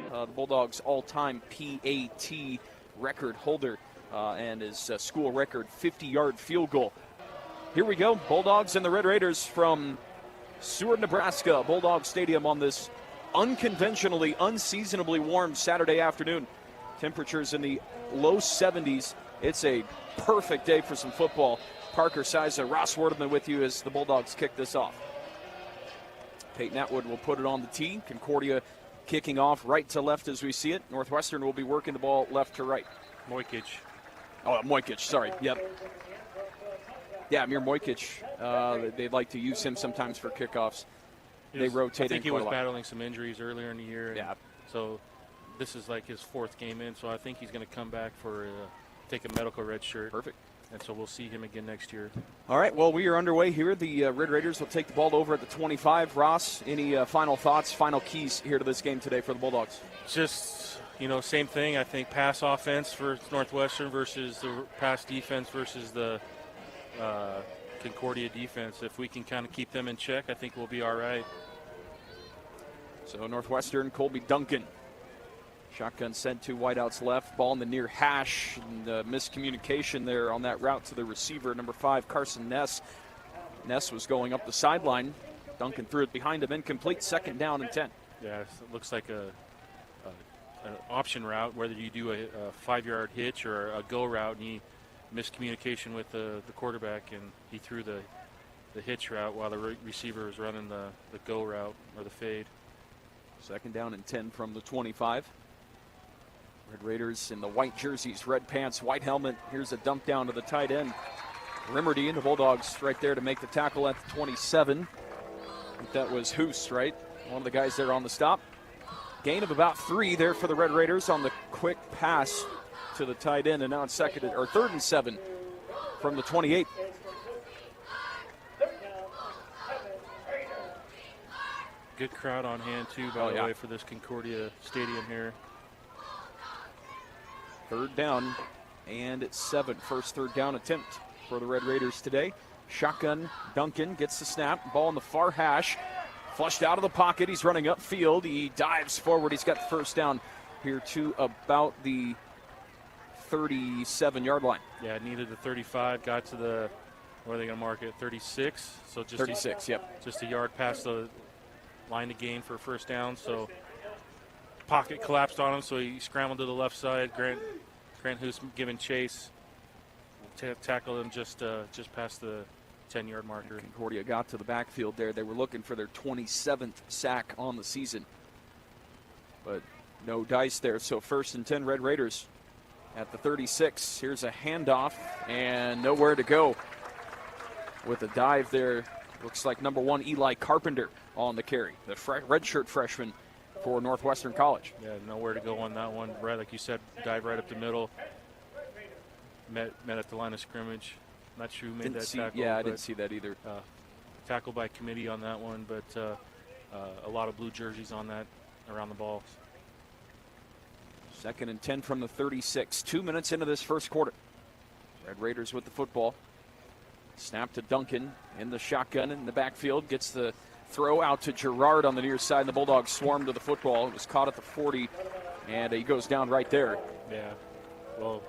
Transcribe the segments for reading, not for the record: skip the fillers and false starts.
the Bulldogs' all-time PAT record holder and his school record 50-yard field goal. Here we go, Bulldogs and the Red Raiders from Seward, Nebraska, Bulldog Stadium on this unconventionally, unseasonably warm Saturday afternoon. Temperatures in the low 70s. It's a perfect day for some football. Parker Siza, Ross Wardeman with you as the Bulldogs kick this off. Peyton Atwood will put it on the tee. Concordia kicking off right to left as we see it. Northwestern will be working the ball left to right. Mojkic. Oh, Mojkic, sorry. Yep. Yeah, Amir Mojkic. They'd like to use him sometimes for kickoffs. They rotate. I think he was battling some injuries earlier in the year. Yeah. So this is like his fourth game in. So I think he's going to come back for take a medical red shirt. Perfect. And so we'll see him again next year. All right, well, we are underway here. The Red Raiders will take the ball over at the 25. Ross, any final thoughts, final keys here to this game today for the Bulldogs? Just, same thing. I think pass offense for Northwestern versus the pass defense versus the Concordia defense. If we can kind of keep them in check, I think we'll be all right. So Northwestern, Colby Duncan. Shotgun sent to wideouts left. Ball in the near hash. And miscommunication there on that route to the receiver, number 5, Carson Ness. Ness was going up the sideline. Duncan threw it behind him. Incomplete. 2nd down and 10. Yeah, it looks like an option route, whether you do a 5-yard hitch or a go route, and he miscommunication with the quarterback, and he threw the hitch route while the receiver was running the go route or the fade. 2nd down and 10 from the 25. Red Raiders in the white jerseys, red pants, white helmet. Here's a dump down to the tight end. Rimmerdy and the Bulldogs right there to make the tackle at the 27. I think that was Hoos, right? One of the guys there on the stop. Gain of about 3 there for the Red Raiders on the quick pass to the tight end, and now it's 3rd and 7 from the 28. Good crowd on hand, too, by the way, for this Concordia Stadium here. 3rd down, and it's 7. First 3rd down attempt for the Red Raiders today. Shotgun, Duncan gets the snap. Ball in the far hash. Flushed out of the pocket. He's running upfield. He dives forward. He's got the 1st down here to about the 37-yard line. Yeah, needed the 35. Got to the, what are they going to mark it, 36? So just 36, yep. Just a yard past the line to gain for a 1st down. So pocket collapsed on him, so he scrambled to the left side. Grant Hoos giving chase. Tackled him just past the 10-yard marker. Concordia got to the backfield there. They were looking for their 27th sack on the season. But no dice there, so 1st and 10 Red Raiders at the 36. Here's a handoff and nowhere to go. With a dive there, looks like number 1 Eli Carpenter on the carry. The redshirt freshman for Northwestern College. Yeah, nowhere to go on that one. Right, like you said, dive right up the middle. Met at the line of scrimmage. Not sure who made that tackle. Yeah, I didn't see that either. Tackle by committee on that one, but a lot of blue jerseys on that around the ball. 2nd and 10 from the 36. 2 minutes into this first quarter. Red Raiders with the football. Snap to Duncan in the shotgun in the backfield. Gets the throw out to Gerard on the near side, and the Bulldogs swarm to the football. It was caught at the 40, and he goes down right there. Yeah, well,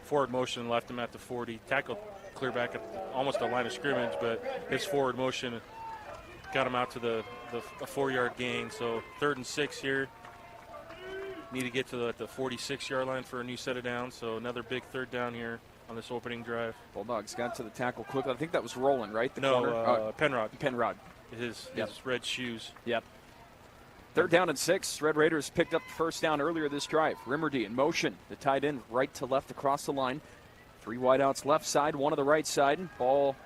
forward motion left him at the 40. Tackled clear back at almost the line of scrimmage, but his forward motion got him out to the 4-yard gain. So 3rd and 6 here. Need to get to the 46-yard line for a new set of downs. So another big 3rd down here on this opening drive. Bulldogs got to the tackle quickly. I think that was Roland, right? Penrod. Penrod. His red shoes. Yep. 3rd down and 6. Red Raiders picked up the 1st down earlier this drive. Rimmerdy in motion. The tight end right to left across the line. 3 wideouts left side, 1 to the right side. Ball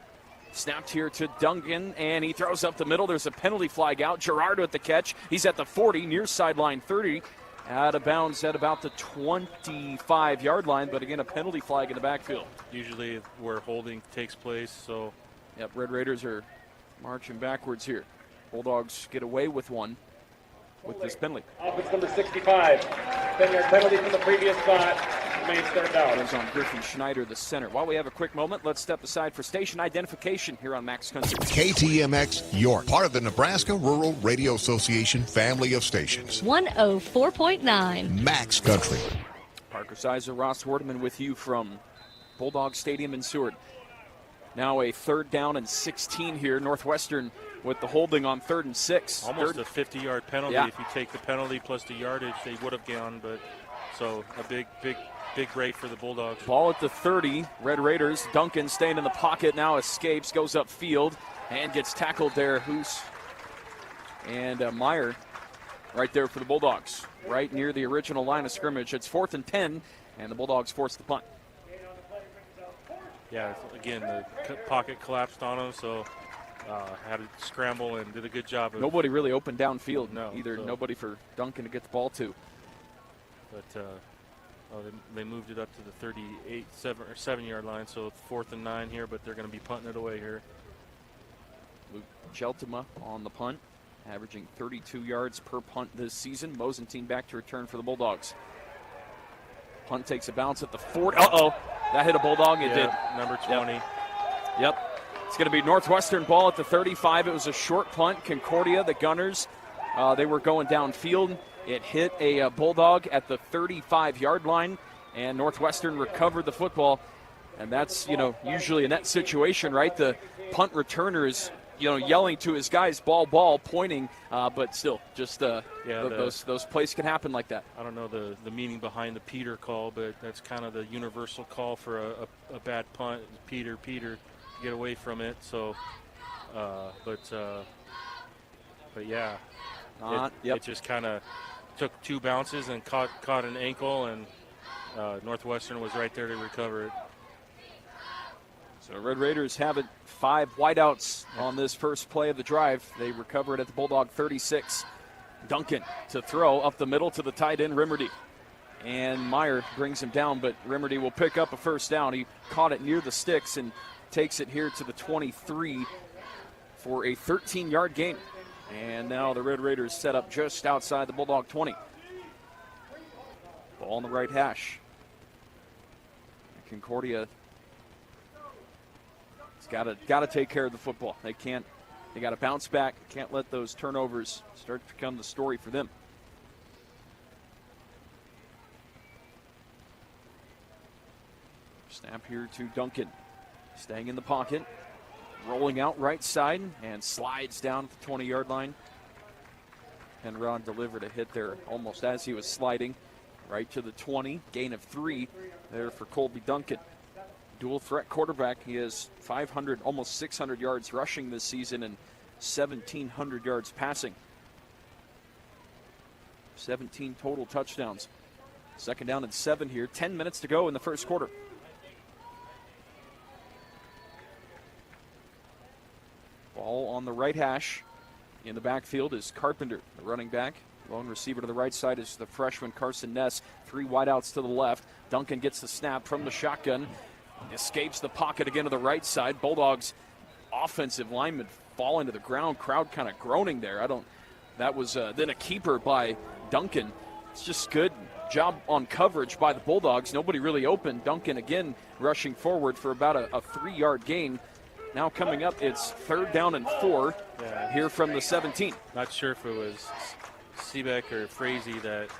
snapped here to Duncan, and he throws up the middle. There's a penalty flag out. Gerard with the catch. He's at the 40, near sideline 30. Out of bounds at about the 25-yard line, but again, a penalty flag in the backfield. Usually where holding takes place, so. Yep, Red Raiders are marching backwards here. Bulldogs get away with one with this penalty. Offense number 65. 10-yard penalty from the previous spot. remains third down. Goes on Griffin Schneider, the center. While we have a quick moment, let's step aside for station identification here on Max Country. KTMX York, part of the Nebraska Rural Radio Association family of stations. 104.9. Max Country. Parker Sizer, Ross Wardeman with you from Bulldog Stadium in Seward. Now a 3rd down and 16 here. Northwestern with the holding on 3rd and 6. Almost a 50-yard penalty. Yeah. If you take the penalty plus the yardage, they would have gone. But so a big break for the Bulldogs. Ball at the 30. Red Raiders. Duncan staying in the pocket now, escapes, goes upfield, and gets tackled there. Meyer right there for the Bulldogs, right near the original line of scrimmage. It's 4th and 10, and the Bulldogs force the punt. Yeah, again, the pocket collapsed on him, so had to scramble and did a good job. Nobody really opened downfield either. So. Nobody for Duncan to get the ball to. But they moved it up to the 7-yard line, so it's 4th and 9 here, but they're going to be punting it away here. Luke Cheltema on the punt, averaging 32 yards per punt this season. Mosentine back to return for the Bulldogs. Punt takes a bounce at the 40. That hit a Bulldog. It did. Number 20. Yep. It's going to be Northwestern ball at the 35. It was a short punt. Concordia, the Gunners, they were going downfield. It hit a Bulldog at the 35-yard line, and Northwestern recovered the football. And that's, usually in that situation, right? The punt returner is, yelling to his guys, ball, pointing, but still, just those plays can happen like that. I don't know the meaning behind the Peter call, but that's kind of the universal call for a bad punt. Peter, get away from it. So, but yeah, it just kind of took 2 bounces and caught an ankle, and Northwestern was right there to recover it. So Red Raiders have it 5 wideouts on this first play of the drive. They recover it at the Bulldog 36. Duncan to throw up the middle to the tight end, Rimerdy. And Meyer brings him down, but Rimerdy will pick up a first down. He caught it near the sticks and takes it here to the 23 for a 13-yard gain. And now the Red Raiders set up just outside the Bulldog 20. Ball on the right hash. Concordia got to take care of the football. They got to bounce back. Can't let those turnovers start to become the story for them. Snap here to Duncan. Staying in the pocket. Rolling out right side and slides down at the 20-yard line. Penrod delivered a hit there almost as he was sliding right to the 20. Gain of 3 there for Colby Duncan. Dual threat quarterback. He has 500, almost 600 yards rushing this season and 1,700 yards passing. 17 total touchdowns. 2nd down and 7 here. 10 minutes to go in the first quarter. Ball on the right hash. In the backfield is Carpenter, the running back. Lone receiver to the right side is the freshman Carson Ness. 3 wideouts to the left. Duncan gets the snap from the shotgun. Escapes the pocket again to the right side. Bulldogs offensive lineman fall into the ground. Crowd kind of groaning there. That was then a keeper by Duncan. It's just good job on coverage by the Bulldogs. Nobody really open. Duncan again rushing forward for about a 3-yard gain. Now coming up, it's 3rd down and 4 here from the 17. Not sure if it was Seebeck or Frazee that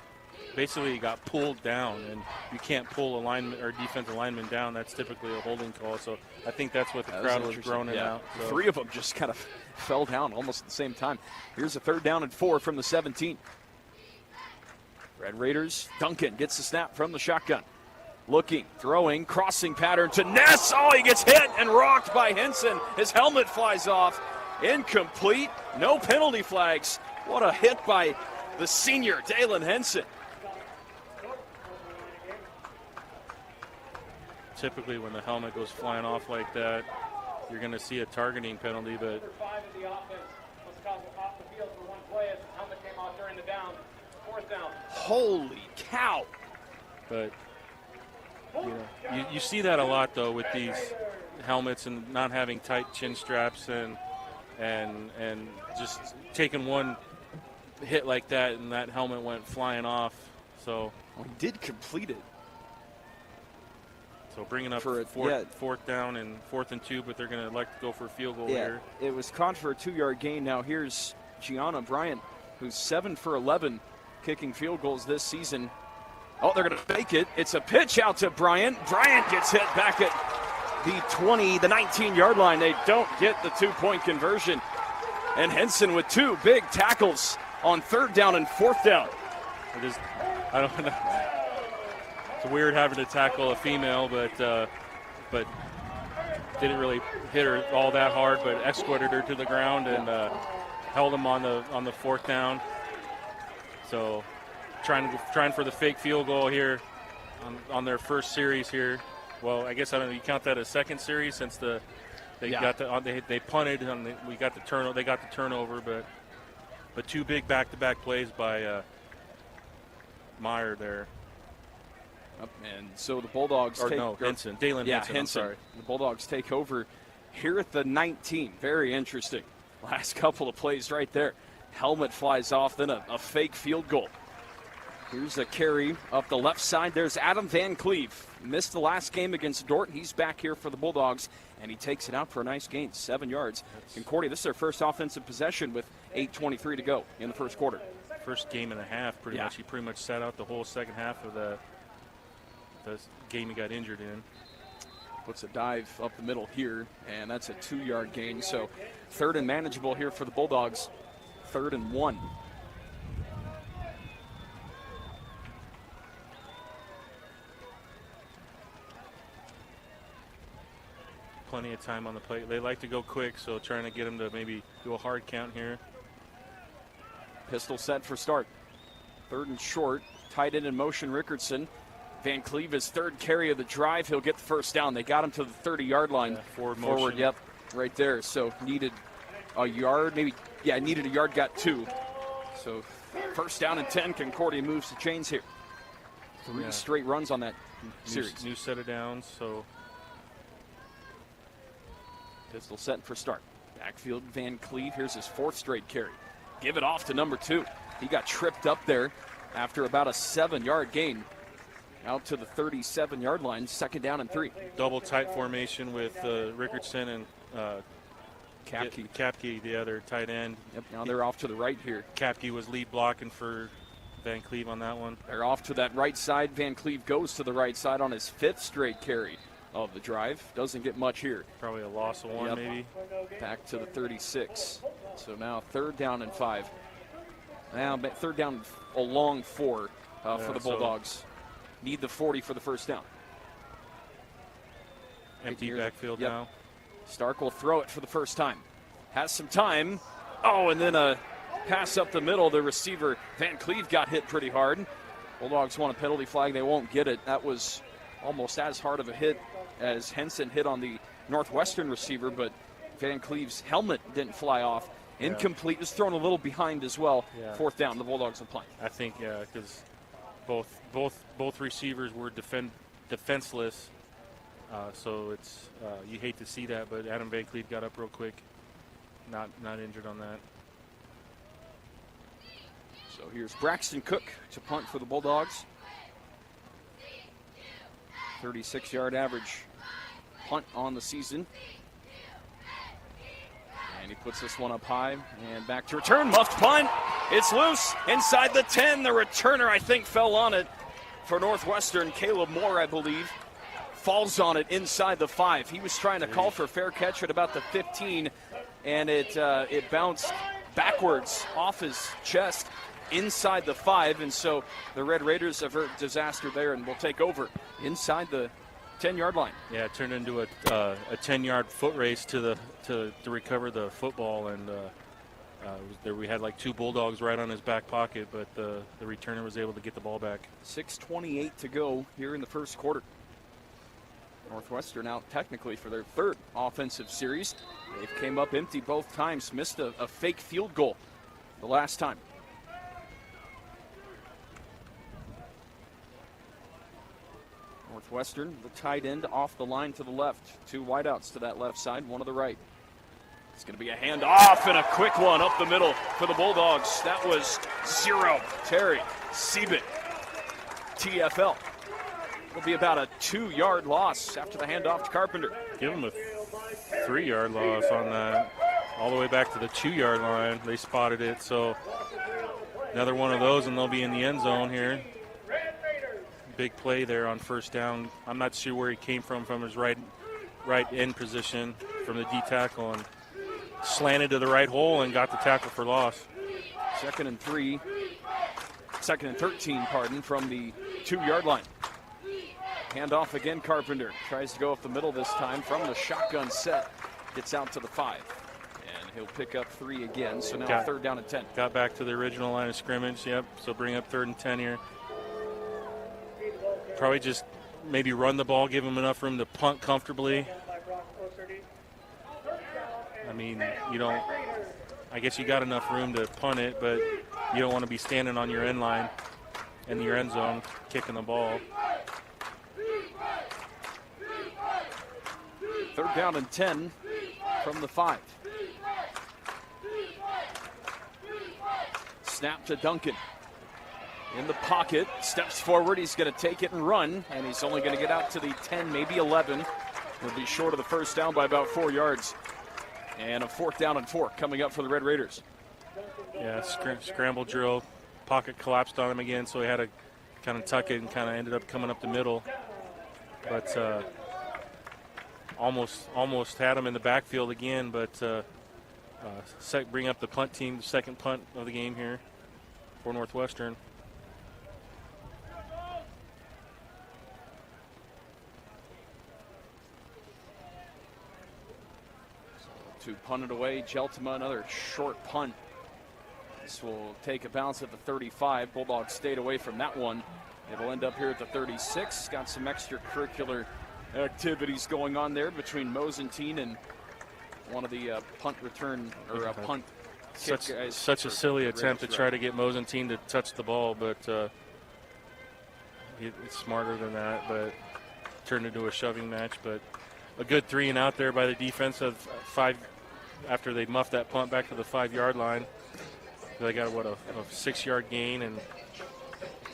basically got pulled down, and you can't pull a lineman or defensive lineman down. That's typically a holding call. So I think that's what the crowd was groaning out. So. 3 of them just kind of fell down almost at the same time. Here's a 3rd down and 4 from the 17. Red Raiders, Duncan gets the snap from the shotgun. Looking, throwing, crossing pattern to Ness. Oh, he gets hit and rocked by Henson. His helmet flies off. Incomplete. No penalty flags. What a hit by the senior, Dalen Henson. Typically when the helmet goes flying off like that, you're going to see a targeting penalty, but holy cow. But you see that a lot though with these helmets and not having tight chin straps and just taking one hit like that and that helmet went flying off. So he did complete it. So bringing up for fourth down and 4th and 2, but they're going to elect to go for a field goal here. It was caught for a 2-yard gain. Now here's Gianna Bryant, who's 7 for 11 kicking field goals this season. Oh, they're going to fake it. It's a pitch out to Bryant. Bryant gets hit back at the 19-yard line. They don't get the 2-point conversion. And Henson with 2 big tackles on 3rd down and 4th down. I don't know. It's weird having to tackle a female, but didn't really hit her all that hard, but escorted her to the ground and held them on the 4th down. So trying for the fake field goal here on their first series here. Well, I guess I don't know. You count that as second series since they punted and we got the turnover. They got the turnover, but 2 big back-to-back plays by Meyer there. And so the Bulldogs Henson. Dalen Henson. I'm sorry. The Bulldogs take over here at the 19. Very interesting. Last couple of plays right there. Helmet flies off, then a fake field goal. Here's a carry up the left side. There's Adam Van Cleve. Missed the last game against Dorton. He's back here for the Bulldogs, and he takes it out for a nice gain, 7 yards. Concordia, this is their first offensive possession with 8:23 to go in the first quarter. First game and a half, pretty much. He pretty much sat out the whole second half of the game he got injured in. Puts a dive up the middle here, and that's a 2-yard gain. So 3rd and manageable here for the Bulldogs. 3rd and 1. Plenty of time on the plate. They like to go quick, so trying to get him to maybe do a hard count here. Pistol set for start. 3rd and short. Tight end in motion, Rickardson. Van Cleve, his 3rd carry of the drive. He'll get the first down. They got him to the 30-yard line. Forward, yep, right there. So needed a yard, needed a yard, got 2. So first down and 10. Concordia moves the chains here. 3 straight runs on that series. New set of downs, so. Pistol set for start. Backfield, Van Cleve. Here's his 4th straight carry. Give it off to number 2. He got tripped up there after about a 7-yard gain. Out to the 37-yard line, 2nd down and 3. Double tight formation with Rickardson and Kapke, the other tight end. Yep, now they're off to the right here. Kapke was lead blocking for Van Cleve on that one. They're off to that right side. Van Cleve goes to the right side on his 5th straight carry of the drive. Doesn't get much here. Probably a loss of 1 maybe. Back to the 36. So now 3rd down and 5. Now 3rd down a long 4 for the Bulldogs. Need the 40 for the first down. Empty backfield now. Stark will throw it for the first time. Has some time. Oh, and then a pass up the middle. The receiver, Van Cleve, got hit pretty hard. Bulldogs want a penalty flag. They won't get it. That was almost as hard of a hit as Henson hit on the Northwestern receiver, but Van Cleve's helmet didn't fly off. Incomplete. Was thrown a little behind as well. 4th down. The Bulldogs will play. I think, because both receivers were defenseless, so it's you hate to see that, but Adam Van Cleve got up real quick, not injured on that. So here's Braxton Cook to punt for the Bulldogs. 36-yard average punt on the season. And he puts this one up high and back to return. Muffed punt. It's loose inside the 10. The returner, I think, fell on it for Northwestern. Caleb Moore, I believe, falls on it inside the 5. He was trying to call for a fair catch at about the 15, and it bounced backwards off his chest inside the 5. And so the Red Raiders avert disaster there and will take over inside the 10-yard line. Yeah, it turned into a 10-yard foot race to recover the football, and we had like 2 Bulldogs right on his back pocket, but the returner was able to get the ball back. 6:28 to go here in the first quarter. Northwestern out technically for their 3rd offensive series. They came up empty both times, missed a fake field goal the last time. Northwestern, the tight end off the line to the left. 2 wideouts to that left side, 1 to the right. It's going to be a handoff and a quick one up the middle for the Bulldogs. That was 0. Terry Siebert, TFL. It'll be about a 2-yard loss after the handoff to Carpenter. Give him a 3-yard loss on that. All the way back to the 2-yard line. They spotted it, so another one of those, and they'll be in the end zone here. Big play there on first down. I'm not sure where he came from his right end position from the D tackle, and slanted to the right hole and got the tackle for loss. Second and 13, from the 2-yard line. Handoff again, Carpenter. Tries to go up the middle this time from the shotgun set. Gets out to the 5. And he'll pick up 3 again, so now 3rd down and 10. Got back to the original line of scrimmage, yep. So bring up 3rd and 10 here. Probably just maybe run the ball, give him enough room to punt comfortably. I mean, I guess you got enough room to punt it, but you don't want to be standing on your end line in your end zone kicking the ball. 3rd down and 10 from the 5. Snap to Duncan. In the pocket, steps forward. He's going to take it and run, and he's only going to get out to the 10, maybe 11. He'll be short of the first down by about 4 yards. And a 4th down and 4 coming up for the Red Raiders. Yeah, scramble drill. Pocket collapsed on him again, so he had to kind of tuck it and kind of ended up coming up the middle. But almost had him in the backfield again, but bring up the punt team, the second punt of the game here for Northwestern. To punt it away, Jeltema, another short punt. This will take a bounce at the 35. Bulldogs stayed away from that one. It'll end up here at the 36. Got some extracurricular activities going on there between Mosentine and one of the punt return or punt kick guys. Such a silly attempt to try to get Mosentine to touch the ball, but it's smarter than that, but turned into a shoving match. But a good 3 and out there by the defense of 5 after they muffed that punt back to the 5-yard line. They got a 6-yard gain and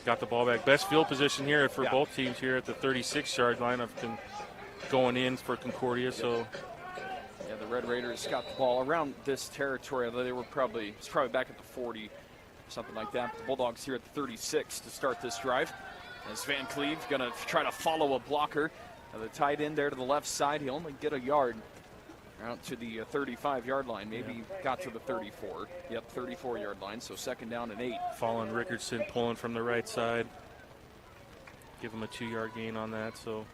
got the ball back. Best field position here for both teams here at the 36-yard line. I've been going in for Concordia, so. Yeah, the Red Raiders got the ball around this territory, although it's probably back at the 40, something like that. But the Bulldogs here at the 36 to start this drive. As Van Cleve going to try to follow a blocker. Now the tight end there to the left side, he'll only get a yard out to the 35-yard line. Maybe got to the 34. Yep, 34-yard line, so 2nd down and 8. Fallen Rickardson pulling from the right side. Give him a 2-yard gain on that, so.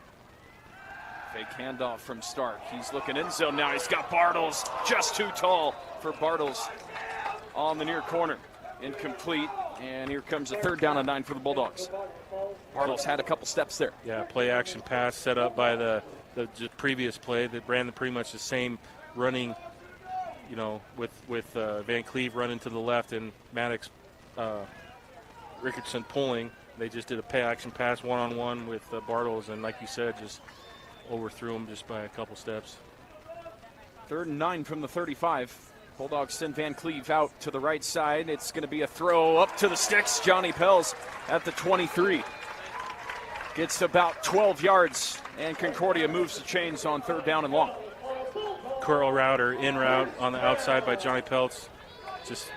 Fake handoff from Stark. He's looking in zone now. He's got Bartles just too tall for Bartles on the near corner. Incomplete, and here comes a 3rd down and 9 for the Bulldogs. Bartles had a couple steps there. Yeah, play action pass set up by the previous play that ran pretty much the same running, with Van Cleve running to the left and Maddox Rickardson pulling. They just did a play action pass one-on-one with Bartles, and like you said, just overthrew him just by a couple steps. 3rd and 9 from the 35. Bulldogs send Van Cleve out to the right side. It's going to be a throw up to the sticks. Johnny Pels at the 23. Gets about 12 yards, and Concordia moves the chains on 3rd down and long. Curl route or in route on the outside by Johnny Peltz.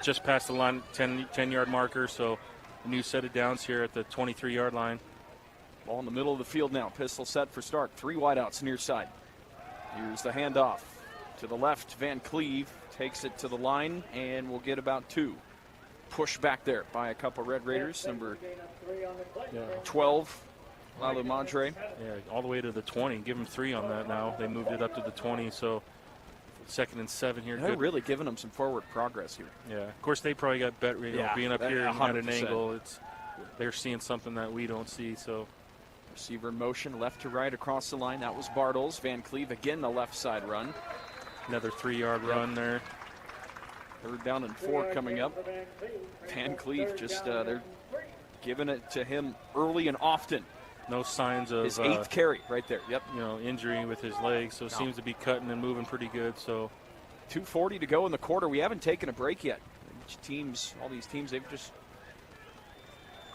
Just past the line, 10-yard marker, so a new set of downs here at the 23-yard line. Ball in the middle of the field now. Pistol set for Stark. 3 wideouts near side. Here's the handoff. To the left, Van Cleve takes it to the line, and we'll get about 2. Push back there by a couple Red Raiders. Number 12, Lalo Madre. Yeah, all the way to the 20. Give them 3 on that now. They moved it up to the 20, so 2nd and 7 here. They're really giving them some forward progress here. Yeah, of course they probably got better, being up here 100%. at an angle. They're seeing something that we don't see, so. Receiver in motion, left to right across the line. That was Bartles. Van Cleve again, the left side run. Another 3-yard run there. 3rd down and 4 coming up. Van Cleve just, they're giving it to him early and often. No signs of his 8th carry right there. Yep. Injury with his legs, so seems to be cutting and moving pretty good. So 2:40 to go in the quarter. We haven't taken a break yet. All these teams, they've just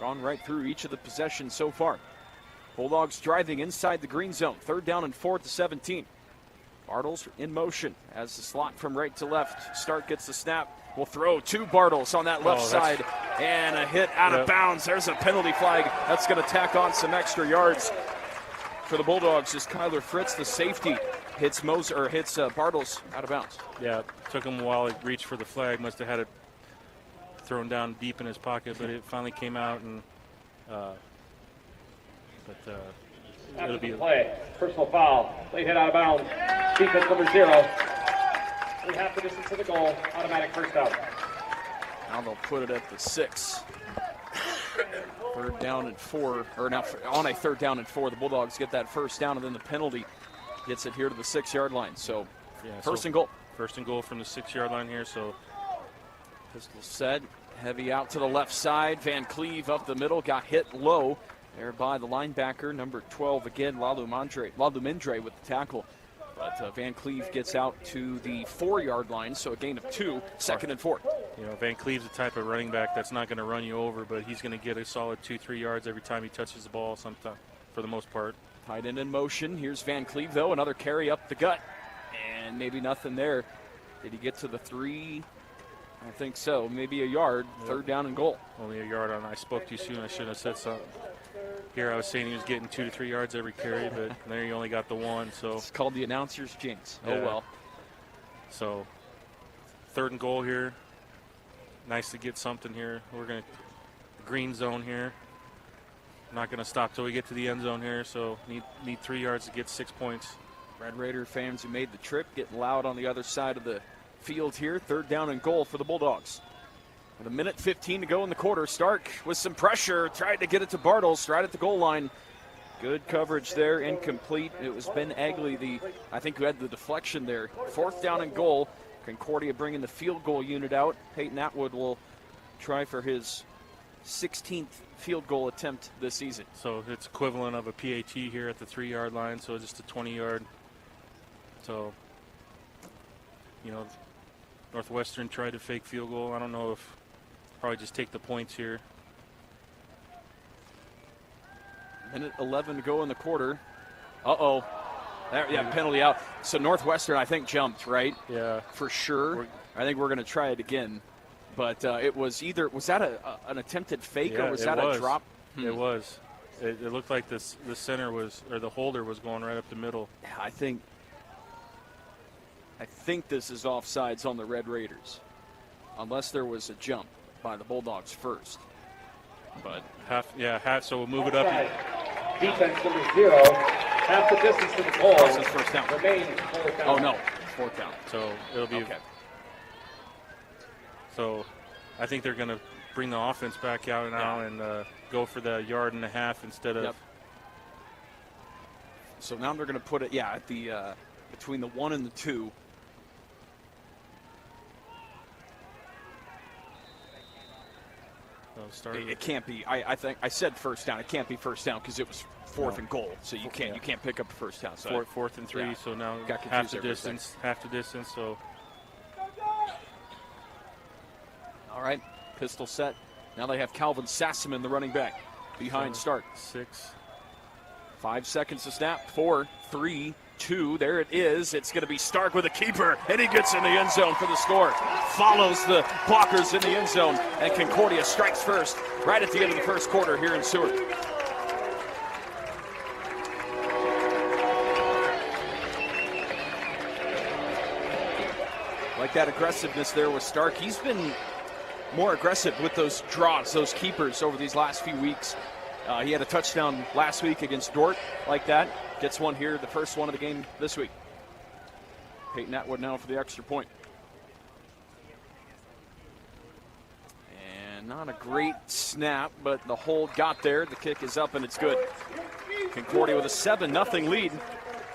gone right through each of the possessions so far. Bulldogs driving inside the green zone. 3rd down and 4 at the 17. Bartles in motion as the slot from right to left. Stark gets the snap. Will throw to Bartles on that left side. And a hit out of bounds. There's a penalty flag. That's going to tack on some extra yards for the Bulldogs as Kyler Fritz, the safety, hits Bartles out of bounds. Yeah, it took him a while to reach for the flag. Must have had it thrown down deep in his pocket, but it finally came out. And it'll be play. Personal foul. Late hit out of bounds. Defense number 0. We have the distance to the goal. Automatic first down. Now they'll put it at the 6. 3rd down and 4. Or now on a 3rd down and 4, the Bulldogs get that first down, and then the penalty gets it here to the 6-yard line. So first and goal. First and goal from the 6-yard line here. So pistol set. Heavy out to the left side. Van Cleve up the middle. Got hit low there by the linebacker, number 12 again, Lalu Mendre with the tackle. But Van Cleve gets out to the 4-yard line, so a gain of 2, 2nd and 4. You know, Van Cleve's the type of running back that's not going to run you over, but he's going to get a solid 2-3 yards every time he touches the ball, sometime, for the most part. Tight end in motion. Here's Van Cleve, though. Another carry up the gut. And maybe nothing there. Did he get to the 3? I think so. Maybe a yard. 3rd down and goal. Only a yard on. I spoke too soon. I shouldn't have said something. Here I was saying he was getting 2 to 3 yards every carry, but there you only got the 1. So it's called the announcer's jinx. Yeah. Oh, well. So 3rd and goal here. Nice to get something here. We're going to green zone here. Not going to stop till we get to the end zone here, so need 3 yards to get 6 points. Red Raider fans who made the trip getting loud on the other side of the field here. 3rd down and goal for the Bulldogs. With 1:15 to go in the quarter. Stark with some pressure, tried to get it to Bartles right at the goal line. Good coverage there, incomplete. It was Ben Agley, I think, who had the deflection there. 4th down and goal. Concordia bringing the field goal unit out. Peyton Atwood will try for his 16th field goal attempt this season. So it's equivalent of a PAT here at the 3-yard line, so just a 20-yard. So, you know, Northwestern tried to fake field goal. I don't know if probably just take the points here. 1:11 to go in the quarter. Uh-oh. Penalty out. So Northwestern, I think, jumped, right? Yeah. For sure. I think we're going to try it again. But it was either, was that an attempted fake or was that a drop? It was. It looked like the center was, or the holder was going right up the middle. I think this is offsides on the Red Raiders, unless there was a jump by the Bulldogs first. But half. So we'll move it up. Defense number 0, half the distance to the goal. This is first down. Remain 4th down. Oh no, 4th down. So it'll be okay. So I think they're going to bring the offense back out now and go for the 1.5 yards instead of. Yep. So now they're going to put it, at the between the 1 and the 2. It can't be. I think I said first down. It can't be first down because it was 4th and goal. So you can't pick up a first down. So 4th and 3. So now half the distance. So. All right, pistol set. Now they have Calvin Sassaman, the running back, behind Stark. 6. 5 seconds to snap. 4, 3, 2. There it is. It's going to be Stark with a keeper, and he gets in the end zone for the score. Follows the blockers in the end zone, and Concordia strikes first right at the end of the first quarter here in Seward. Like that aggressiveness there with Stark. He's been more aggressive with those draws, those keepers over these last few weeks. He had a touchdown last week against Dort like that. Gets one here, the first one of the game this week. Peyton Atwood now for the extra point. And not a great snap, but the hold got there. The kick is up and it's good. Concordia with a 7-0 lead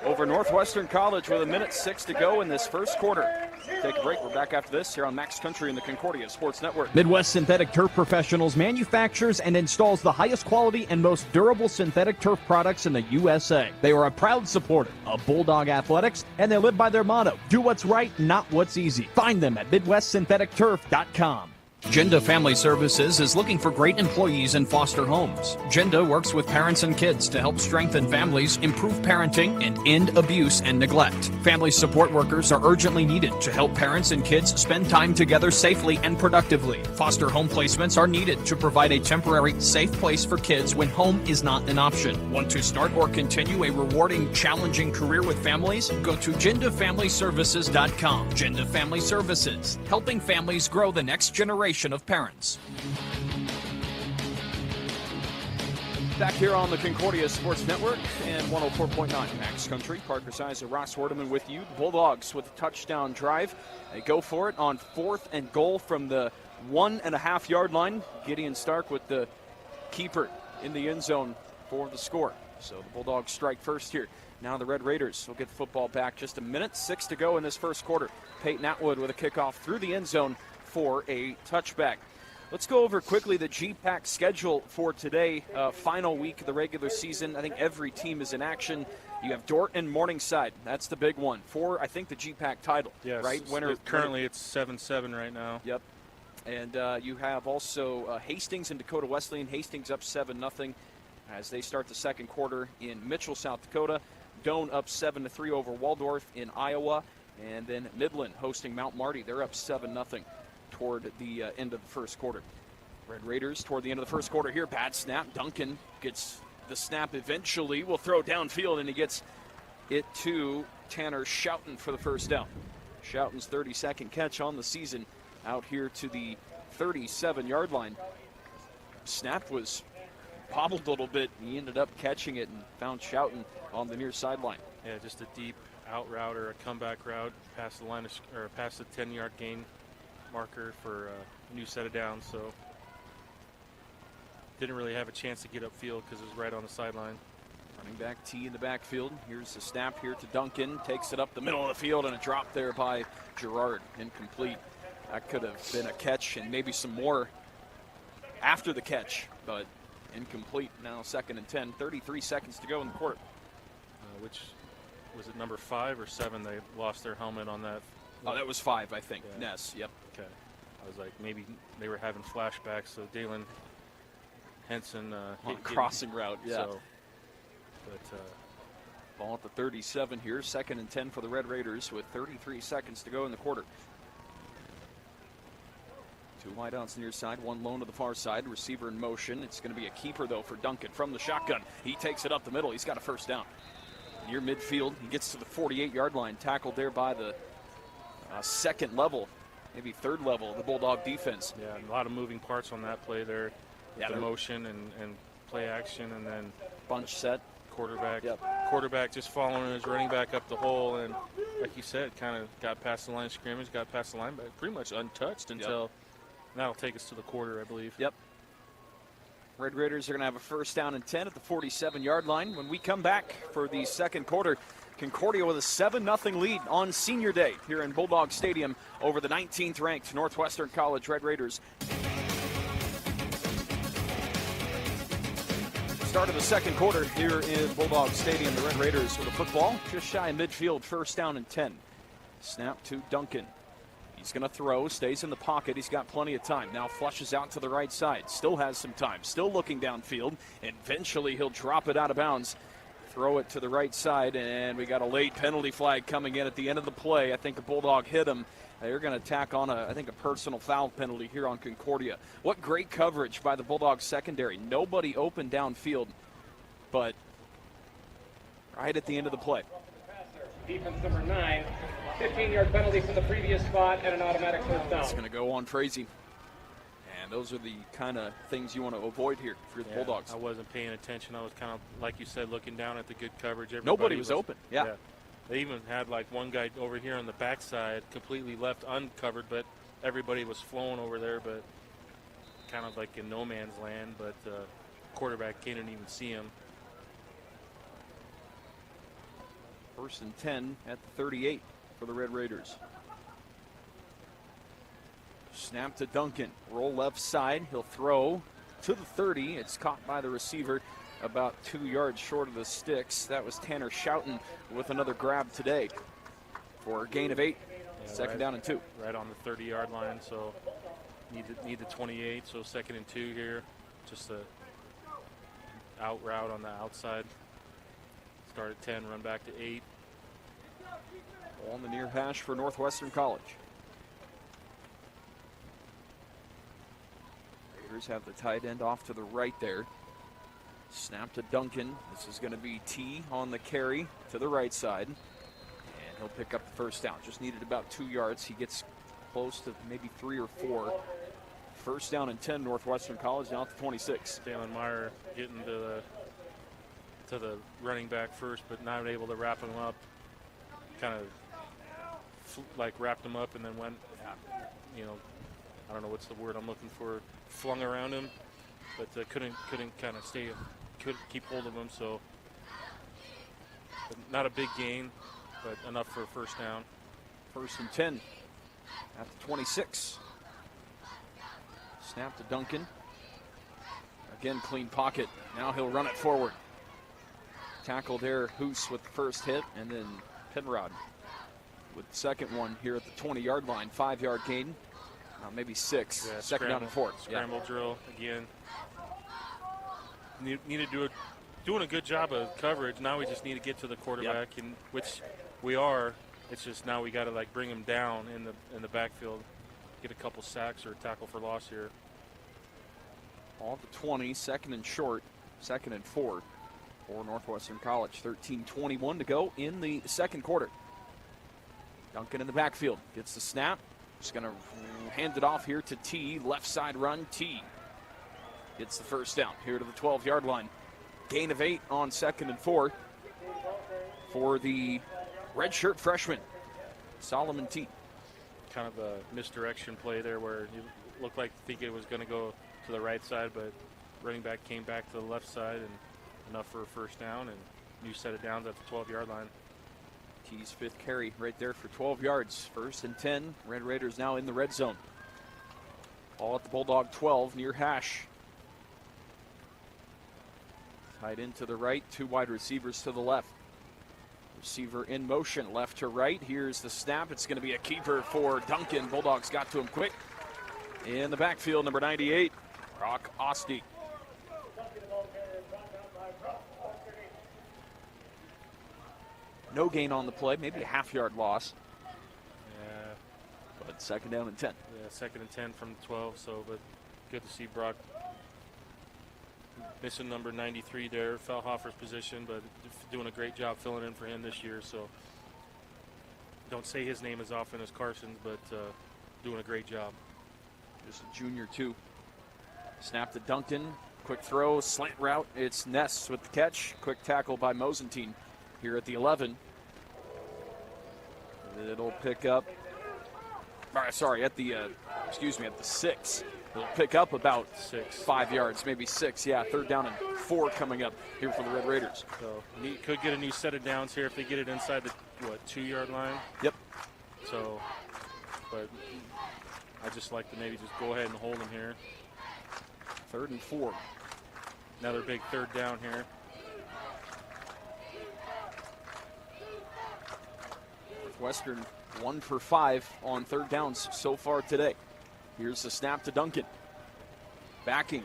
over Northwestern College with 1:06 to go in this first quarter. Take a break. We're back after this here on Max Country and the Concordia Sports Network. Midwest Synthetic Turf Professionals manufactures and installs the highest quality and most durable synthetic turf products in the USA. They are a proud supporter of Bulldog Athletics, and they live by their motto, do what's right, not what's easy. Find them at MidwestSyntheticTurf.com. Genda Family Services is looking for great employees in foster homes. Genda works with parents and kids to help strengthen families, improve parenting, and end abuse and neglect. Family support workers are urgently needed to help parents and kids spend time together safely and productively. Foster home placements are needed to provide a temporary, safe place for kids when home is not an option. Want to start or continue a rewarding, challenging career with families? Go to GendaFamilyServices.com. Genda Family Services, helping families grow the next generation of parents. Back here on the Concordia Sports Network and 104.9 Max Country. Parker Sizer, Ross Wardeman with you. Bulldogs with a touchdown drive. They go for it on 4th and goal from the 1.5-yard line. Gideon Stark with the keeper in the end zone for the score. So the Bulldogs strike first here. Now the Red Raiders will get the football back. Just a minute, 6 to go in this first quarter. Peyton Atwood with a kickoff through the end zone for a touchback. Let's go over quickly the GPAC schedule for today. Final week of the regular season. I think every team is in action. You have Dordt and Morningside. That's the big one for, I think, the GPAC title. Yes. Right? Currently it's 7-7 right now. Yep. And you have also Hastings and Dakota Wesleyan. Hastings up 7-0 as they start the second quarter in Mitchell, South Dakota. Doane up 7-3 over Waldorf in Iowa. And then Midland hosting Mount Marty. They're up 7-0. Toward the end of the first quarter. Red Raiders toward the end of the first quarter here. Bad snap. Duncan gets the snap eventually. Will throw downfield, and he gets it to Tanner Schouten for the first down. Schouten's 32nd catch on the season out here to the 37-yard line. Snap was bobbled a little bit. He ended up catching it and found Schouten on the near sideline. Yeah, just a deep out route or a comeback route past the line or past the 10-yard gain marker for a new set of downs, so didn't really have a chance to get upfield because it was right on the sideline. Running back T in the backfield. Here's the snap here to Duncan. Takes it up the middle of the field, and a drop there by Gerard. Incomplete. That could have been a catch and maybe some more after the catch, but incomplete. Now 2nd and 10. 33 seconds to go in the quarter. Which was it, number 5 or 7? They lost their helmet on that. Oh, that was 5, I think. Yeah. Ness, yep. Okay. I was like, maybe they were having flashbacks, so Dalen Henson crossing route, yeah. So, but ball at the 37 here. 2nd and 10 for the Red Raiders with 33 seconds to go in the quarter. 2 wideouts near side, 1 lone to the far side. Receiver in motion. It's going to be a keeper, though, for Duncan from the shotgun. He takes it up the middle. He's got a first down. Near midfield, he gets to the 48-yard line. Tackled there by the second level, maybe third level of the Bulldog defense. Yeah, a lot of moving parts on that play there. Yeah, the motion and play action, and then bunch set. Quarterback. Yep. Quarterback just following his running back up the hole, and like you said, kind of got past the line of scrimmage, got past the linebacker, pretty much untouched until that'll take us to the quarter, I believe. Yep. Red Raiders are going to have a first down and 10 at the 47-yard line. When we come back for the second quarter, Concordia with a 7-0 lead on Senior Day here in Bulldog Stadium over the 19th-ranked Northwestern College Red Raiders. Start of the second quarter here in Bulldog Stadium. The Red Raiders with a football just shy of midfield, first down and 10. Snap to Duncan. He's going to throw, stays in the pocket. He's got plenty of time. Now flushes out to the right side. Still has some time. Still looking downfield. Eventually he'll drop it out of bounds. Throw it to the right side, and we got a late penalty flag coming in at the end of the play. I think a Bulldog hit him. They're going to tack on, a personal foul penalty here on Concordia. What great coverage by the Bulldogs secondary. Nobody open downfield, but right at the end of the play. Defense number 9, 15-yard penalty from the previous spot and an automatic first down. It's going to go on crazy. And those are the kind of things you want to avoid here for the Bulldogs. I wasn't paying attention. I was kind of, like you said, looking down at the good coverage. Nobody was open. Yeah. They even had like one guy over here on the backside completely left uncovered, but everybody was flowing over there, but kind of like in no man's land, but quarterback couldn't even see him. First and 10 at the 38 for the Red Raiders. Snap to Duncan. Roll left side. He'll throw to the 30. It's caught by the receiver about 2 yards short of the sticks. That was Tanner Schouten with another grab today for a gain of 8. Second down and 2. Right on the 30-yard line. So Need the 28, so 2nd and 2 here. Just a out route on the outside. Start at 10, run back to 8. On the near hash for Northwestern College. Raiders have the tight end off to the right there. Snap to Duncan. This is going to be T on the carry to the right side. And he'll pick up the first down. Just needed about 2 yards. He gets close to maybe 3 or 4. First down and 10, Northwestern College, now at the 26. Dalen Meyer getting to the running back first, but not able to wrap him up. Kind of wrapped him up and then went, I don't know what's the word I'm looking for, flung around him, but couldn't kind of couldn't keep hold of him. So not a big gain, but enough for a first down. 1st and 10 at the 26. Snap to Duncan. Again, clean pocket. Now he'll run it forward. Tackle there, Hoos with the first hit, and then Penrod with the second one here at the 20-yard line. 5-yard gain, maybe 6. Yeah, second down and 4. Scramble drill again. Need to doing a good job of coverage. Now we just need to get to the quarterback, and which we are. It's just now we got to bring him down in the backfield, get a couple sacks or tackle for loss here. All the 20, 2nd and short, 2nd and 4 for Northwestern College. 13:21 to go in the second quarter. Duncan in the backfield gets the snap. Just going to hand it off here to T. Left side run. T gets the first down here to the 12-yard line. Gain of 8 on 2nd and 4 for the redshirt freshman, Solomon T. Kind of a misdirection play there where you looked like it was going to go to the right side, but running back came back to the left side and enough for a first down and new set of downs at the 12-yard line. T's 5th carry right there for 12 yards. 1st and 10. Red Raiders now in the red zone. Ball at the Bulldog 12 near hash. Tight end to the right, 2 wide receivers to the left. Receiver in motion, left to right. Here's the snap. It's going to be a keeper for Duncan. Bulldogs got to him quick. In the backfield, number 98, Brock Oste. No gain on the play, maybe a half-yard loss. Yeah. But 2nd down and 10. Yeah, 2nd and 10 from the 12, but good to see Brock missing number 93 there, Fellhofer's position, but doing a great job filling in for him this year. So don't say his name as often as Carson's, but doing a great job. Just a junior, too. Snap to Duncan. Quick throw, slant route. It's Ness with the catch. Quick tackle by Mosentine here at the 11. It'll pick up. Sorry, at the at the 6. It'll pick up about 5 yards, maybe 6. Yeah, 3rd down and 4 coming up here for the Red Raiders. So could get a new set of downs here if they get it inside the 2-yard line. Yep. So, but I just like to maybe just go ahead and hold them here. 3rd and 4. Another big 3rd down here. Northwestern 1 for 5 on 3rd downs so far today. Here's the snap to Duncan. Backing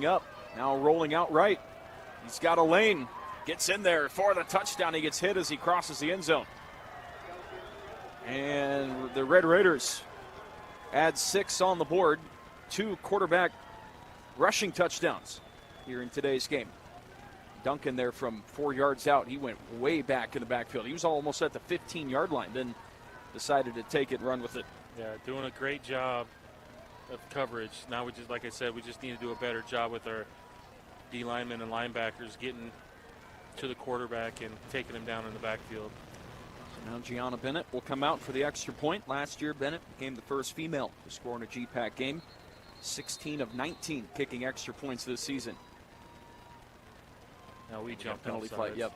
up. Now rolling out right. He's got a lane. Gets in there for the touchdown. He gets hit as he crosses the end zone. And the Red Raiders add 6 on the board. 2 quarterback rushing touchdowns here in today's game. Duncan there from 4 yards out. He went way back in the backfield. He was almost at the 15-yard line, then decided to take it and run with it. Yeah, doing a great job of coverage. Now we just, like I said, we just need to do a better job with our D linemen and linebackers getting to the quarterback and taking him down in the backfield. So now Gianna Bennett will come out for the extra point. Last year, Bennett became the first female to score in a GPAC game. 16 of 19 kicking extra points this season. Now we jump penalty flag, yep.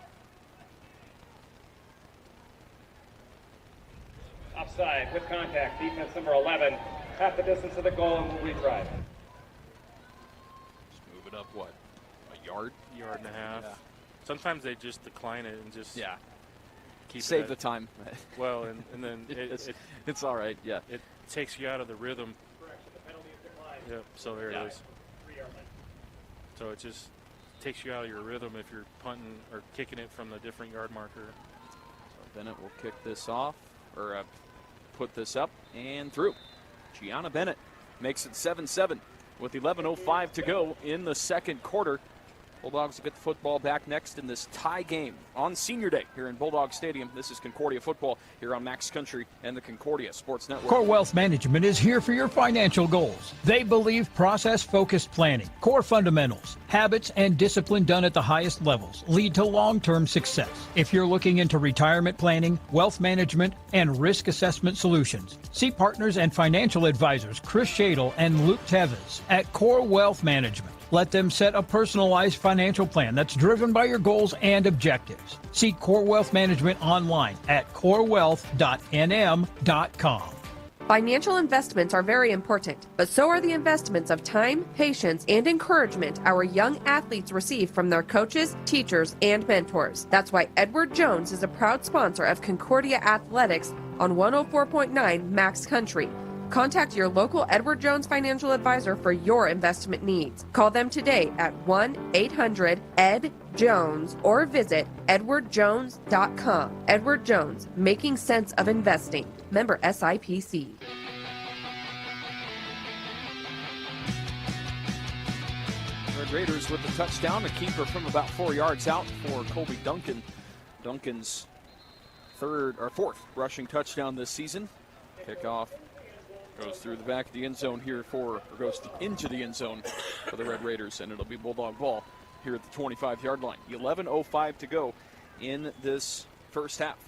Offside with contact. Defense number 11. Half the distance of the goal and will retry. Just move it up, what, a yard? Yard and a half. Yeah. Sometimes they just decline it and just keep save the time. Well, and then it's all right, yeah. It takes you out of the rhythm Yep, so there it is. So it just takes you out of your rhythm if you're punting or kicking it from the different yard marker. So Bennett will kick this off, or put this up and through. Gianna Bennett makes it 7-7 with 11:05 to go in the second quarter. Bulldogs will get the football back next in this tie game on Senior Day here in Bulldog Stadium. This is Concordia Football here on Max Country and the Concordia Sports Network. Core Wealth Management is here for your financial goals. They believe process-focused planning, core fundamentals, habits, and discipline done at the highest levels lead to long-term success. If you're looking into retirement planning, wealth management, and risk assessment solutions, see partners and financial advisors Chris Shadle and Luke Teves at Core Wealth Management. Let them set a personalized financial plan that's driven by your goals and objectives. See Core Wealth Management online at corewealth.nm.com. Financial investments are very important, but so are the investments of time, patience, and encouragement our young athletes receive from their coaches, teachers, and mentors. That's why Edward Jones is a proud sponsor of Concordia Athletics on 104.9 Max Country. Contact your local Edward Jones financial advisor for your investment needs. Call them today at 1-800-ED-JONES or visit edwardjones.com. Edward Jones, making sense of investing. Member SIPC. Red Raiders with the touchdown, a keeper from about 4 yards out for Colby Duncan. Duncan's fourth rushing touchdown this season. Kickoff goes through the back of the end zone here into the end zone for the Red Raiders, and it'll be Bulldog ball here at the 25-yard line. 11:05 to go in this first half.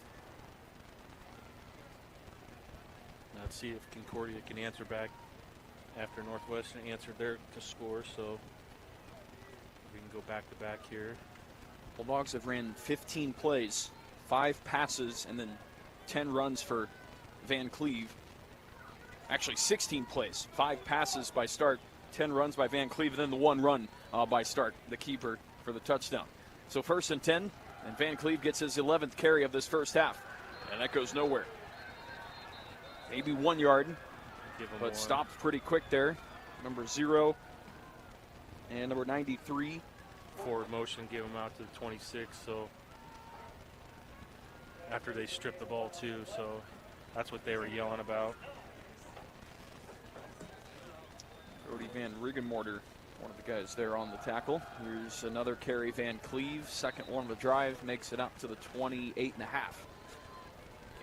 Let's see if Concordia can answer back after Northwestern answered there to score, so we can go back to back here. Bulldogs have ran 15 plays, 5 passes, and then 10 runs for Van Cleve. Actually, 16 plays, 5 passes by Stark, 10 runs by Van Cleve, and then the 1 run by Stark, the keeper for the touchdown. So 1st and 10, and Van Cleve gets his 11th carry of this first half, and that goes nowhere. Maybe 1 yard, but stopped pretty quick there. Number 0 and number 93. Forward motion, give him out to the 26, so after they stripped the ball too, so that's what they were yelling about. Brody Van Riggenmorter, one of the guys there on the tackle. Here's another carry, Van Cleve, second one of the drive, makes it up to the 28.5.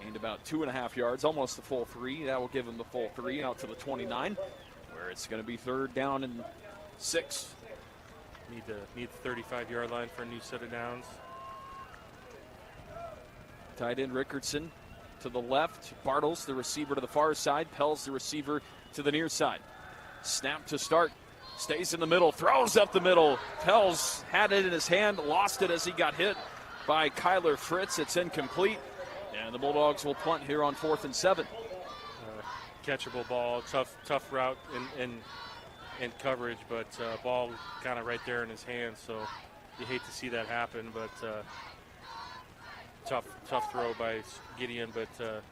Gained about 2.5 yards, almost the full 3. That will give him the full 3 out to the 29, where it's going to be 3rd down and 6. Need the 35-yard line for a new set of downs. Tight end Rickardson to the left. Bartles, the receiver, to the far side. Pell's the receiver to the near side. Snap to start. Stays in the middle. Throws up the middle. Pell's had it in his hand. Lost it as he got hit by Kyler Fritz. It's incomplete. And the Bulldogs will punt here on 4th and 7. Catchable ball. Tough route in coverage, but ball kind of right there in his hand. So you hate to see that happen, but tough throw by Gideon. But, a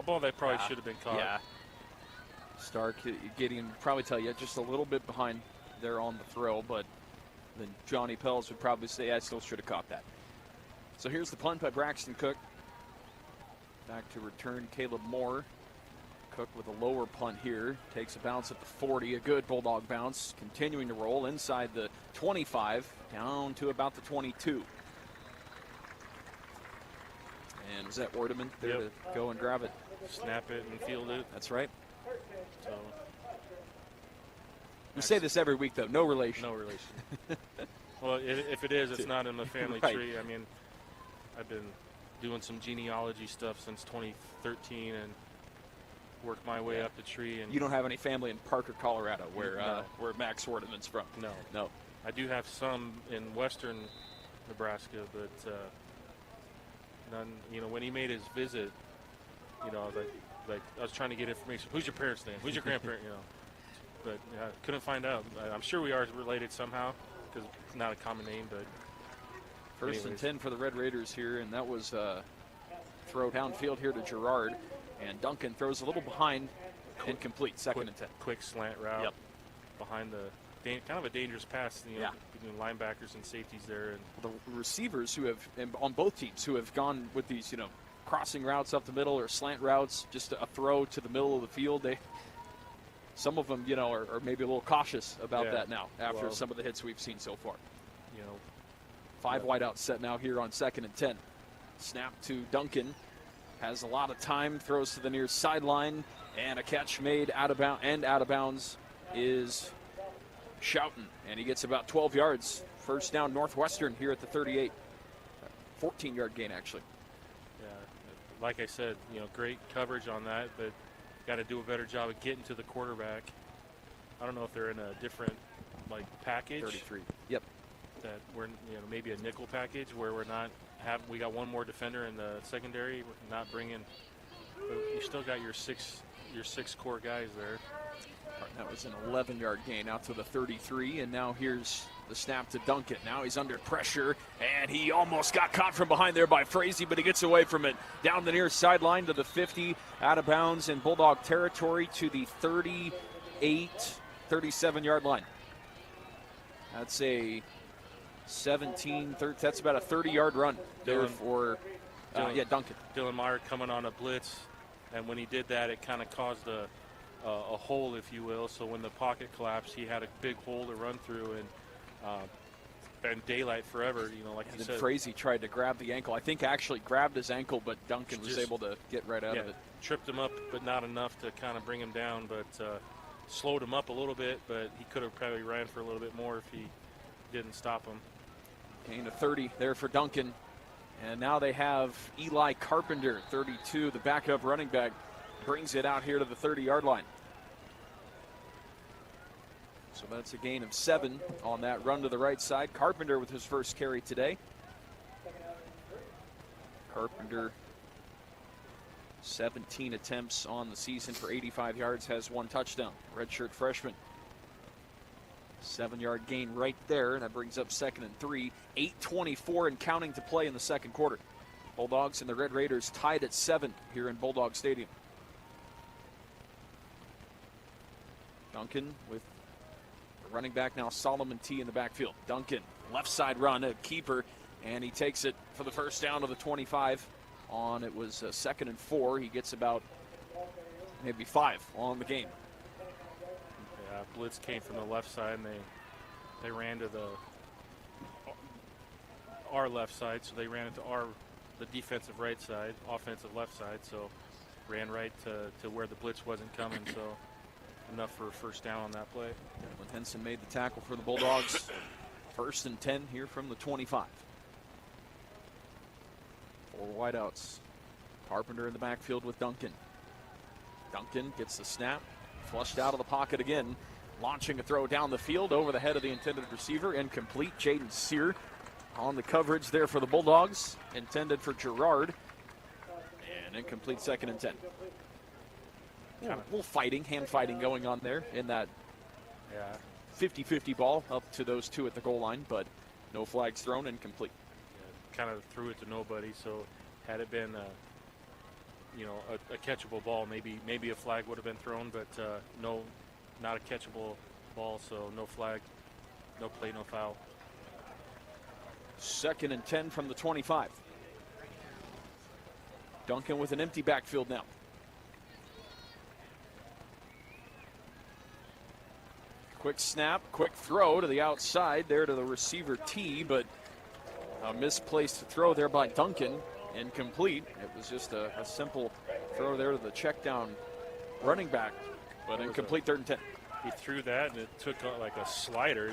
ball that probably should have been caught. Yeah. Stark, Gideon would probably tell you just a little bit behind there on the throw, but then Johnny Pells would probably say, I still should have caught that. So here's the punt by Braxton Cook. Back to return Caleb Moore. Cook with a lower punt here. Takes a bounce at the 40, a good Bulldog bounce. Continuing to roll inside the 25, down to about the 22. And Zet Wardeman there to go and grab it. Snap it and field it. That's right. So we say this every week, though. No relation. No relation. Well, if it is, it's not in the family tree. I mean, I've been doing some genealogy stuff since 2013 and worked my way up the tree. And you don't have any family in Parker, Colorado, where Max Wardeman's from? No. I do have some in western Nebraska, but none. When he made his visit, I was like I was trying to get information. Who's your parents' name? Who's your grandparent? But couldn't find out. I'm sure we are related somehow because it's not a common name. But 1st and 10 for the Red Raiders here, and that was throw downfield here to Gerard, and Duncan throws a little behind Incomplete, second and 10. Quick slant route. Yep. Behind the kind of a dangerous pass, between linebackers and safeties there. And the receivers who have, on both teams, who have gone with these, crossing routes up the middle or slant routes, just a throw to the middle of the field. Some of them, are maybe a little cautious about that now after some of the hits we've seen so far. 5 wideouts set now here on 2nd and 10. Snap to Duncan. Has a lot of time, throws to the near sideline, and a catch made out of bounds is Schouten, and he gets about 12 yards. First down, Northwestern here at the 38. 14-yard gain, actually. Yeah, like I said, great coverage on that, but got to do a better job of getting to the quarterback. I don't know if they're in a different, package. 33. Yep. That we're, maybe a nickel package where we got one more defender in the secondary. We're not bringing, but you still got your six core guys there. That was an 11-yard gain out to the 33, and now here's the snap to Duncan. Now he's under pressure, and he almost got caught from behind there by Frazee, but he gets away from it. Down the near sideline to the 50, out of bounds in Bulldog territory to the 37-yard line. That's a 30, that's about a 30-yard run there for Duncan. Dylan Meyer coming on a blitz, and when he did that, it kind of caused a hole, if you will. So when the pocket collapsed, he had a big hole to run through, and daylight forever, like you said. Frazee tried to grab the ankle. I think actually grabbed his ankle, but Duncan was able to get right out of it. Tripped him up, but not enough to kind of bring him down, but slowed him up a little bit, but he could have probably ran for a little bit more if he didn't stop him. Gain of 30 there for Duncan. And now they have Eli Carpenter, 32, the backup running back, brings it out here to the 30-yard line. So that's a gain of 7 on that run to the right side. Carpenter with his first carry today. Carpenter, 17 attempts on the season for 85 yards, has 1 touchdown. Redshirt freshman. 7-yard gain right there, and that brings up 2nd and 3. 8:24 and counting to play in the second quarter. Bulldogs and the Red Raiders tied at 7 here in Bulldog Stadium. Duncan with the running back now, Solomon T in the backfield. Duncan, left side run, a keeper, and he takes it for the first down to the 25. It was 2nd and 4. He gets about maybe 5 on the game. Yeah, blitz came from the left side, and they ran to our left side, so they ran into the defensive right side, offensive left side, so ran right to where the blitz wasn't coming, so enough for a first down on that play. When Henson made the tackle for the Bulldogs. 1st and 10 here from the 25. 4 wideouts. Carpenter in the backfield with Duncan. Duncan gets the snap, flushed out of the pocket again, launching a throw down the field over the head of the intended receiver, incomplete. Jaden Sear on the coverage there for the Bulldogs, intended for Gerard, and incomplete. 2nd and 10. A little fighting, hand fighting going on there in that 50-50 ball up to those 2 at the goal line, but no flags thrown, incomplete. Kind of threw it to nobody, so had it been a catchable ball, maybe a flag would have been thrown, but no, not a catchable ball, so no flag, no play, no foul. 2nd and 10 from the 25. Duncan with an empty backfield now. Quick snap, quick throw to the outside there to the receiver T, but a misplaced throw there by Duncan, incomplete. It was just a simple throw there to the check down running back, but incomplete. 3rd and 10. He threw that and it took like a slider.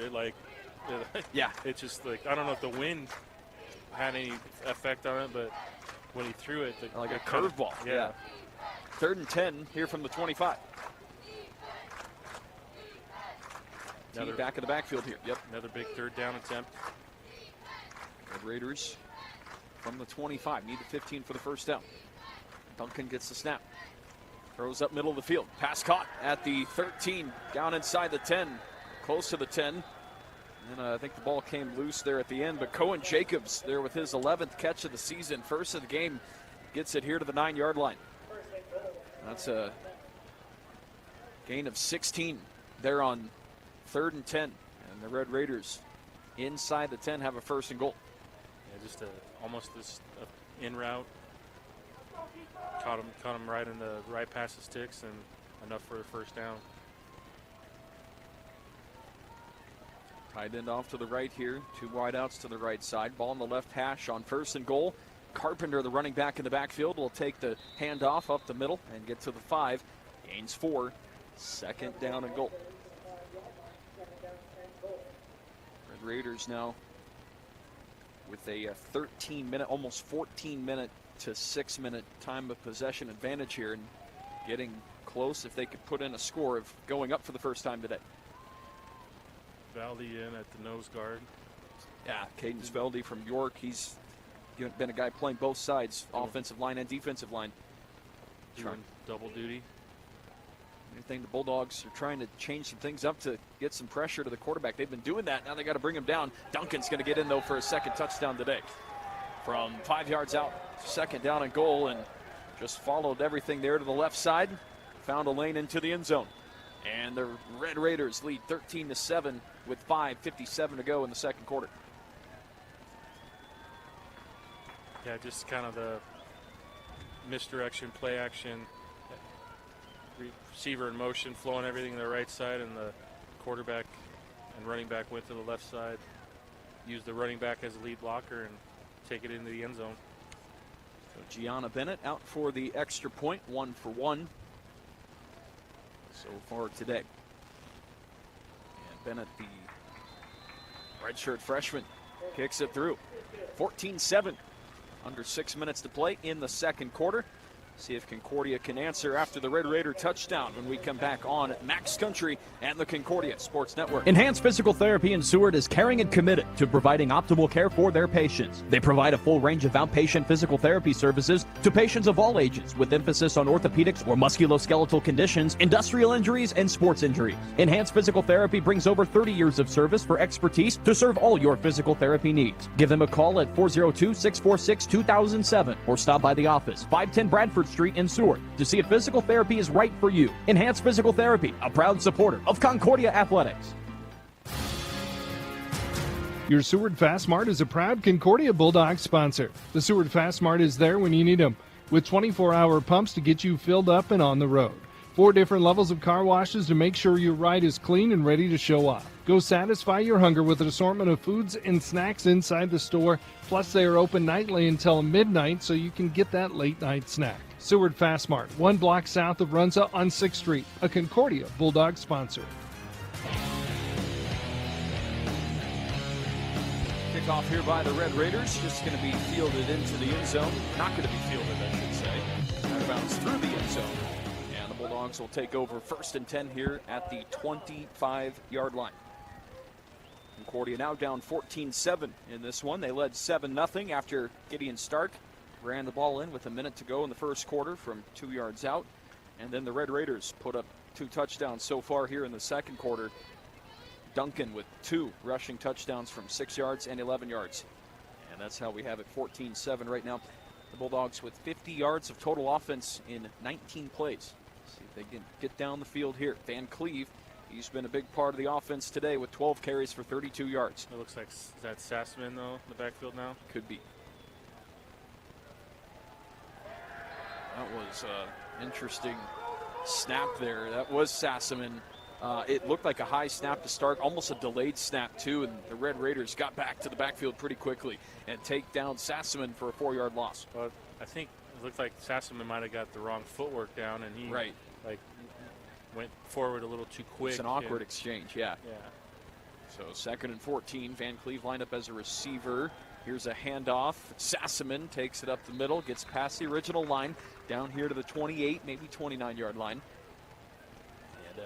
It's just like, I don't know if the wind had any effect on it, but when he threw it, like a curveball. Yeah. 3rd and 10 here from the 25. Another back of the backfield here. Yep. Another big 3rd down attempt. Red Raiders from the 25 need the 15 for the first down. Duncan gets the snap. Throws up middle of the field. Pass caught at the 13, down inside the 10, close to the 10. And I think the ball came loose there at the end, but Cohen Jacobs there with his 11th catch of the season, first of the game, gets it here to the 9-yard line. That's a Gain of 16 there on 3rd and 10. And the Red Raiders inside the 10 have a 1st and goal. Yeah, just almost this in route. Caught him right in the right past the sticks and enough for the 1st down. Tight end off to the right here. 2 wideouts to the right side. Ball in the left hash on 1st and goal. Carpenter, the running back in the backfield, will take the handoff up the middle and get to the 5. Gains 4. 2nd down and goal. Red Raiders now with a 13-minute, almost 14-minute to 6-minute time of possession advantage here, and getting close if they could put in a score of going up for the first time today. Valdi in at the nose guard. Yeah, Cadence Valdi from York. He's been a guy playing both sides, offensive line and defensive line. Doing double duty. Anything the Bulldogs are trying to change some things up to get some pressure to the quarterback. They've been doing that. Now they got to bring him down. Duncan's going to get in, though, for a 2nd touchdown today. From 5 yards out, 2nd down and goal, and just followed everything there to the left side. Found a lane into the end zone. And the Red Raiders lead 13-7 with 5:57 to go in the 2nd quarter. Yeah, just kind of the misdirection, play action, receiver in motion, flowing everything to the right side, and the quarterback and running back went to the left side. Used the running back as a lead blocker and take it into the end zone. So Gianna Bennett out for the extra point, 1 for 1 so far today. And Bennett, the redshirt freshman, kicks it through. 14-7. Under 6 minutes to play in the 2nd quarter. See if Concordia can answer after the Red Raider touchdown when we come back on Max Country and the Concordia Sports Network. Enhanced Physical Therapy in Seward is caring and committed to providing optimal care for their patients. They provide a full range of outpatient physical therapy services to patients of all ages, with emphasis on orthopedics or musculoskeletal conditions, industrial injuries, and sports injuries. Enhanced Physical Therapy brings over 30 years of service for expertise to serve all your physical therapy needs. Give them a call at 402-646-2007 or stop by the office, 510 Bradford Street in Seward, to see if physical therapy is right for you. Enhanced Physical Therapy, a proud supporter of Concordia Athletics. Your Seward Fast Mart is a proud Concordia Bulldogs sponsor. The Seward Fast Mart is there when you need them, with 24-hour pumps to get you filled up and on the road. 4 different levels of car washes to make sure your ride is clean and ready to show off. Go satisfy your hunger with an assortment of foods and snacks inside the store. Plus, they are open nightly until midnight, so you can get that late-night snack. Seward Fast Mart, 1 block south of Runza on 6th Street, a Concordia Bulldog sponsor. Kickoff here by the Red Raiders. Just going to be fielded into the end zone. Not going to be fielded, I should say. Out of bounds through the end zone. And the Bulldogs will take over 1st and 10 here at the 25-yard line. Concordia now down 14-7 in this one. They led 7-0 after Gideon Stark ran the ball in with a minute to go in the 1st quarter from 2 yards out. And then the Red Raiders put up 2 touchdowns so far here in the 2nd quarter. Duncan with 2 rushing touchdowns from 6 yards and 11 yards. And that's how we have it 14-7 right now. The Bulldogs with 50 yards of total offense in 19 plays. See if they can get down the field here. Van Cleve, he's been a big part of the offense today with 12 carries for 32 yards. It looks like that's Sassman, though, in the backfield now. Could be. That was an interesting snap there. That was Sassaman. It looked like a high snap to start, almost a delayed snap, too, and the Red Raiders got back to the backfield pretty quickly and take down Sassaman for a 4-yard loss. Well, I think it looked like Sassaman might have got the wrong footwork down, and he went forward a little too quick. It's an awkward exchange, yeah. Yeah. So 2nd and 14, Van Cleve lined up as a receiver. Here's a handoff. Sassaman takes it up the middle, gets past the original line, down here to the 28, maybe 29-yard line.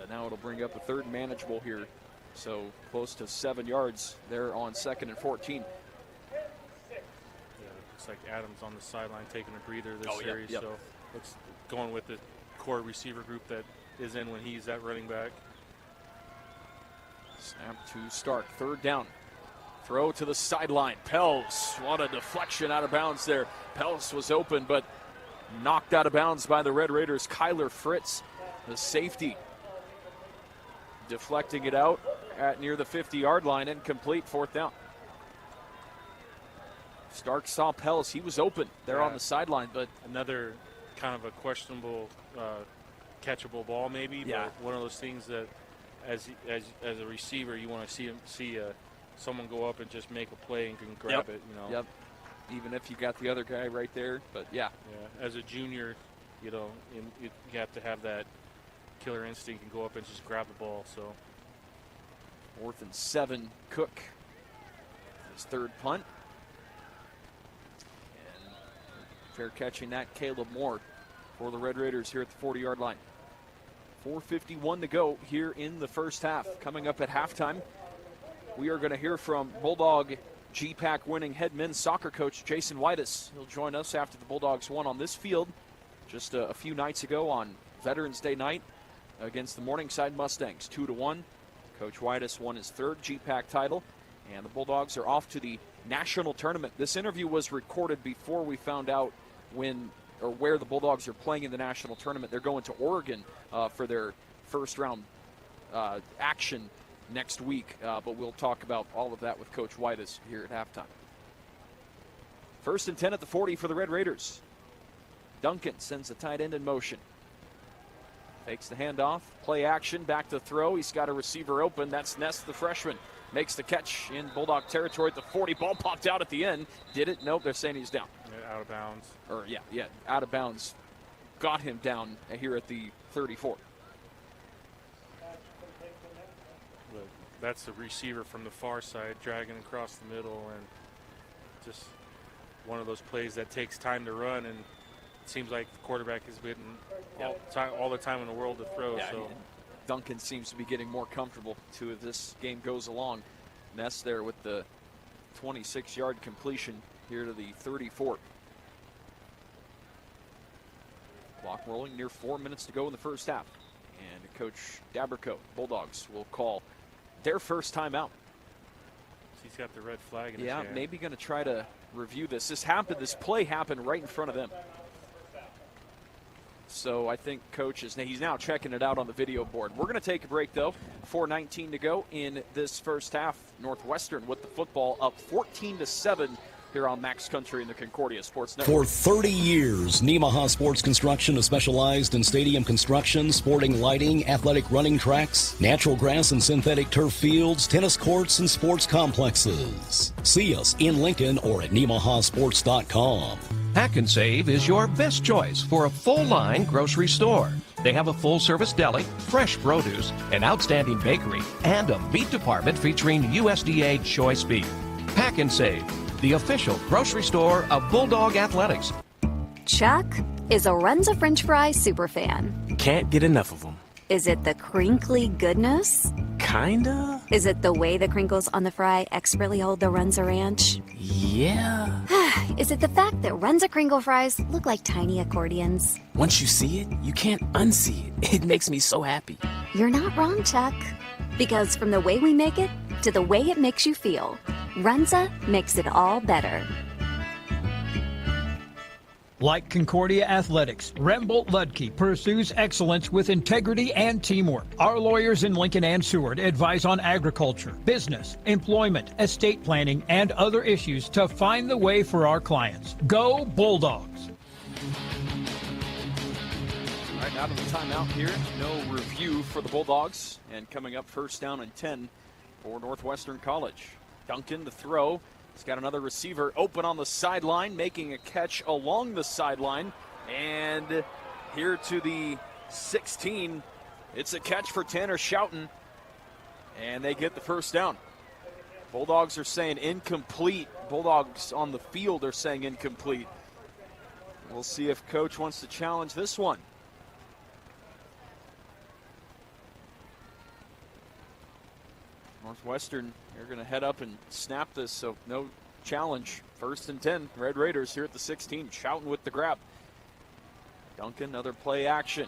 And now it'll bring up a 3rd and manageable here. So close to 7 yards there on 2nd and 14. Yeah, looks like Adams on the sideline taking a breather this series. Yep. So looks going with the core receiver group that is in when he's at running back. Snap to Stark. 3rd down. Throw to the sideline. Pels. What a deflection out of bounds there. Pels was open, but knocked out of bounds by the Red Raiders. Kyler Fritz, the safety, deflecting it out at near the 50-yard line, incomplete, 4th down. Stark saw Pellis. He was open there on the sideline, but another kind of a questionable catchable ball maybe, but one of those things that as a receiver you want to see someone go up and just make a play and can grab it, Even if you got the other guy right there, but as a junior, you have to have that killer instinct and go up and just grab the ball. So 4th and 7, Cook, his 3rd punt. And fair catching that, Caleb Moore for the Red Raiders here at the 40-yard line. 4:51 to go here in the first half. Coming up at halftime, we are going to hear from Bulldog GPAC winning head men's soccer coach Jason Whitus. He'll join us after the Bulldogs won on this field just a few nights ago on Veterans Day night against the Morningside Mustangs, 2-1. Coach Whitus won his 3rd GPAC title, and the Bulldogs are off to the national tournament. This interview was recorded before we found out where the Bulldogs are playing in the national tournament. They're going to Oregon for their first round action next week, but we'll talk about all of that with Coach Whitus here at halftime. 1st and 10 at the 40 for the Red Raiders. Duncan sends the tight end in motion. Fakes the handoff, play action, back to throw. He's got a receiver open. That's Ness, the freshman. Makes the catch in Bulldog territory at the 40. Ball popped out at the end. Did it? Nope, they're saying he's down. Out of bounds. Out of bounds. Got him down here at the 34. That's the receiver from the far side dragging across the middle, and just one of those plays that takes time to run, and it seems like the quarterback has been all the time in the world to throw. So Duncan seems to be getting more comfortable too as this game goes along. Ness there with the 26-yard completion here to the 34. Clock rolling, near 4 minutes to go in the first half. And Coach Daberco, Bulldogs, will call their first timeout. He's got the red flag in his hand. Maybe going to try to review this. This play happened right in front of them. So I think Coach he's now checking it out on the video board. We're going to take a break, though. 4:19 to go in this first half. Northwestern with the football up 14-7 here on Max Country in the Concordia Sports Network. For 30 years, Nemaha Sports Construction has specialized in stadium construction, sporting lighting, athletic running tracks, natural grass and synthetic turf fields, tennis courts, and sports complexes. See us in Lincoln or at NemahaSports.com. Pack and Save is your best choice for a full-line grocery store. They have a full-service deli, fresh produce, an outstanding bakery, and a meat department featuring USDA choice beef. Pack and Save, the official grocery store of Bulldog Athletics. Chuck is a Runza French fry superfan. Can't get enough of them. Is it the crinkly goodness? Kinda. Is it the way the crinkles on the fry expertly hold the Runza Ranch? Yeah. Is it the fact that Runza Kringle fries look like tiny accordions? Once you see it, you can't unsee it. It makes me so happy. You're not wrong, Chuck. Because from the way we make it to the way it makes you feel, Runza makes it all better. Like Concordia Athletics, Rembolt Ludke pursues excellence with integrity and teamwork. Our lawyers in Lincoln and Seward advise on agriculture, business, employment, estate planning, and other issues to find the way for our clients. Go Bulldogs! All right, out of the timeout here. No review for the Bulldogs. And coming up, 1st down and 10 for Northwestern College. Duncan to throw. He's got another receiver open on the sideline, making a catch along the sideline. And here to the 16. It's a catch for Tanner Schouten. And they get the 1st down. Bulldogs are saying incomplete. Bulldogs on the field are saying incomplete. We'll see if Coach wants to challenge this one. Northwestern, they're going to head up and snap this, so no challenge. 1st and 10, Red Raiders here at the 16. Schouten with the grab. Duncan, another play action.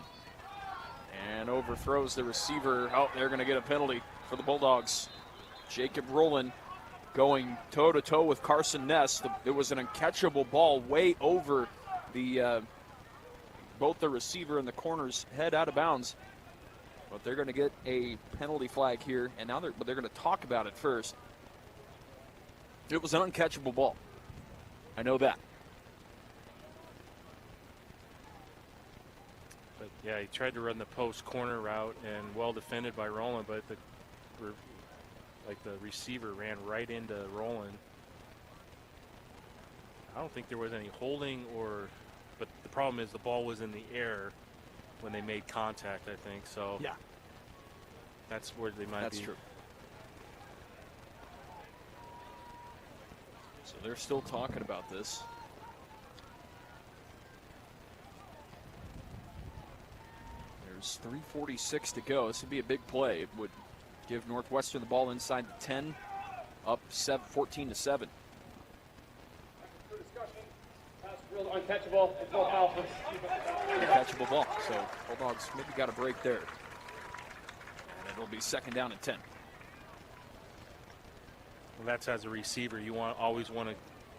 And overthrows the receiver. Oh, they're going to get a penalty for the Bulldogs. Jacob Rowland going toe-to-toe with Carson Ness. It was an uncatchable ball way over the both the receiver and the corner's head, out of bounds. But they're going to get a penalty flag here, and now they're going to talk about it first. It was an uncatchable ball. I know that. But yeah, he tried to run the post corner route and well defended by Roland, but the receiver ran right into Roland. I don't think there was any holding but the problem is the ball was in the air when they made contact, I think. So yeah, that's where they might be. That's true. So they're still talking about this. There's 3:46 to go. This would be a big play. It would give Northwestern the ball inside the 10, up 14-7. Uncatchable. It's no foul. Uncatchable ball. So Bulldogs maybe got a break there. And it'll be second down and 10. Well, that's as a receiver. You always want to,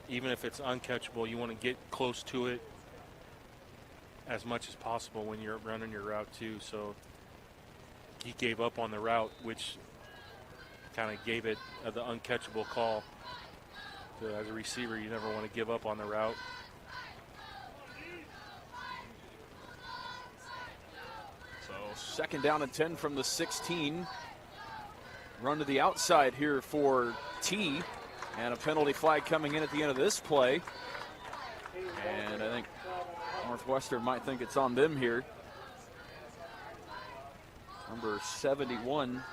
even if it's uncatchable, you want to get close to it as much as possible when you're running your route too. So he gave up on the route, which kind of gave it the uncatchable call. So as a receiver, you never want to give up on the route. So second down and 10 from the 16. Run to the outside here for T, and a penalty flag coming in at the end of this play. And I think Northwestern might think it's on them here. Number 71,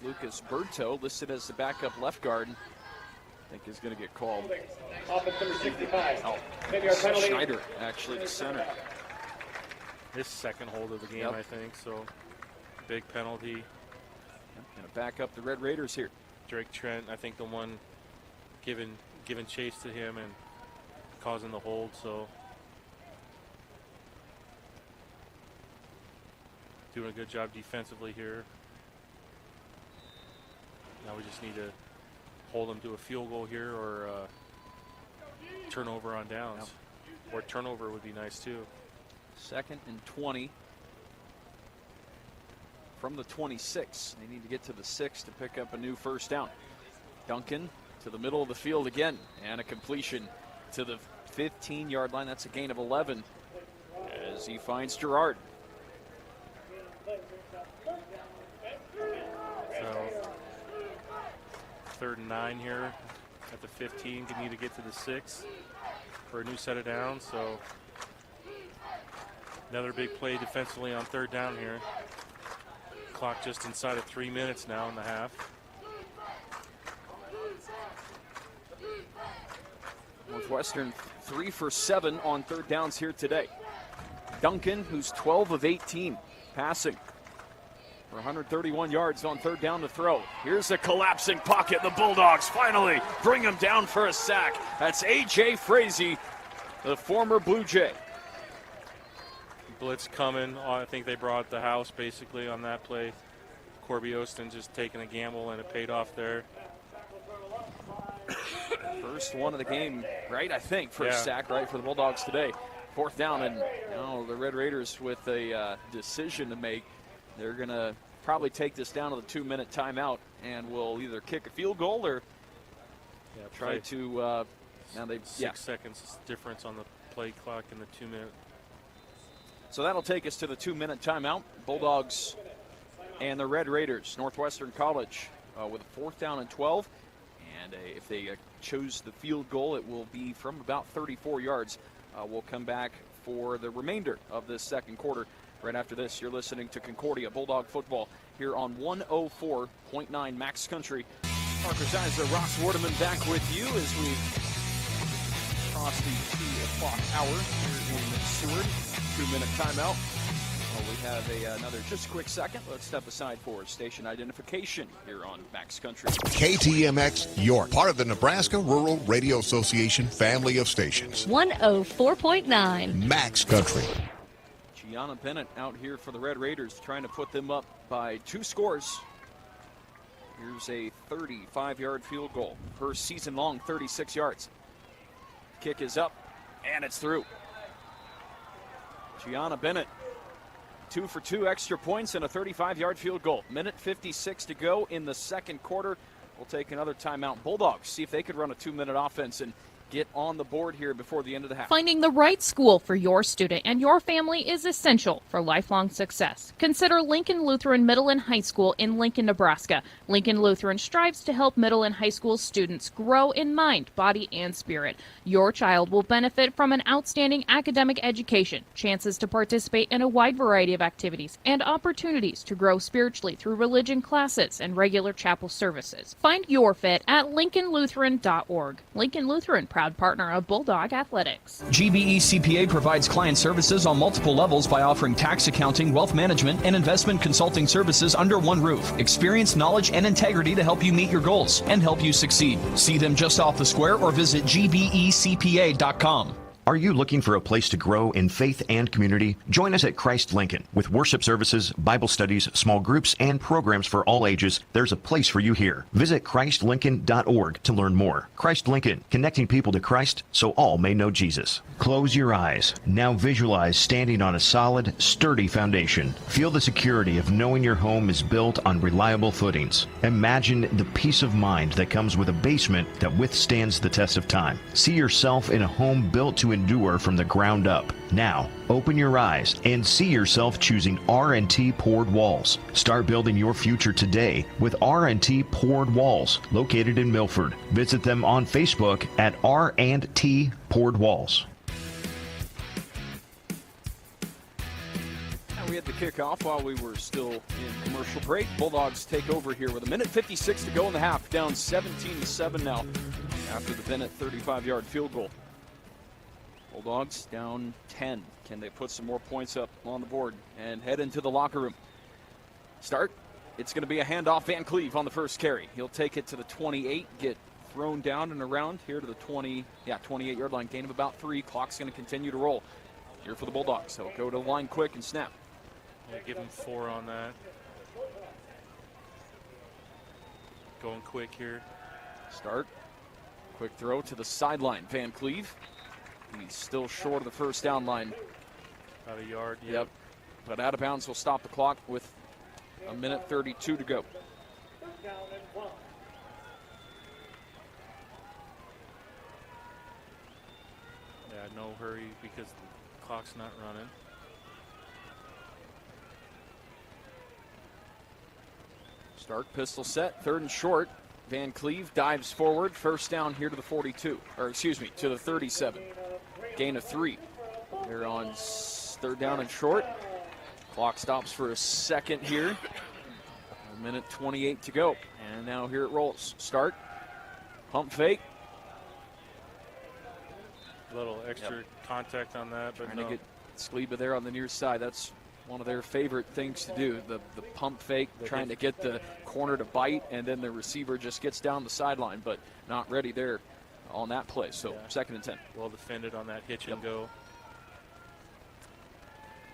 Lucas Berto, listed as the backup left guard, I think is going to get called. Offense number 65. Oh, Schneider, actually, the center. His second hold of the game, I think. So big penalty. Going to back up the Red Raiders here. Drake Trent, I think the one giving chase to him and causing the hold. So doing a good job defensively here. Now we just need to hold them to a field goal here or turnover on downs. Or turnover would be nice too. Second and 20 from the 26. They need to get to the 6 to pick up a new first down. Duncan to the middle of the field again, and a completion to the 15-yard line. That's a gain of 11 as he finds Gerard. So 3rd and 9 here at the 15. You need to get to the 6 for a new set of downs. So another big play defensively on 3rd down here. Clock just inside of 3 minutes now in the half. Northwestern 3 for 7 on 3rd downs here today. Duncan, who's 12 of 18 passing for 131 yards on 3rd down to throw. Here's a collapsing pocket. The Bulldogs finally bring him down for a sack. That's A.J. Frazee, the former Blue Jay. Blitz coming. I think they brought the house basically on that play. Corby Ostin just taking a gamble, and it paid off there. First one of the game, right? I think first sack, right, for the Bulldogs today. 4th down, and now the Red Raiders with a decision to make. They're going to probably take this down to the 2-minute timeout, and will either kick a field goal or try to. Now they 6 seconds difference on the play clock in the 2-minute. So that'll take us to the 2-minute timeout. Bulldogs and the Red Raiders. Northwestern College with a 4th down and 12. And if they choose the field goal, it will be from about 34 yards. We'll come back for the remainder of this second quarter. Right after this, you're listening to Concordia Bulldog Football here on 104.9 Max Country. Parker Zeisler, Ross Wardeman back with you as we cross the 2 o'clock hour here in Seward. 2-minute timeout. Well, we have another just quick second. Let's step aside for station identification here on Max Country. KTMX York, part of the Nebraska Rural Radio Association family of stations. 104.9 Max Country. Gianna Bennett out here for the Red Raiders, trying to put them up by 2 scores. Here's a 35-yard field goal. Her season-long 36 yards. Kick is up, and it's through. Gianna Bennett, 2 for 2 extra points and a 35-yard field goal. Minute 56 to go in the second quarter. We'll take another timeout. Bulldogs see if they could run a 2-minute offense and get on the board here before the end of the half. Finding the right school for your student and your family is essential for lifelong success. Consider Lincoln Lutheran Middle and High School in Lincoln, Nebraska. Lincoln Lutheran strives to help middle and high school students grow in mind, body, and spirit. Your child will benefit from an outstanding academic education, chances to participate in a wide variety of activities, and opportunities to grow spiritually through religion classes and regular chapel services. Find your fit at lincolnlutheran.org. Lincoln Lutheran, proud partner of Bulldog Athletics. GBE CPA provides client services on multiple levels by offering tax accounting, wealth management, and investment consulting services under one roof. Experience, knowledge, and integrity to help you meet your goals and help you succeed. See them just off the square or visit gbecpa.com. Are you looking for a place to grow in faith and community? Join us at Christ Lincoln. With worship services, Bible studies, small groups, and programs for all ages, there's a place for you here. Visit ChristLincoln.org to learn more. Christ Lincoln, connecting people to Christ so all may know Jesus. Close your eyes. Now visualize standing on a solid, sturdy foundation. Feel the security of knowing your home is built on reliable footings. Imagine the peace of mind that comes with a basement that withstands the test of time. See yourself in a home built to endure from the ground up. Now, open your eyes and see yourself choosing R&T poured walls. Start building your future today with R&T poured walls, located in Milford. Visit them on Facebook at R&T poured walls. We had the kickoff while we were still in commercial break. Bulldogs take over here with a minute 56 to go in the half, down 17-7 now after the Bennett 35-yard field goal. Bulldogs down 10. Can they put some more points up on the board and head into the locker room? Start. It's going to be a handoff. Van Cleve on the first carry. He'll take it to the 28, get thrown down and around here to the 28-yard line. Gain of about 3. Clock's going to continue to roll here for the Bulldogs. They'll go to the line quick and snap. Yeah, give him 4 on that. Going quick here. Start. Quick throw to the sideline. Van Cleve. He's still short of the first down line. About a yard, Yep. But out of bounds will stop the clock with a minute 32 to go. Yeah, no hurry because the clock's not running. Start, pistol set, 3rd and short. Van Cleve dives forward, first down here to the 42, or excuse me, to the 37. Gain of 3. They're on 3rd down and short. Clock stops for a second here. A minute 28 to go. And now here it rolls. Start, pump fake. A little extra contact on that, but trying to get Skleba there on the near side. That's one of their favorite things to do, the pump fake, trying to get the corner to bite, and then the receiver just gets down the sideline, but not ready there on that play. So 2nd and 10. Well defended on that hitch and go.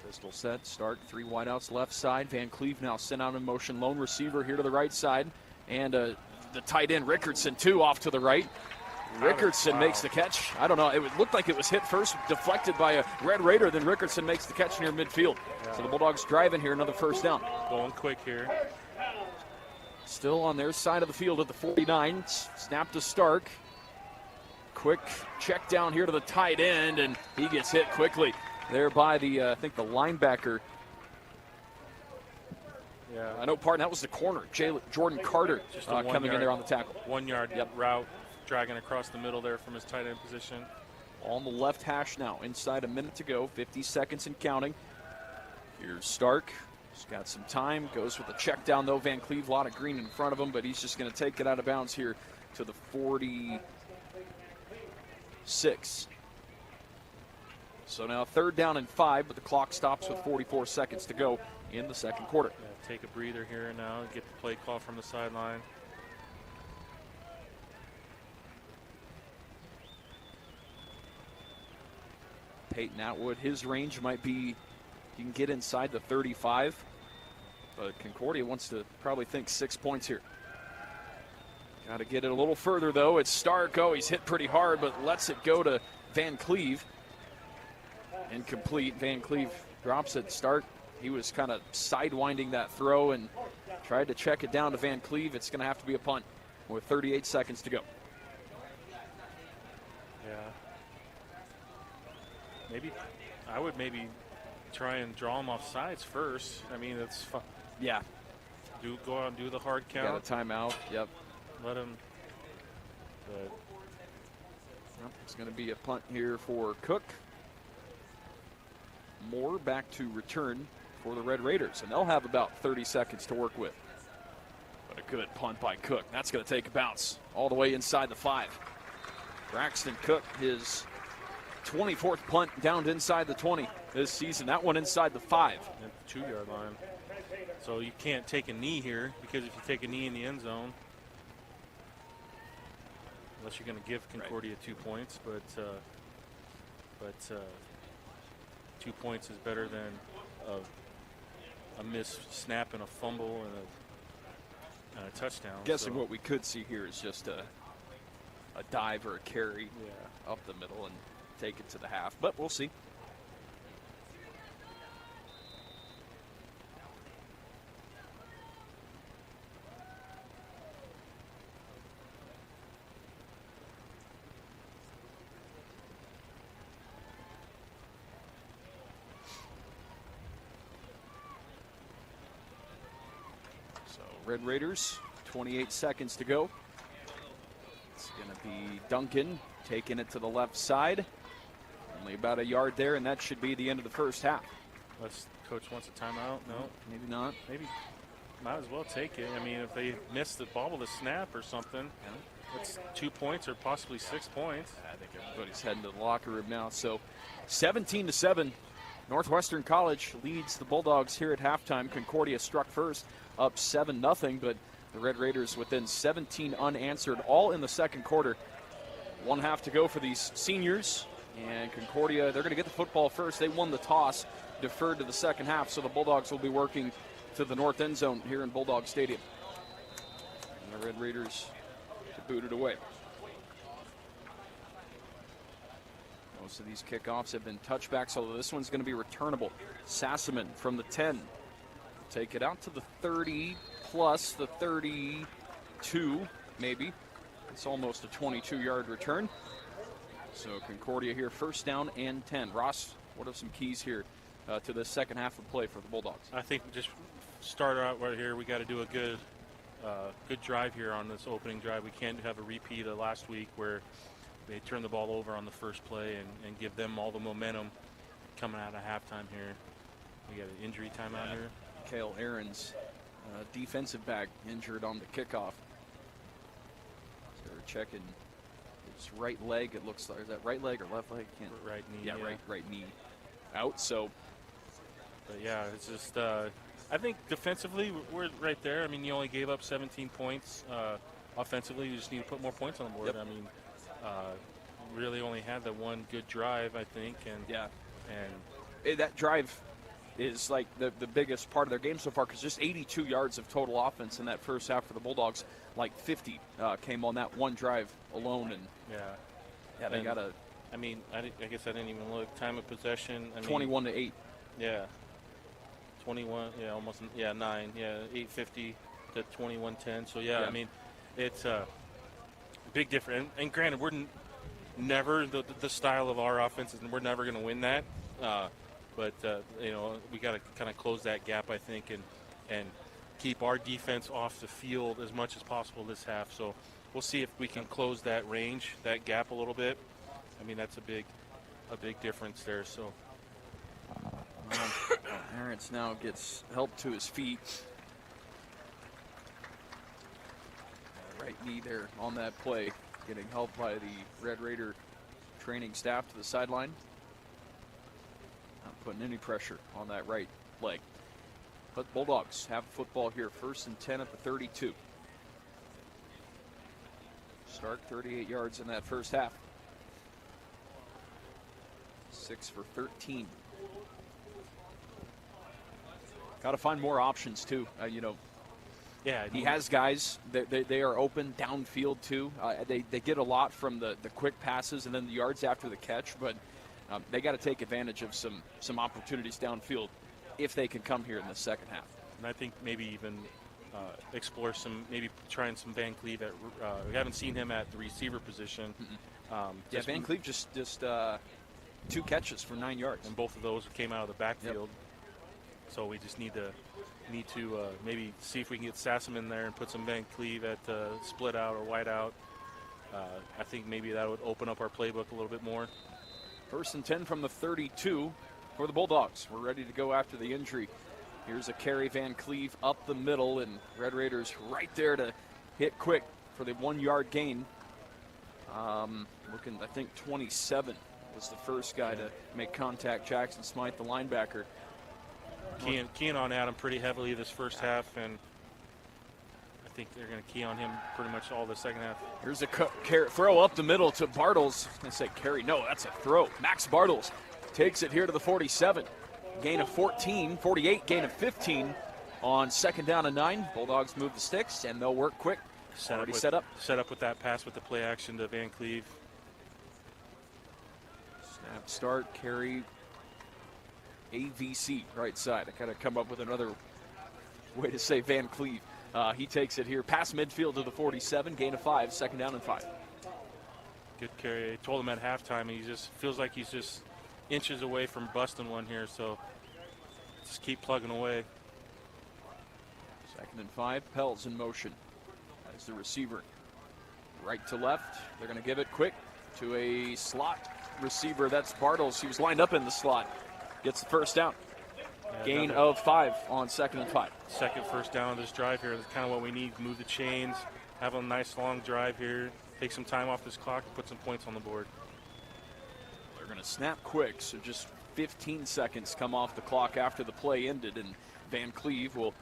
Pistol set, start, 3 wideouts left side. Van Cleve now sent out in motion, lone receiver here to the right side, and the tight end Rickardson too off to the right. Rickardson makes the catch. I don't know. It looked like it was hit first, deflected by a Red Raider. Then Rickardson makes the catch near midfield. Yeah. So the Bulldogs driving here, another first down. Going quick here. Still on their side of the field at the 49. Snap to Stark. Quick check down here to the tight end, and he gets hit quickly there by the, I think the linebacker. Yeah. I know, pardon, that was the corner. Jordan Carter coming in there on the tackle. 1 yard route. Dragging across the middle there from his tight end position. On the left hash now, inside a minute to go, 50 seconds and counting. Here's Stark. He's got some time, goes with the check down though. Van Cleve, a lot of green in front of him, but he's just going to take it out of bounds here to the 46. So now 3rd down and 5, but the clock stops with 44 seconds to go in the second quarter. Yeah, take a breather here now, get the play call from the sideline. Peyton Atwood, his range might be, he can get inside the 35, but Concordia wants to probably think 6 points here. Got to get it a little further though. It's Stark. Oh, he's hit pretty hard, but lets it go to Van Cleve. Incomplete. Van Cleve drops it. Stark He was kind of sidewinding that throw and tried to check it down to Van Cleve. It's going to have to be a punt with 38 seconds to go. Yeah. I would maybe try and draw him off sides first. I mean, it's fun. Yeah. Go out and do the hard count. Got a timeout. Yep. Let him. But it's going to be a punt here for Cook. Moore back to return for the Red Raiders, and they'll have about 30 seconds to work with. But a good punt by Cook. That's going to take a bounce all the way inside the 5. Braxton Cook, his 24th punt downed inside the 20 this season. That one inside the 5. At the 2-yard line. So you can't take a knee here, because if you take a knee in the end zone, unless you're going to give Concordia 2 points, but 2 points is better than a missed snap and a fumble and a touchdown. Guessing what we could see here is just a dive or a carry up the middle and take it to the half, but we'll see. Red Raiders, 28 seconds to go. It's going to be Duncan taking it to the left side. Only about a yard there, and that should be the end of the first half. Unless coach wants a timeout. No. Maybe not. Maybe might as well take it. I mean, if they miss the ball with a snap or something, that's 2 points or possibly 6 points. I think everybody's heading to the locker room now. So 17-7, Northwestern College leads the Bulldogs here at halftime. Concordia struck first, up 7-0, but the Red Raiders within 17 unanswered, all in the second quarter. 1 half to go for these seniors, and Concordia, they're going to get the football first. They won the toss, deferred to the second half, so the Bulldogs will be working to the north end zone here in Bulldog Stadium. And the Red Raiders to boot it away. Most of these kickoffs have been touchbacks, although this one's going to be returnable. Sassaman from the 10. Take it out to the 30 plus the 32, maybe. It's almost a 22-yard return. So Concordia here, first down and 10. Ross, what are some keys here to the second half of play for the Bulldogs? I think just start out right here. We got to do a good drive here on this opening drive. We can't have a repeat of last week where they turn the ball over on the first play and give them all the momentum coming out of halftime here. We got an injury timeout here. Cale Aaron's defensive back injured on the kickoff. So they're checking his right leg. It looks like, is that right leg or left leg? Right knee. Yeah, right knee out. So, but yeah, it's just I think defensively we're right there. I mean, you only gave up 17 points. Offensively, you just need to put more points on the board. Yep. I mean, really only had the one good drive, I think, and that drive is like the biggest part of their game so far, because just 82 yards of total offense in that first half for the Bulldogs. Like 50 came on that one drive alone, and they got a. I mean, I guess I didn't even look. Time of possession. 21-8. Yeah. 21. Yeah, almost. Yeah, 9. Yeah, 8:50 to 21:10. So yeah, I mean, it's a big difference. And granted, we're never the style of our offense, and we're never going to win that. But we got to kind of close that gap, I think, and keep our defense off the field as much as possible this half. So we'll see if we can close that range, that gap a little bit. I mean, that's a big difference there. So Arentz now gets help to his feet. Right knee there on that play, getting help by the Red Raider training staff to the sideline. Not putting any pressure on that right leg. But Bulldogs have football here, 1st and 10 at the 32. Stark 38 yards in that first half. 6 for 13. Got to find more options too. Yeah, he has guys. They are open downfield too. They get a lot from the quick passes and then the yards after the catch, but they got to take advantage of some opportunities downfield if they can come here in the second half. And I think maybe even explore maybe trying some Van Cleve at. We haven't seen him at the receiver position. Van Cleve just 2 catches for 9 yards, and both of those came out of the backfield. So we just need to maybe see if we can get Sassam in there and put some Van Cleve at split out or wide out. I think maybe that would open up our playbook a little bit more. 1st and 10 from the 32 for the Bulldogs. We're ready to go after the injury. Here's a carry, Van Cleve up the middle, and Red Raiders right there to hit quick for the 1-yard gain. Looking, I think 27 was the first guy to make contact. Jackson Smythe, the linebacker. Keying on Adam pretty heavily this first half, and I think they're going to key on him pretty much all the second half. Here's a throw up the middle to Bartles. I say carry. No, that's a throw. Max Bartles takes it here to the 47. Gain of 48, gain of 15 on 2nd down and 9. Bulldogs move the sticks, and they'll work quick. Set up with that pass with the play action to Van Cleve. Snap, start, carry, AVC, right side. I got to come up with another way to say Van Cleve. He takes it here past midfield to the 47, gain of 5, 2nd down and 5. Good carry. I told him at halftime he just feels like he's just inches away from busting one here, so just keep plugging away. 2nd and 5, Pels in motion as the receiver. Right to left, they're going to give it quick to a slot receiver. That's Bartles. He was lined up in the slot. Gets the first down. Gain of 5 on 2nd and 5. Second first down of this drive here. That's kind of what we need. Move the chains, have a nice long drive here, take some time off this clock, and put some points on the board. They're going to snap quick, so just 15 seconds come off the clock after the play ended, and Van Cleve will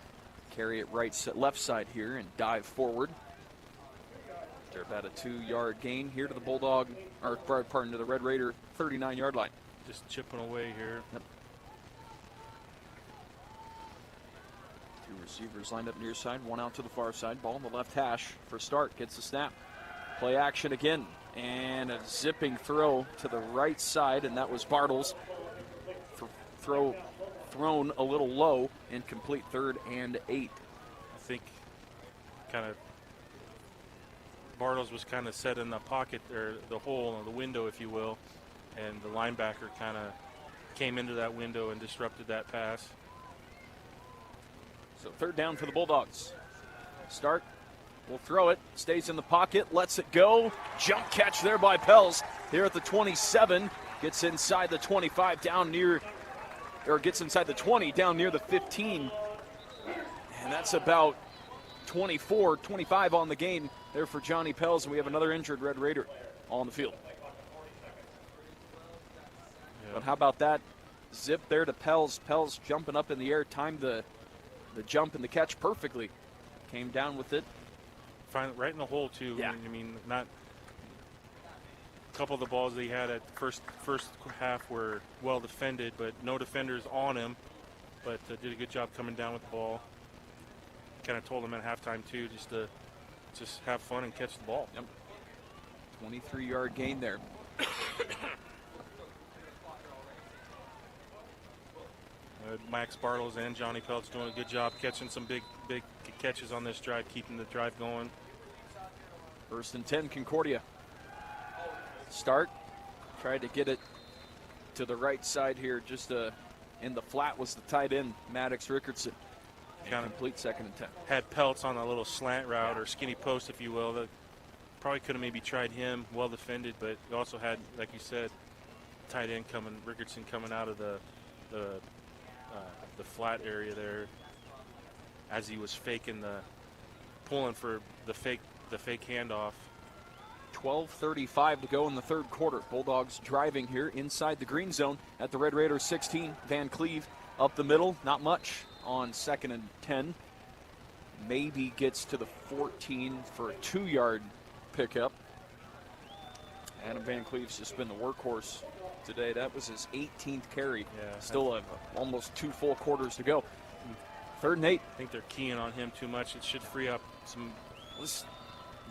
carry it left side here and dive forward. They're about a 2-yard gain here to the Bulldog, or pardon, to the Red Raider 39-yard line. Just chipping away here. Yep. 2 receivers lined up near side, 1 out to the far side. Ball in the left hash for start. Gets the snap. Play action again. And a zipping throw to the right side, and that was Bartles. Thrown a little low, incomplete, 3rd and 8. I think kind of Bartles was kind of set in the pocket, or the hole, or the window, if you will, and the linebacker kind of came into that window and disrupted that pass. So 3rd down for the Bulldogs. Start, will throw it, stays in the pocket, lets it go. Jump catch there by Pels here at the 27. Gets inside the 25, gets inside the 20, down near the 15. And that's about 25 on the game there for Johnny Pels, and we have another injured Red Raider on the field. Yeah. But how about that zip there to Pels? Pels jumping up in the air, timed the jump and the catch perfectly. Came down with it. Finally, right in the hole, too. Yeah. I mean, not a couple of the balls that he had at first half were well defended, but no defenders on him. But did a good job coming down with the ball. Kind of told him at halftime, too, just have fun and catch the ball. Yep. 23-yard gain there. Max Bartles and Johnny Peltz doing a good job catching some big catches on this drive, keeping the drive going. 1st and 10, Concordia. Start. Tried to get it to the right side here. Just in the flat was the tight end, Maddox Rickardson. Kind of complete 2nd and 10. Had Peltz on a little slant route or skinny post, if you will. That probably could have maybe tried him, well defended, but you also had, like you said, tight end Rickardson coming out of the flat area there as he was pulling for the fake handoff. 12:35 to go in the 3rd quarter. Bulldogs driving here inside the green zone at the Red Raiders 16. Van Cleve up the middle, not much on 2nd and 10. Maybe gets to the 14 for a 2-yard pickup. Adam Van Cleve's just been the workhorse today. That was his 18th carry. Yeah, still almost 2 full quarters to go. 3rd and 8. I think they're keying on him too much. It should free up some. This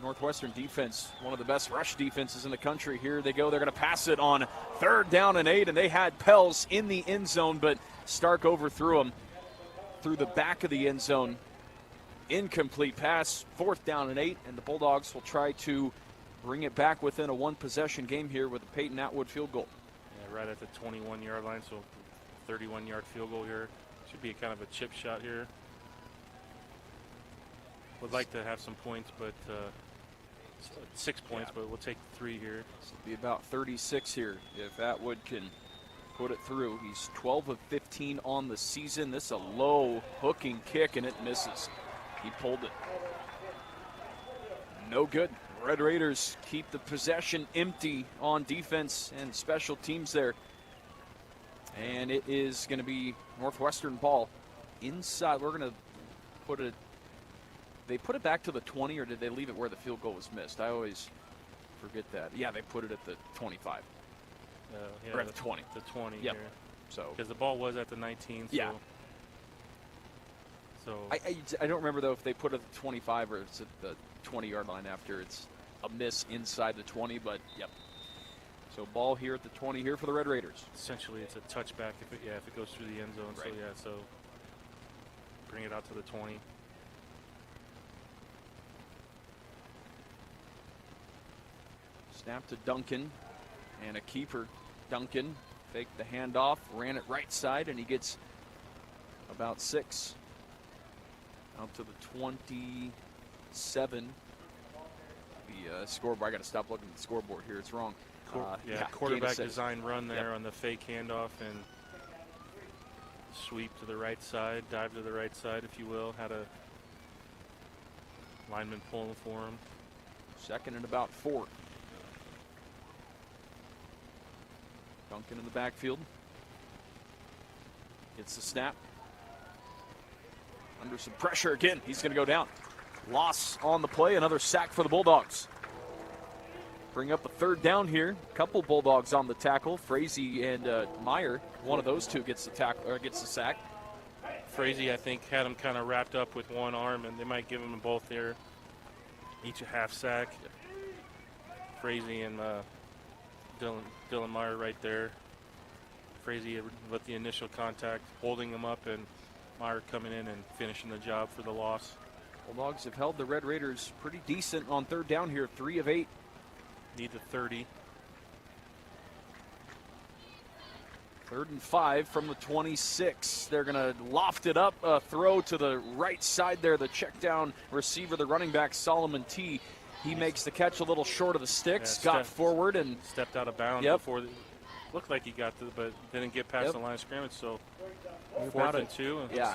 Northwestern defense, one of the best rush defenses in the country. Here they go. They're going to pass it on 3rd down and 8, and they had Pels in the end zone, but Stark overthrew him through the back of the end zone. Incomplete pass, 4th down and 8, and the Bulldogs will try to bring it back within a one-possession game here with a Peyton Atwood field goal. Yeah, right at the 21-yard line, so 31-yard field goal here. Should be kind of a chip shot here. Would like to have some points, but 6 points, but we'll take 3 here. This will be about 36 here if Atwood can put it through. He's 12 of 15 on the season. This is a low hooking kick, and it misses. He pulled it. No good. Red Raiders keep the possession empty on defense and special teams there. And it is going to be Northwestern ball inside. We're going to put it. They put it back to the 20, or did they leave it where the field goal was missed? I always forget that. Yeah, they put it at the 25. Yeah, or at the 20. The 20 yep. here. So because the ball was at the 19. So, yeah. So I don't remember, though, if they put it at the 25 or it's at the 20-yard line after it's a miss inside the 20, but yep. So ball here at the 20 here for the Red Raiders. Essentially, it's a touchback if it goes through the end zone. Right. So bring it out to the 20. Snap to Duncan, and a keeper. Duncan faked the handoff, ran it right side, and he gets about 6. Out to the 27. The scoreboard, I got to stop looking at the scoreboard here. It's wrong. Quarterback design run there on the fake handoff and sweep to the right side, dive to the right side, if you will. Had a lineman pulling for him. 2nd and about 4. Duncan in the backfield. Gets the snap. Under some pressure again. He's going to go down. Loss on the play. Another sack for the Bulldogs. Bring up a 3rd down here. Couple Bulldogs on the tackle. Frazee and Meyer. One of those two gets the tackle or gets the sack. Frazee, I think, had him kind of wrapped up with one arm, and they might give him both there. Each a half sack. Frazee and Dylan Meyer right there. Frazee with the initial contact, holding him up, and Meyer coming in and finishing the job for the loss. Bulldogs have held the Red Raiders pretty decent on 3rd down here, 3 of 8. Need the 30. 3rd and 5 from the 26. They're going to loft it up, throw to the right side there. The check down receiver, the running back, Solomon T. He makes the catch a little short of the sticks, got forward and stepped out of bounds before. Looked like he got to, but didn't get past the line of scrimmage. So 4th and 2. Yeah.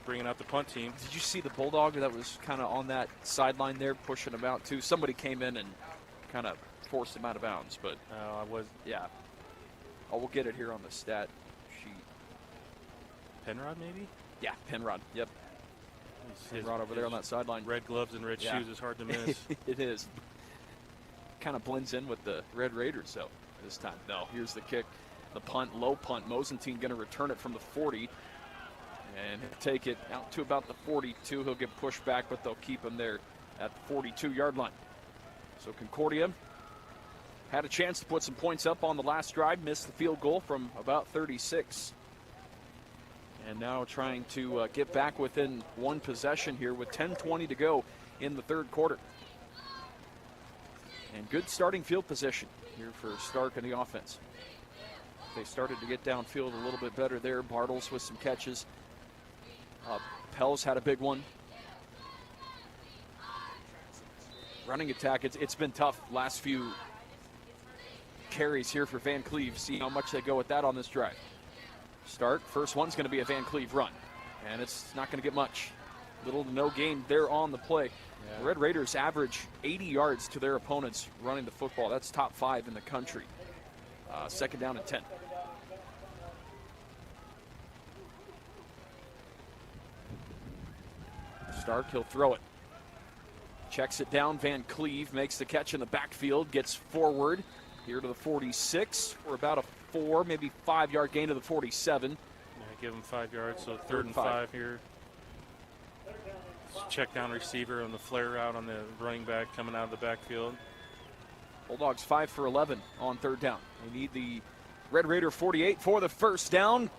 Bringing out the punt team. Did you see the Bulldog that was kind of on that sideline there, pushing him out too? Somebody came in and kind of forced him out of bounds, but I was. Yeah. Oh, we'll get it here on the stat sheet. Penrod, maybe? Yeah, Penrod. Yep. Penrod over there on that sideline. Red gloves and red shoes is hard to miss. It is. Kind of blends in with the Red Raiders, though, this time. No, here's the kick. The punt, low punt. Mosentine going to return it from the 40 and take it out to about the 42. He'll get pushed back, but they'll keep him there at the 42-yard line. So Concordia had a chance to put some points up on the last drive, missed the field goal from about 36. And now trying to get back within one possession here with 10:20 to go in the 3rd quarter. And good starting field position here for Stark and the offense. They started to get downfield a little bit better there. Bartles with some catches. Pels had a big one. Running attack, it's been tough last few carries here for Van Cleve. See how much they go with that on this drive. Stark, first one's going to be a Van Cleve run, and it's not going to get much. Little to no gain there on the play. Yeah. The Red Raiders average 80 yards to their opponents running the football. That's top 5 in the country. 2nd down and 10. Stark, he'll throw it. Checks it down. Van Cleve makes the catch in the backfield, gets forward here to the 46. We're about a 4, maybe 5-yard gain to the 47. Yeah, give him 5 yards, so 3rd and 5 here. Check down receiver on the flare route on the running back coming out of the backfield. Bulldogs 5 for 11 on 3rd down. They need the Red Raider 48 for the first down.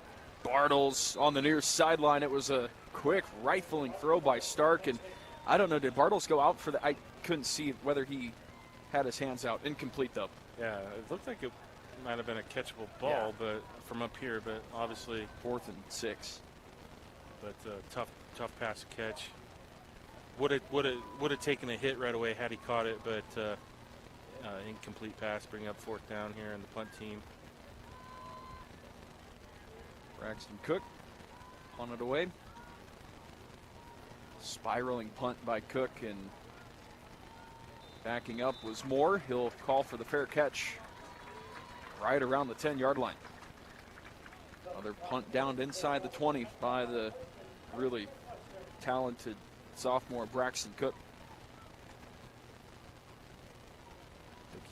Bartles on the near sideline. It was a quick rifling throw by Stark, and I don't know, did Bartles go out for that? I couldn't see whether he had his hands out. Incomplete, though. Yeah, it looked like it might have been a catchable ball, but from up here, but obviously 4th and 6. But tough pass to catch. Would have taken a hit right away had he caught it, but incomplete pass, bring up 4th down here in the punt team. Braxton Cook punted away. Spiraling punt by Cook, and backing up was Moore. He'll call for the fair catch right around the 10-yard line. Another punt down inside the 20 by the really talented sophomore Braxton Cook.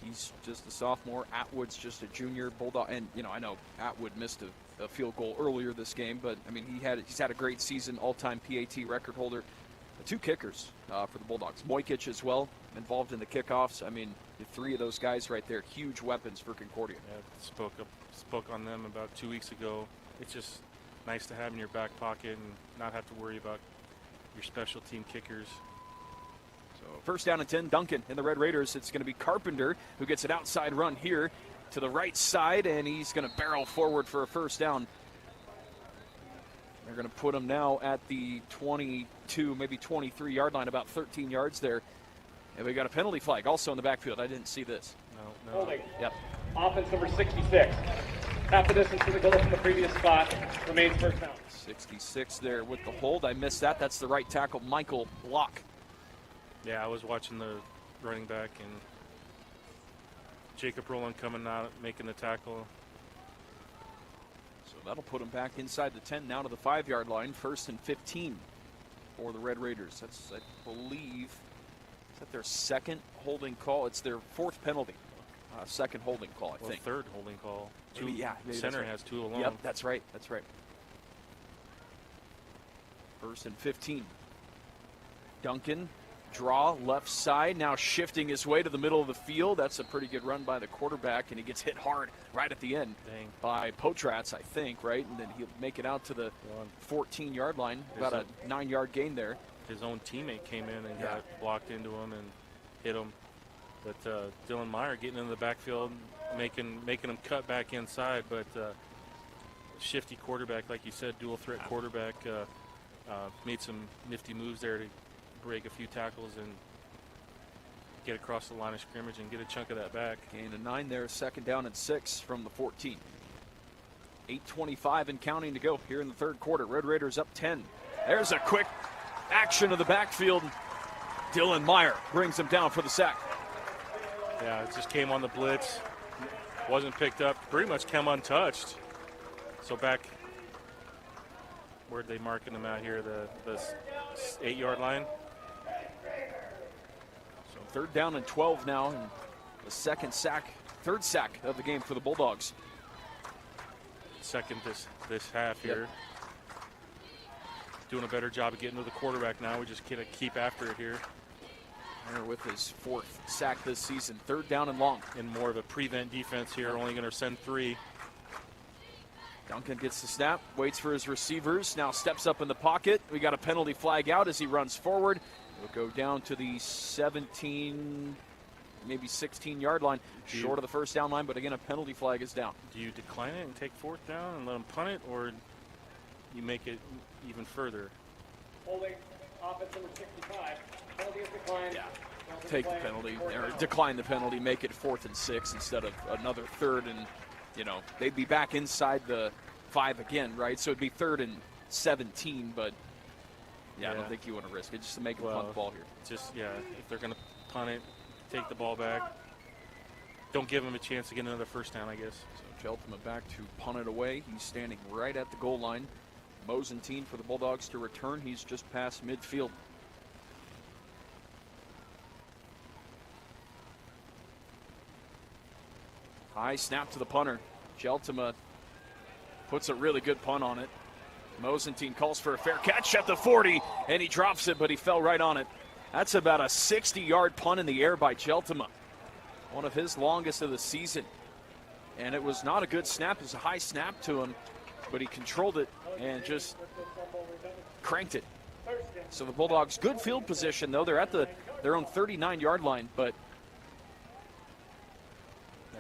He's just a sophomore. Atwood's just a junior. Bulldog, and I know Atwood missed a field goal earlier this game, but I mean he's had a great season, all-time PAT record holder. 2 kickers for the Bulldogs. Mojkic as well, involved in the kickoffs. I mean, the 3 of those guys right there, huge weapons for Concordia. Yeah, spoke on them about 2 weeks ago. It's just nice to have in your back pocket and not have to worry about your special team kickers. So 1st down and 10, Duncan in the Red Raiders. It's going to be Carpenter who gets an outside run here to the right side, and he's going to barrel forward for a 1st down. They're going to put him now at the 22, maybe 23-yard line, about 13 yards there. And we got a penalty flag also in the backfield. I didn't see this. No. Holding. Yep. Offense number 66. Half the distance to the goal from the previous spot. Remains 1st down. 66 there with the hold. I missed that. That's the right tackle, Michael Block. Yeah, I was watching the running back, and Jacob Rowland coming out, making the tackle. So that'll put him back inside the 10, now to the 5-yard line. 1st and 15 for the Red Raiders. That's, I believe, is that their 2nd holding call? It's their 4th penalty. 2nd holding call, I think. 3rd holding call. Maybe Center right. has 2 alone. Yep, that's right. 1st and 15. Duncan, draw, left side, now shifting his way to the middle of the field. That's a pretty good run by the quarterback, and he gets hit hard right at the end by Potratz, I think, right? And then he'll make it out to the 14-yard line, about a 9-yard gain there. His own teammate came in and got blocked into him and hit him. But Dylan Meyer getting into the backfield, making him cut back inside, but shifty quarterback, like you said, dual threat quarterback, made some nifty moves there to break a few tackles and get across the line of scrimmage and get a chunk of that back. Gain of 9 there, 2nd down and 6 from the 14. 8:25 and counting to go here in the 3rd quarter. Red Raiders up 10. There's a quick action of the backfield. Dylan Meyer brings him down for the sack. Yeah, it just came on the blitz. Wasn't picked up. Pretty much came untouched. So back, where'd they marking him out here? The 8-yard line. So 3rd down and 12 now, and the 3rd sack of the game for the Bulldogs. 2nd this half here. Doing a better job of getting to the quarterback now. We just gotta keep after it here. With his 4th sack this season. 3rd down and long. And more of a prevent defense here, only going to send 3. Duncan gets the snap, waits for his receivers, now steps up in the pocket. We got a penalty flag out as he runs forward. He'll go down to the 17, maybe 16-yard line, short of the 1st down line, but again, a penalty flag is down. Do you decline it and take 4th down and let him punt it, or you make it even further? Holding, offense number 65. Penalty is declined. Yeah, take the penalty, or decline the penalty, make it 4th and 6 instead of another 3rd, and they'd be back inside the 5 again, right? So it'd be 3rd and 17, but I don't think you want to risk it just to make them punt the ball here. If they're going to punt it, take the ball back. Don't give them a chance to get another 1st down, I guess. So Cheltenham back to punt it away. He's standing right at the goal line. Mosentine for the Bulldogs to return. He's just past midfield. High snap to the punter. Cheltenham puts a really good punt on it. Mosentine calls for a fair catch at the 40, and he drops it, but he fell right on it. That's about a 60-yard punt in the air by Cheltenham. One of his longest of the season. And it was not a good snap. It was a high snap to him. but he controlled it and just cranked it. So the Bulldogs, good field position, though. They're at their own 39-yard line, but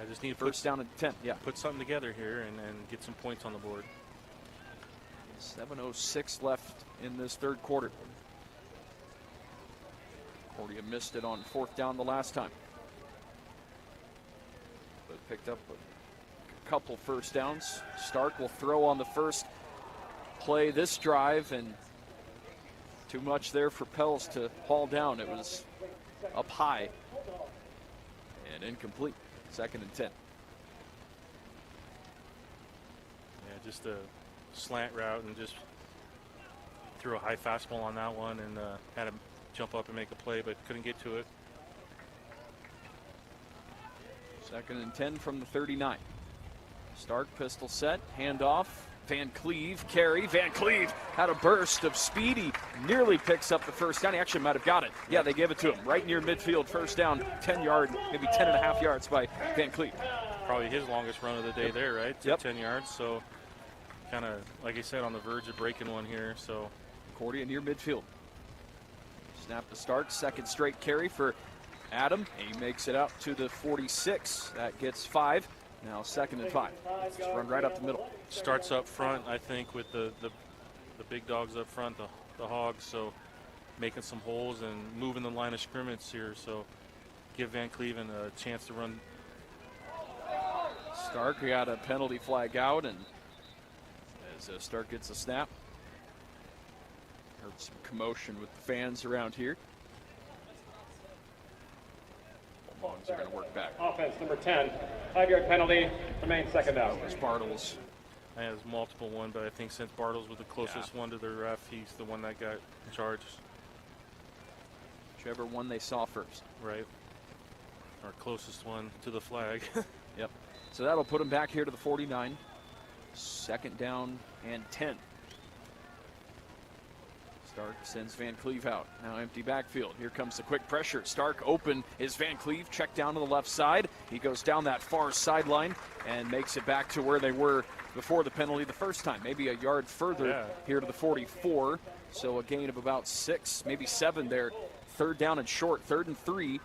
I just need to first down and 10. Yeah, put something together here and get some points on the board. 7:06 left in this third quarter. Concordia missed it on fourth down the last time, but picked up a couple first downs. Stark will throw on the first play this drive, and too much there for Pels to haul down. It was up high and incomplete. Second and 10. Yeah, just a slant route and just threw a high fastball on that one and had him jump up and make a play, but couldn't get to it. Second and 10 from the 39. Stark, pistol set, handoff. Van Cleve, carry. Van Cleve had a burst of speed. He nearly picks up the first down. He actually might have got it. Yeah, they gave it to him right near midfield. First down, 10-yard, maybe 10.5 yards by Van Cleve. Probably his longest run of the day. Yep. There, right? Yep. 10 yards. So kind of, like I said, on the verge of breaking one here. So Concordia near midfield. Snap to Stark. Second straight carry for Adam. He makes it out to the 46. That gets 5. Now second and 5. Just run right up the middle. Starts up front, I think, with the big dogs up front, the Hogs. So making some holes and moving the line of scrimmage here. So give Van Cleven a chance to run. Stark got a penalty flag out, and as Stark gets a snap, heard some commotion with the fans around here. Bulldogs are going to work back. Offense number 10, 5-yard penalty, remains second down. There's Bartles. I has multiple one, but I think since Bartles was the closest one to the ref, he's the one that got charged. Whichever one they saw first. Right. Our closest one to the flag. Yep. So that'll put him back here to the 49. Second down and 10. Stark sends Van Cleve out. Now empty backfield. Here comes the quick pressure. Stark open is Van Cleve. Check down to the left side. He goes down that far sideline and makes it back to where they were before the penalty the first time. Maybe a yard further here to the 44. So a gain of about 6, maybe 7 there. Third down and short. 3rd and 3.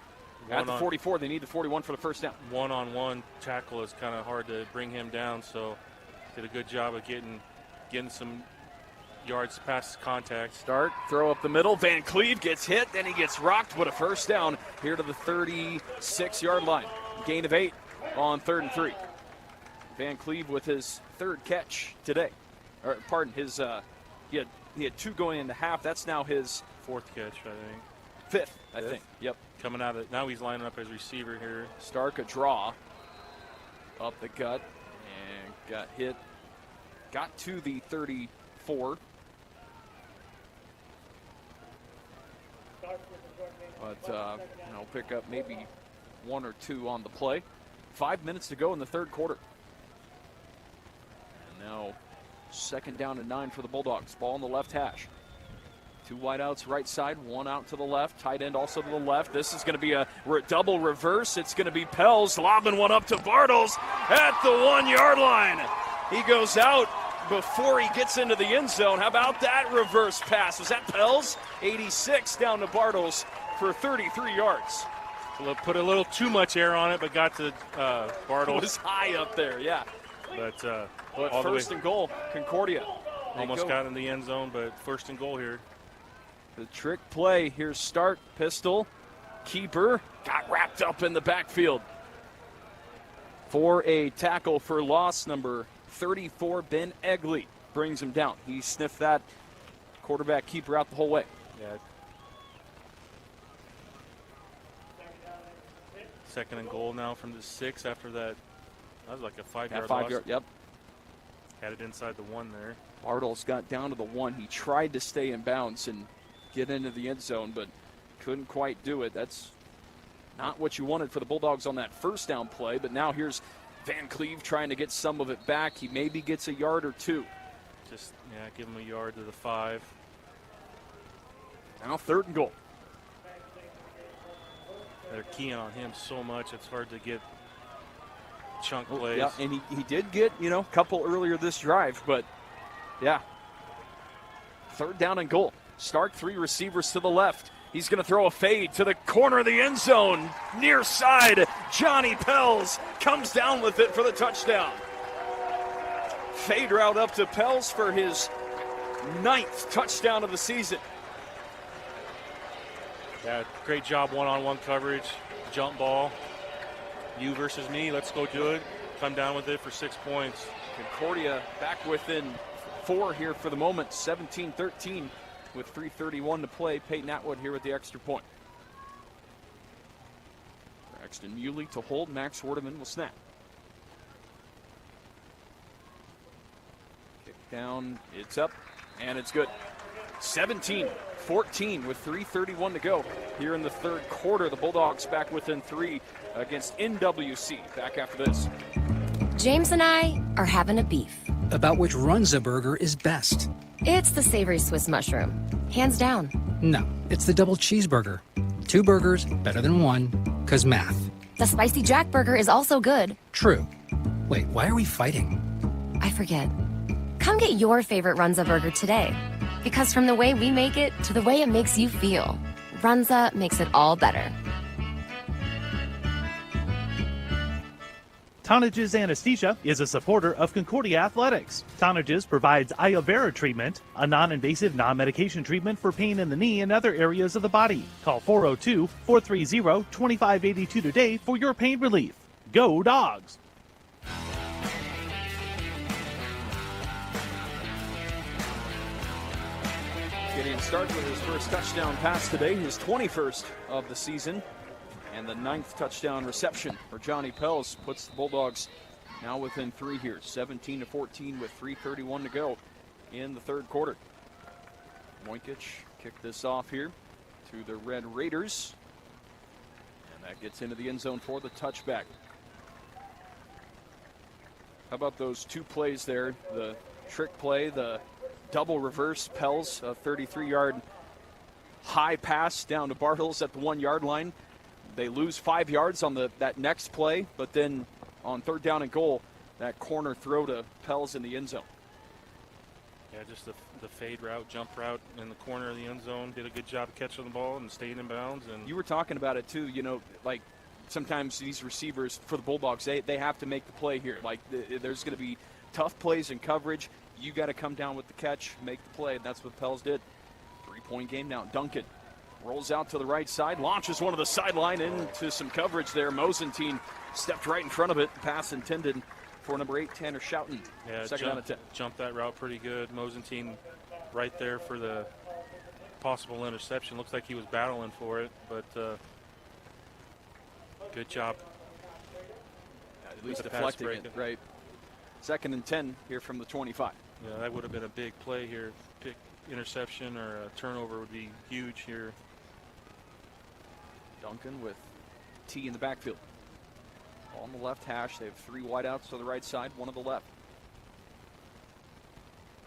At the 44, they need the 41 for the first down. One-on-one tackle is kind of hard to bring him down, so did a good job of getting some yards past contact. Stark, throw up the middle. Van Cleve gets hit, then he gets rocked, but a first down here to the 36-yard line. Gain of 8 on 3rd and 3. Van Cleve with his 3rd catch today. Or, pardon, his he had 2 going into half. That's now his 4th catch, I think. 5th, I think. Yep. Coming out of now he's lining up as receiver here. Stark a draw up the gut and got hit. Got to the 34. But pick up maybe 1 or 2 on the play. 5 minutes to go in the third quarter. And now second down and 9 for the Bulldogs. Ball on the left hash. 2 wideouts right side, 1 out to the left. Tight end also to the left. This is going to be a double reverse. It's going to be Pels lobbing one up to Bartles at the 1-yard line. He goes out before he gets into the end zone. How about that reverse pass? Was that Pels? 86 down to Bartles for 33 yards. Put a little too much air on it, but got to Bartles. It was high up there, yeah. But first and goal, Concordia. Almost got in the end zone, but first and goal here. The trick play, here's Stark, pistol, keeper, got wrapped up in the backfield. For a tackle for loss, number 34, Ben Egley brings him down. He sniffed that quarterback keeper out the whole way. Yeah. Second and goal now from the 6 after that. That was like a 5-yard loss. 5-yard, yep. Had it inside the 1 there. Bartles got down to the 1. He tried to stay in bounds and get into the end zone, but couldn't quite do it. That's not what you wanted for the Bulldogs on that first down play, but now here's Van Cleve trying to get some of it back. He maybe gets a yard or 2. Just, give him a yard to the 5. Now 3rd and goal. They're keying on him so much, it's hard to get chunk plays. Yeah, and he did get, a couple earlier this drive, but, yeah. 3rd down and goal. Stark, 3 receivers to the left. He's going to throw a fade to the corner of the end zone. Near side, Johnny Pels comes down with it for the touchdown. Fade route up to Pels for his 9th touchdown of the season. Yeah, great job one-on-one coverage, jump ball. You versus me, let's go do it. Come down with it for 6 points. Concordia back within 4 here for the moment, 17-13 with 3:31 to play. Peyton Atwood here with the extra point. Braxton Muley to hold, Max Wardeman will snap. Kick down, it's up, and it's good. 17-14 with 3:31 to go here in the 3rd quarter. The Bulldogs back within 3 against NWC. Back after this. James and I are having a beef. About which Runza burger is best. It's the savory Swiss mushroom. Hands down. No, it's the double cheeseburger. 2 burgers, better than 1, 'cause math. The spicy Jack burger is also good. True. Wait, why are we fighting? I forget. Come get your favorite Runza burger today. Because from the way we make it to the way it makes you feel, Runza makes it all better. Tonnages Anesthesia is a supporter of Concordia Athletics. Tonnages provides iovera treatment, a non-invasive, non-medication treatment for pain in the knee and other areas of the body. Call 402-430-2582 today for your pain relief. Go Dogs! Getting started with his first touchdown pass today, his 21st of the season. And the 9th touchdown reception for Johnny Pels puts the Bulldogs now within 3 here, 17-14 with 3:31 to go in the 3rd quarter. Moinkich kicked this off here to the Red Raiders. And that gets into the end zone for the touchback. How about those 2 plays there? The trick play, the double reverse. Pels, a 33-yard high pass down to Bartles at the 1-yard line. They lose 5 yards on that next play, but then on 3rd down and goal, that corner throw to Pels in the end zone. Yeah, just the fade route, jump route in the corner of the end zone. Did a good job of catching the ball and staying in bounds. And you were talking about it too, like sometimes these receivers for the Bulldogs, they have to make the play here. Like there's going to be tough plays in coverage. You got to come down with the catch, make the play, and that's what Pels did. 3-point game now. Duncan rolls out to the right side, launches one of the sideline into some coverage there. Mosentine stepped right in front of it. Pass intended for number 8, Tanner Schouten. Yeah, 2nd down and 10. Jumped that route pretty good. Mosentine right there for the possible interception. Looks like he was battling for it, but good job. At least deflecting it, right. 2nd and 10 here from the 25. Yeah, that would have been a big play here. Pick interception or a turnover would be huge here. Duncan with T in the backfield. On the left hash, they have 3 wideouts to the right side, 1 on the left.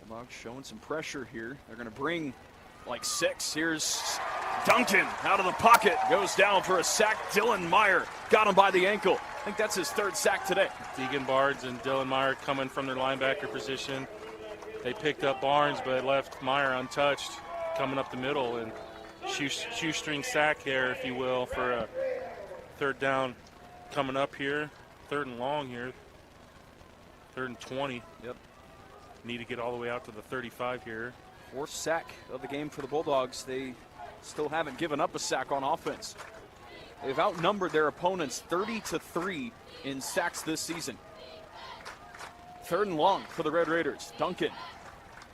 Bulldogs showing some pressure here. They're going to bring like 6. Here's Duncan out of the pocket, goes down for a sack. Dylan Meyer got him by the ankle. I think that's his 3rd sack today. Deegan Bards and Dylan Meyer coming from their linebacker position. They picked up Barnes, but left Meyer untouched, coming up the middle, and shoestring sack there, if you will, for a 3rd down coming up here. 3rd and long here. 3rd and 20. Yep. Need to get all the way out to the 35 here. 4th sack of the game for the Bulldogs. They still haven't given up a sack on offense. They've outnumbered their opponents 30-3 in sacks this season. 3rd and long for the Red Raiders. Duncan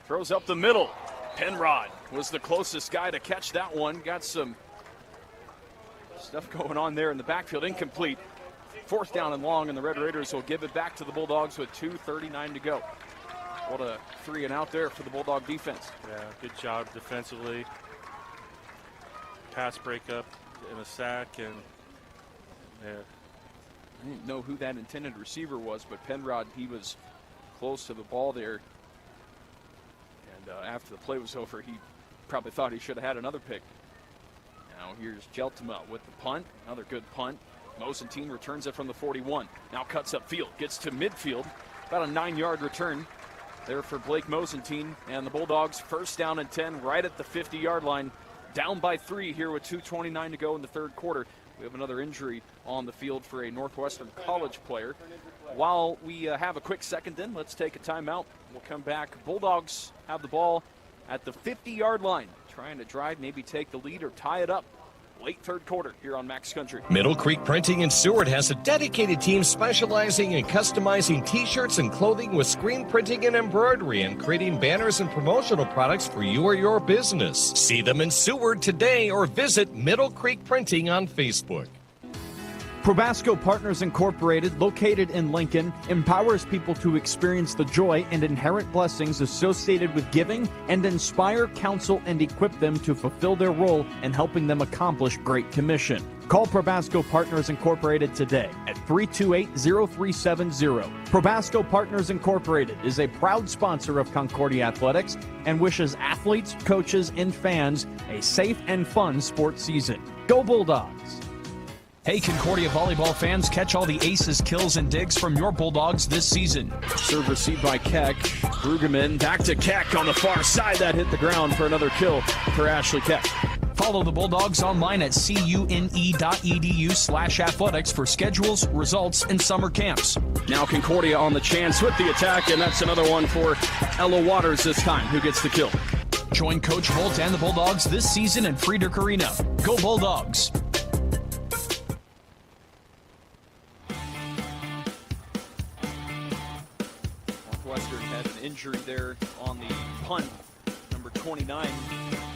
throws up the middle. Penrod was the closest guy to catch that one. Got some stuff going on there in the backfield. Incomplete. 4th down and long, and the Red Raiders will give it back to the Bulldogs with 2:39 to go. What a 3 and out there for the Bulldog defense. Yeah, good job defensively. Pass breakup and a sack, and yeah. I didn't know who that intended receiver was, but Penrod, he was close to the ball there. And after the play was over, he probably thought he should have had another pick. Now here's Jeltema with the punt. Another good punt. Mosentine returns it from the 41. Now cuts up field, gets to midfield. About a 9-yard return there for Blake Mosentine. And the Bulldogs first down and 10 right at the 50-yard line. Down by 3 here with 2:29 to go in the third quarter. We have another injury on the field for a Northwestern College player. While we have a quick second in, let's take a timeout. We'll come back. Bulldogs have the ball at the 50-yard line, trying to drive, maybe take the lead or tie it up. Late third quarter here on Max Country. Middle Creek Printing in Seward has a dedicated team specializing in customizing t-shirts and clothing with screen printing and embroidery and creating banners and promotional products for you or your business. See them in Seward today or visit Middle Creek Printing on Facebook. Probasco Partners Incorporated, located in Lincoln, empowers people to experience the joy and inherent blessings associated with giving and inspire, counsel, and equip them to fulfill their role in helping them accomplish Great Commission. Call Probasco Partners Incorporated today at 328-0370. Probasco Partners Incorporated is a proud sponsor of Concordia Athletics and wishes athletes, coaches, and fans a safe and fun sports season. Go Bulldogs! Hey, Concordia volleyball fans, catch all the aces, kills, and digs from your Bulldogs this season. Serve received by Keck. Brueggemann back to Keck on the far side. That hit the ground for another kill for Ashley Keck. Follow the Bulldogs online at cune.edu/athletics for schedules, results, and summer camps. Now Concordia on the chance with the attack, and that's another one for Ella Waters this time, who gets the kill. Join Coach Holt and the Bulldogs this season in Friedrich Arena. Go Bulldogs! Injury there on the punt. Number 29,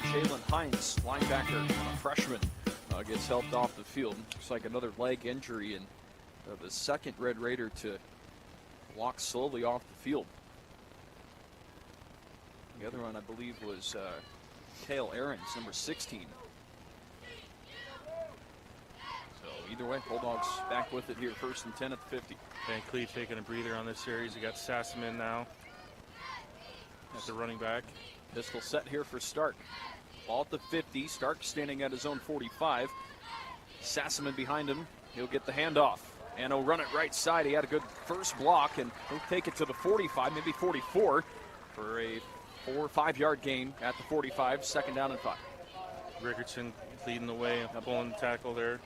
Jalen Hines, linebacker, a freshman, gets helped off the field. Looks like another leg injury, and the second Red Raider to walk slowly off the field. The other one, I believe, was Cale Aarons, number 16. So either way, Bulldogs back with it here, 1st and 10 at the 50. Van Cleve taking a breather on this series. You got Sassaman now at the running back. Pistol set here for Stark. Ball at the 50. Stark standing at his own 45. Sassaman behind him. He'll get the handoff. And he'll run it right side. He had a good first block, and he'll take it to the 45, maybe 44, for a 4 or 5 yard gain at the 45. 2nd down and 5. Rickardson leading the way, pulling the tackle there.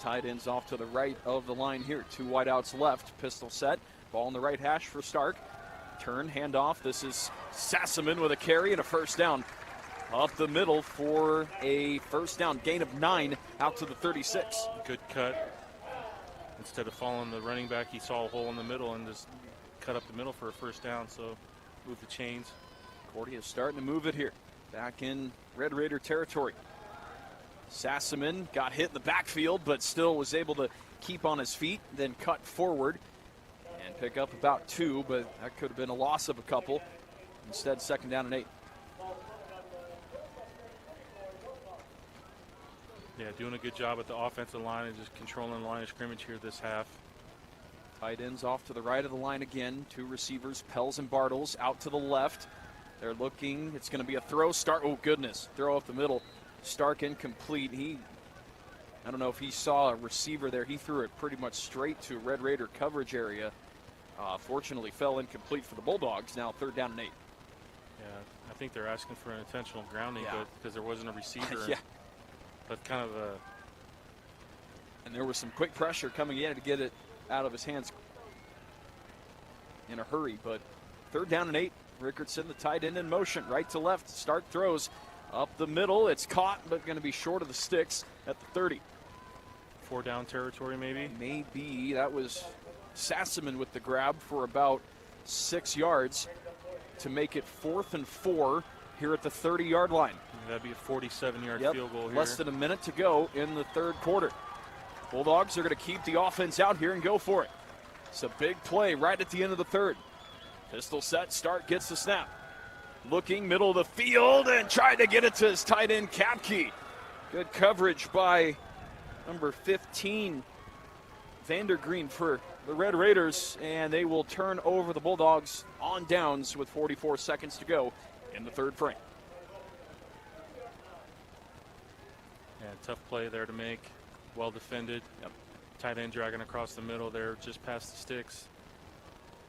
Tight ends off to the right of the line here. 2 wideouts left. Pistol set. Ball in the right hash for Stark. Turn, handoff. This is Sassaman with a carry and a 1st down. Up the middle for a 1st down. Gain of 9 out to the 36. Good cut. Instead of following the running back, he saw a hole in the middle and just cut up the middle for a 1st down. So move the chains. Concordia is starting to move it here. Back in Red Raider territory. Sassaman got hit in the backfield, but still was able to keep on his feet, then cut forward and pick up about 2, but that could have been a loss of a couple. Instead, 2nd down and 8. Yeah, doing a good job at the offensive line and just controlling the line of scrimmage here this half. Tight ends off to the right of the line again. 2 receivers, Pels and Bartles, out to the left. They're looking. It's going to be a throw. Stark. Oh, goodness. Throw up the middle. Stark incomplete. I don't know if he saw a receiver there. He threw it pretty much straight to Red Raider coverage area. Fortunately, fell incomplete for the Bulldogs. Now 3rd down and 8. Yeah, I think they're asking for an intentional grounding, but because there wasn't a receiver. Yeah. But kind of a. And there was some quick pressure coming in to get it out of his hands in a hurry. But 3rd down and 8. Rickardson, the tight end, in motion, right to left. Stark throws up the middle. It's caught, but going to be short of the sticks at the 30. 4 down territory, maybe? Maybe. That was Sassaman with the grab for about 6 yards to make it 4th and 4 here at the 30-yard line. That'd be a 47-yard field goal here. Less than a minute to go in the 3rd quarter. Bulldogs are going to keep the offense out here and go for it. It's a big play right at the end of the 3rd. Pistol set. Stark gets the snap. Looking middle of the field and trying to get it to his tight end, Kapke. Good coverage by number 15, Vandergreen, for the Red Raiders, and they will turn over the Bulldogs on downs with 44 seconds to go in the 3rd frame. Yeah, tough play there to make. well defended. Yep. Tight end dragging across the middle there, just past the sticks.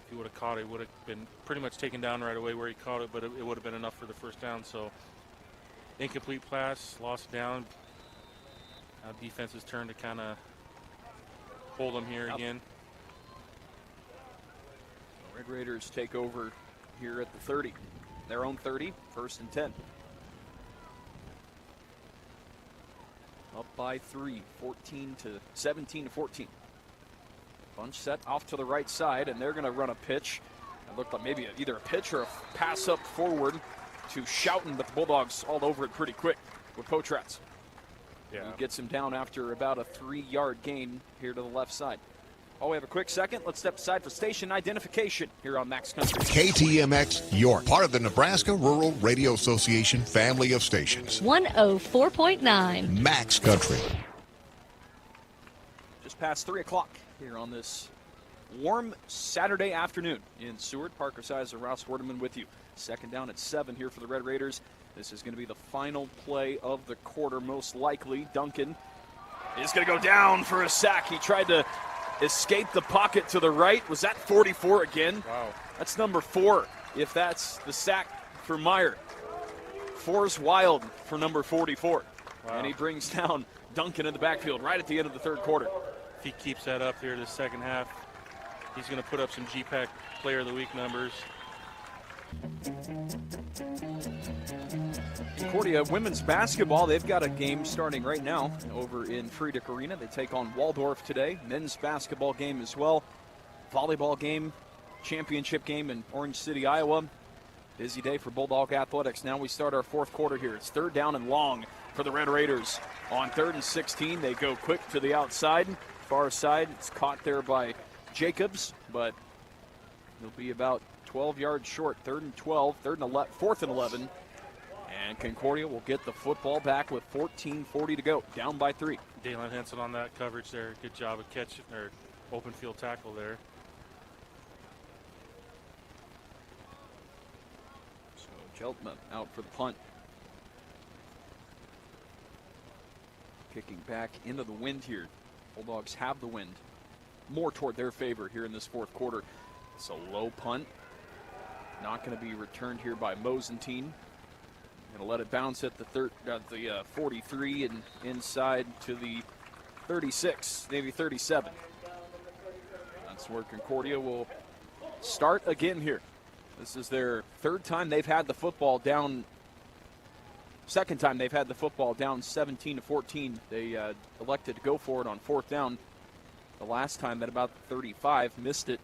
If he would have caught it, he would have been pretty much taken down right away where he caught it, but it would have been enough for the first down. So incomplete pass, lost down. Now defense's turn to kind of hold them here again. Red Raiders take over here at the 30. Their own 30, 1st and 10. Up by 3, 17 to 14. Bunch set off to the right side, and they're going to run a pitch. It looked like maybe either a pitch or a pass up forward to Schouten, but the Bulldogs all over it pretty quick with Potratz. Yeah. He gets him down after about a 3-yard gain here to the left side. Oh, we have a quick second. Let's step aside for station identification here on Max Country. KTMX York, part of the Nebraska Rural Radio Association family of stations. 104.9. Max Country. Just past 3 o'clock here on this warm Saturday afternoon in Seward. Parker Size and Ross Werdeman with you. Second down at 7 here for the Red Raiders. This is going to be the final play of the quarter, most likely. Duncan is going to go down for a sack. He tried to escape the pocket to the right. Was that 44 again? Wow. That's number 4, if that's the sack for Meyer. 4's wild for number 44. Wow. And he brings down Duncan in the backfield right at the end of the third quarter. If he keeps that up here the second half, he's going to put up some GPAC Player of the Week numbers. Concordia women's basketball, they've got a game starting right now over in Friedrich Arena. They take on Waldorf today. Men's basketball game as well. Volleyball game, championship game in Orange City, Iowa. Busy day for Bulldog Athletics. Now we start our fourth quarter here. It's 3rd down and long for the Red Raiders. On 3rd and 16, they go quick to the outside. Far side, it's caught there by Jacobs, but he'll be about 12 yards short. 3rd and 12, 4th and 11. And Concordia will get the football back with 14:40 to go, down by 3. Dalen Henson on that coverage there. Good job of catch or open field tackle there. So Jeltma out for the punt. Kicking back into the wind here. Bulldogs have the wind more toward their favor here in this fourth quarter. It's a low punt. Not going to be returned here by Mosentine. Going to let it bounce at the 43 and inside to the 36, maybe 37. That's where Concordia will start again here. This is their 3rd time they've had the football down. 2nd time they've had the football down 17 to 14. They elected to go for it on 4th down. The last time at about 35, missed it.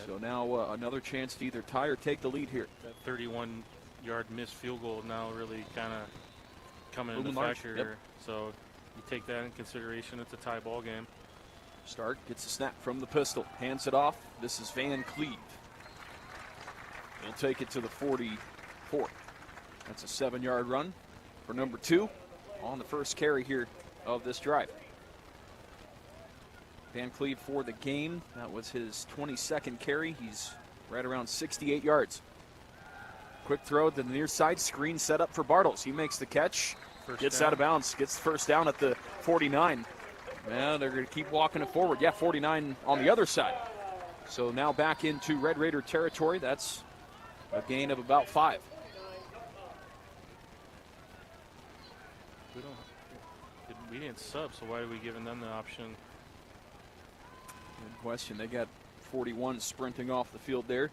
So now another chance to either tie or take the lead here. That 31-yard missed field goal now really kind of coming into factor Yep. here. So you take that in consideration. It's a tie ball game. Stark gets a snap from the pistol, hands it off. This is Van Cleve. He'll take it to the 44. That's a 7-yard run for number 2 on the first carry here of this drive. Van Cleve for the game. That was his 22nd carry. He's right around 68 yards. Quick throw to the near side. Screen set up for Bartles. He makes the catch. Gets out of bounds. Gets the first down at the 49. And they're going to keep walking it forward. Yeah, 49 on the other side. So now back into Red Raider territory. That's a gain of about 5. We didn't sub, so why are we giving them the option? Good question. They got 41 sprinting off the field there.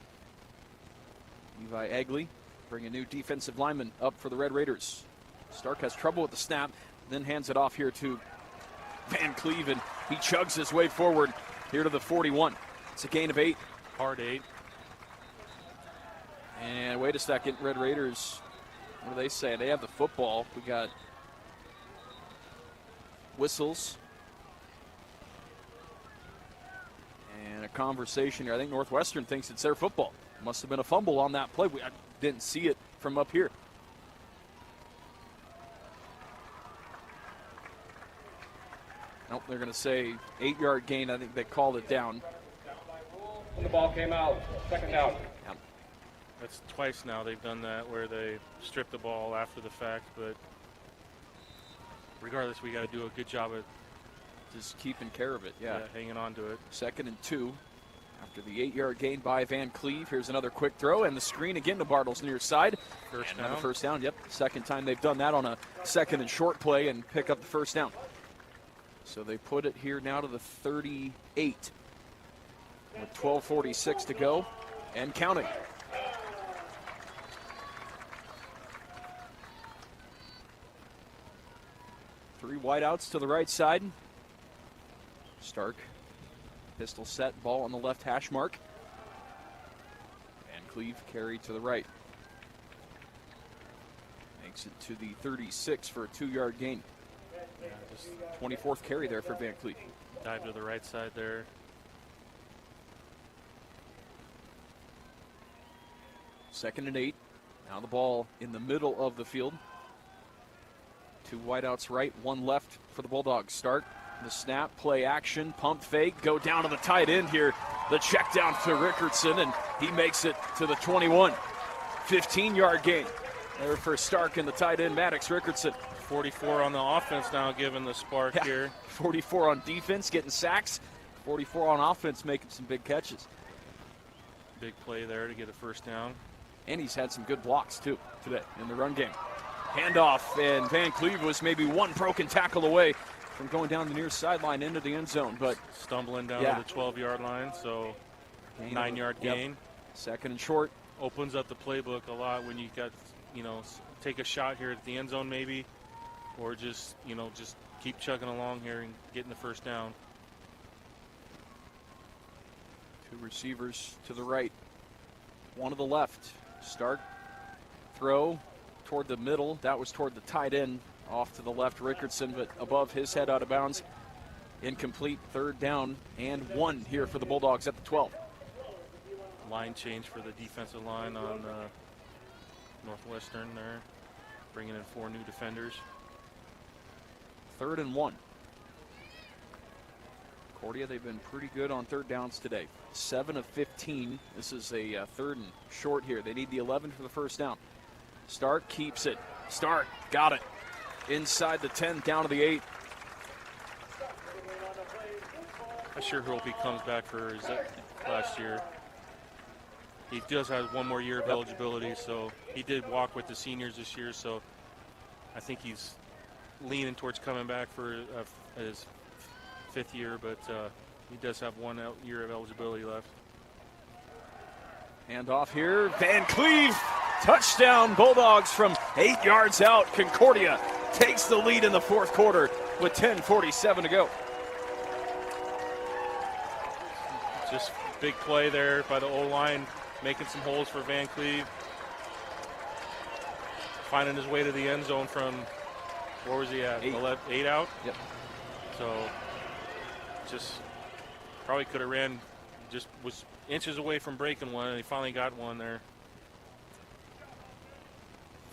Levi Egley bring a new defensive lineman up for the Red Raiders. Stark has trouble with the snap, then hands it off here to Van Cleve, and he chugs his way forward here to the 41. It's a gain of 8. Hard 8. And wait a second, Red Raiders, what do they say? They have the football. We got whistles and a conversation here. I think Northwestern thinks it's their football. Must have been a fumble on that play. I didn't see it from up here. Nope, they're going to say 8-yard gain. I think they called it down. When the ball came out, 2nd down. Yeah. That's twice now they've done that where they strip the ball after the fact, but regardless, we got to do a good job of just keeping care of it. Yeah, hanging on to it. 2nd and 2 after the 8-yard gain by Van Cleve. Here's another quick throw, and the screen again to Bartles near side. First down. down. First down, yep. Second time they've done that on a 2nd and short play and pick up the first down. So they put it here now to the 38 with 12:46 to go and counting. Three wideouts to the right side. Stark, pistol set, ball on the left hash mark. And Cleve carry to the right. Makes it to the 36 for a 2-yard gain. Yeah, just 24th carry there for Van Cleve. dive to the right side there. Second and 8. Now the ball in the middle of the field. 2 wideouts right, 1 left for the Bulldogs. Start the snap, play action, pump fake, go down to the tight end here. The check down to Rickardson, and he makes it to the 21. 15-yard gain there for Stark and the tight end, Maddox Rickardson. 44 on the offense now, giving the spark here. 44 on defense, getting sacks. 44 on offense, making some big catches. Big play there to get a first down. And he's had some good blocks, too, today in the run game. Handoff, and Van Cleve was maybe 1 broken tackle away from going down the near sideline into the end zone. But stumbling down to the 12-yard line, so 9-yard gain. Second and short. Opens up the playbook a lot when you got, take a shot here at the end zone maybe, or just keep chugging along here and getting the first down. 2 receivers to the right, 1 to the left. Stark, throw toward the middle. That was toward the tight end. Off to the left, Rickardson, but above his head, out of bounds. Incomplete. 3rd down and 1 here for the Bulldogs at the 12. Line change for the defensive line on Northwestern there, bringing in 4 new defenders. 3rd and 1. Concordia, they've been pretty good on 3rd downs today. 7 of 15. This is a 3rd and short here. They need the 11 for the first down. Stark keeps it. Stark got it. Inside the 10, down to the 8. I sure hope he comes back for his last year. He does have 1 more year of eligibility, so he did walk with the seniors this year, so I think he's leaning towards coming back for his 5th year, but he does have 1 year of eligibility left. And off here, Van Cleve. Touchdown, Bulldogs from 8 yards out. Concordia takes the lead in the 4th quarter with 10:47 to go. Just big play there by the O-line, making some holes for Van Cleve. Finding his way to the end zone from, where was he at? 8 out? Yep. So just probably could have ran, just was inches away from breaking one, and he finally got one there.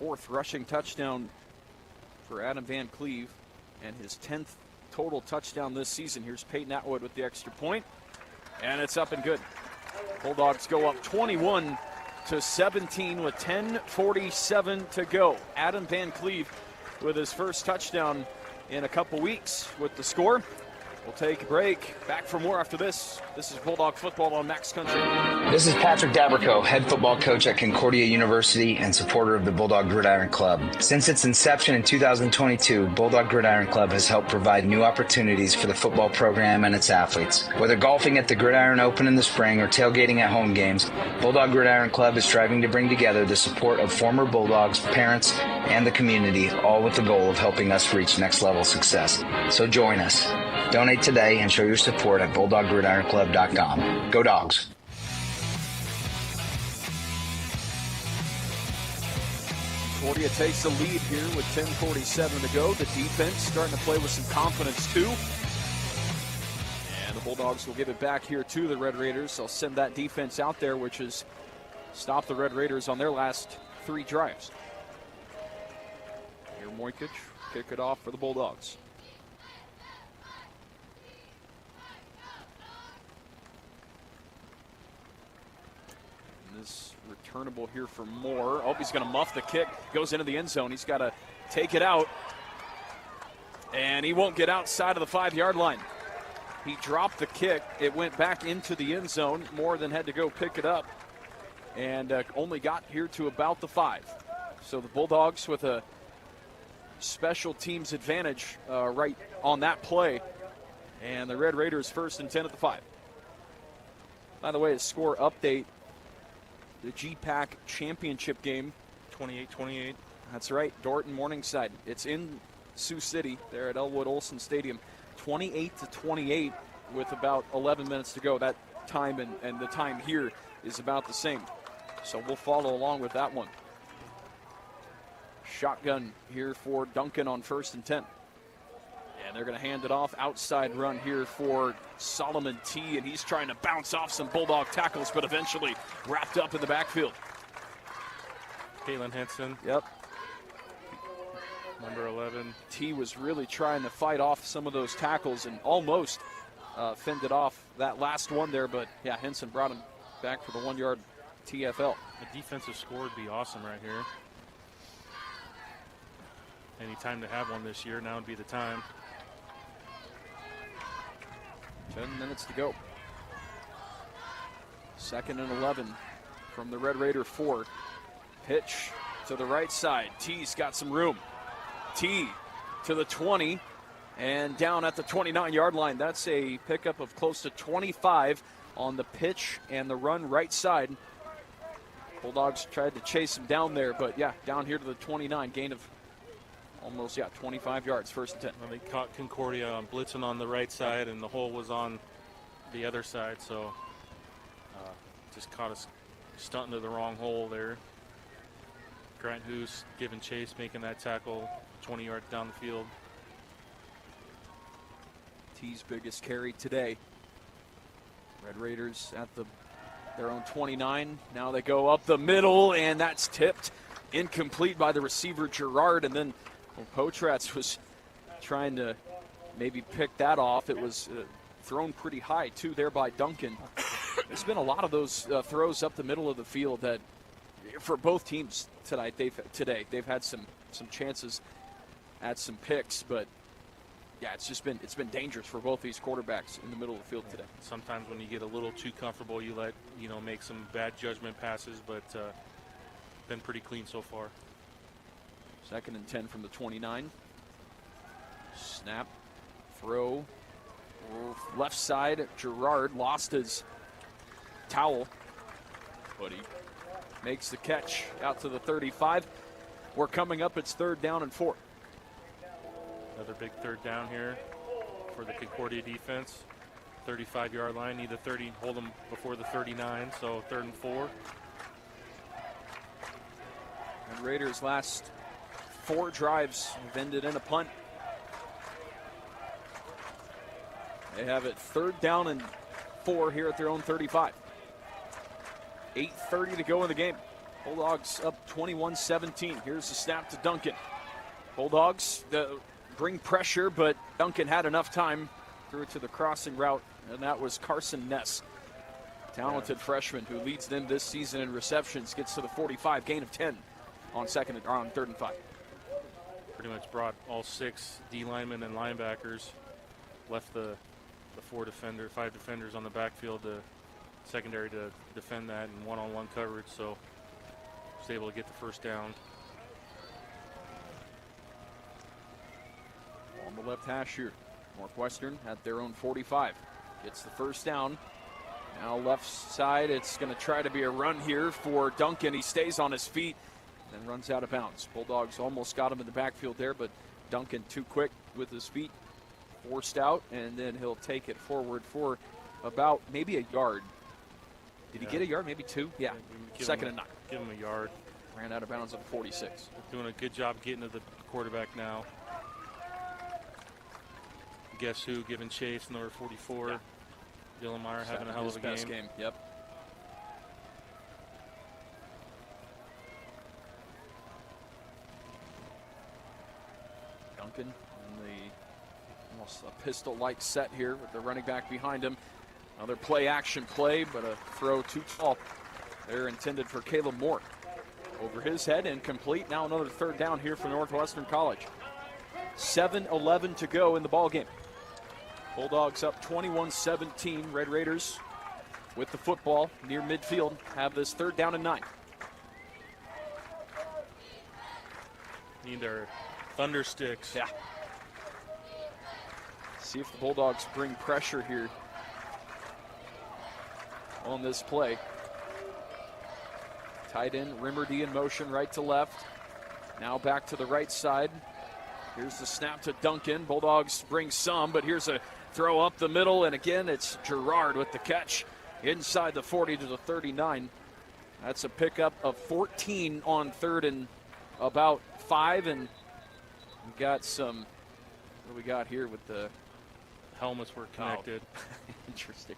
4th rushing touchdown for Adam Van Cleve, and his 10th total touchdown this season. Here's Peyton Atwood with the extra point, and it's up and good. Bulldogs go up 21-17 with 10:47 to go. Adam Van Cleve with his first touchdown in a couple weeks with the score. We'll take a break. Back for more after this. This is Bulldog Football on Max Country. This is Patrick Dabrico, head football coach at Concordia University and supporter of the Bulldog Gridiron Club. Since its inception in 2022, Bulldog Gridiron Club has helped provide new opportunities for the football program and its athletes. Whether golfing at the Gridiron Open in the spring or tailgating at home games, Bulldog Gridiron Club is striving to bring together the support of former Bulldogs, parents, and the community, all with the goal of helping us reach next level success. So join us. Donate today and show your support at BulldogGridironClub.com. Go Dogs! Concordia takes the lead here with 10:47 to go. The defense starting to play with some confidence too. And the Bulldogs will give it back here to the Red Raiders. They'll send that defense out there, which has stopped the Red Raiders on their last 3 drives. Here Mojkic kick it off for the Bulldogs. This returnable here for Moore. Oh, he's going to muff the kick. Goes into the end zone. He's got to take it out. And he won't get outside of the 5-yard line. He dropped the kick. It went back into the end zone. More than had to go pick it up. And only got here to about the 5. So the Bulldogs with a special teams advantage right on that play. And the Red Raiders 1st and 10 at the 5. By the way, a score update. The GPAC championship game. 28-28. That's right. Dorton Morningside. It's in Sioux City there at Elwood Olson Stadium. 28-28 with about 11 minutes to go. That time and the time here is about the same. So we'll follow along with that one. Shotgun here for Duncan on 1st and 10. And they're going to hand it off. Outside run here for Solomon T. And he's trying to bounce off some Bulldog tackles, but eventually wrapped up in the backfield. Kalen Henson. Yep. Number 11. T was really trying to fight off some of those tackles and almost fended off that last one there. But, yeah, Henson brought him back for the 1-yard TFL. A defensive score would be awesome right here. Any time to have one this year, now would be the time. 10 minutes to go. 2nd and 11 from the Red Raider 4. Pitch to the right side. T's got some room. T to the 20 and down at the 29-yard line. That's a pickup of close to 25 on the pitch and the run right side. Bulldogs tried to chase him down there, but yeah, down here to the 29, gain of almost, 25 yards, 1st and 10. Well, they caught Concordia blitzing on the right side, and the hole was on the other side, so just caught us stunting to the wrong hole there. Grant Hoos giving chase, making that tackle 20 yards down the field. T's biggest carry today. Red Raiders at their own 29. Now they go up the middle, and that's tipped. Incomplete by the receiver, Gerard, and then Potratz was trying to maybe pick that off. It was thrown pretty high, too, there by Duncan. There's been a lot of those throws up the middle of the field that, for both teams tonight, they've had some chances at some picks, but yeah, it's been dangerous for both these quarterbacks in the middle of the field today. Sometimes when you get a little too comfortable, you let make some bad judgment passes, but been pretty clean so far. 2nd and 10 from the 29. Snap, throw, left side. Gerard lost his towel, but he makes the catch out to the 35. We're coming up. It's 3rd down and 4. Another big 3rd down here for the Concordia defense. 35-yard line. Need the 30, hold them before the 39, so 3rd and 4. And Raiders' last 4 drives have ended in a punt. They have it 3rd down and 4 here at their own 35. 8:30 to go in the game. Bulldogs up 21-17. Here's the snap to Duncan. Bulldogs bring pressure, but Duncan had enough time. Threw it to the crossing route, and that was Carson Ness. Talented freshman who leads them this season in receptions. Gets to the 45, gain of 10 on 3rd and 5. Pretty much brought all 6 D linemen and linebackers. Left the 5 defenders on the backfield, the secondary to defend that in one-on-one coverage, so was able to get the 1st down. On the left hash here, Northwestern at their own 45. Gets the 1st down. Now left side, it's going to try to be a run here for Duncan. He stays on his feet and runs out of bounds. Bulldogs almost got him in the backfield there, but Duncan too quick with his feet, forced out, and then he'll take it forward for about maybe a yard. Did he get a yard? Maybe 2? Yeah. 2nd and 9. Give him a yard. Ran out of bounds at the 46. Doing a good job getting to the quarterback now. Guess who giving chase, number 44. Yeah. Dylan Meyer having a hell of a game. Yep. Duncan in the almost a pistol-like set here with the running back behind him. Another play-action play, but a throw too tall. They're intended for Caleb Moore. Over his head, incomplete. Now another 3rd down here for Northwestern College. 7:11 to go in the ball game. Bulldogs up 21-17. Red Raiders with the football near midfield have this 3rd down and 9. Need their thunder sticks. Yeah. See if the Bulldogs bring pressure here on this play. Tight end Rimmerdy in motion right to left. Now back to the right side. Here's the snap to Duncan. Bulldogs bring some, but here's a throw up the middle, and again it's Gerard with the catch inside the 40 to the 39. That's a pickup of 14 on 3rd and about 5, and we got some, what do we got here with the helmets were connected. Oh. Interesting.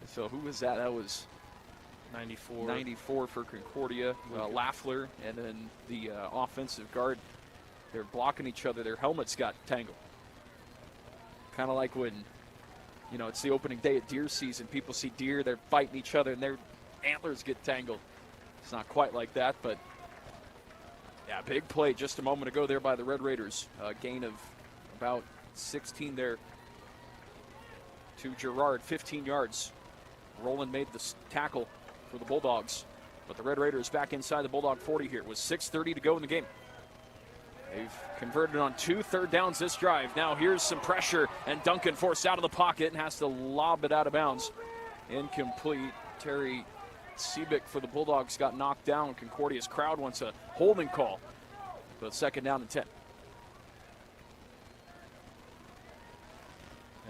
So who was that? That was 94 for Concordia, Lafler, and then the offensive guard. They're blocking each other. Their helmets got tangled. Kind of like when, it's the opening day at deer season. People see deer, they're fighting each other, and their antlers get tangled. It's not quite like that, but yeah, big play just a moment ago there by the Red Raiders. A gain of about 16 there to Gerard, 15 yards. Rowland made the tackle for the Bulldogs, but the Red Raiders back inside the Bulldog 40 here with 6:30 to go in the game. They've converted on 2 3rd downs this drive. Now here's some pressure, and Duncan forced out of the pocket and has to lob it out of bounds. Incomplete. Terry Seebick for the Bulldogs got knocked down. Concordia's crowd wants a holding call, but 2nd down and 10.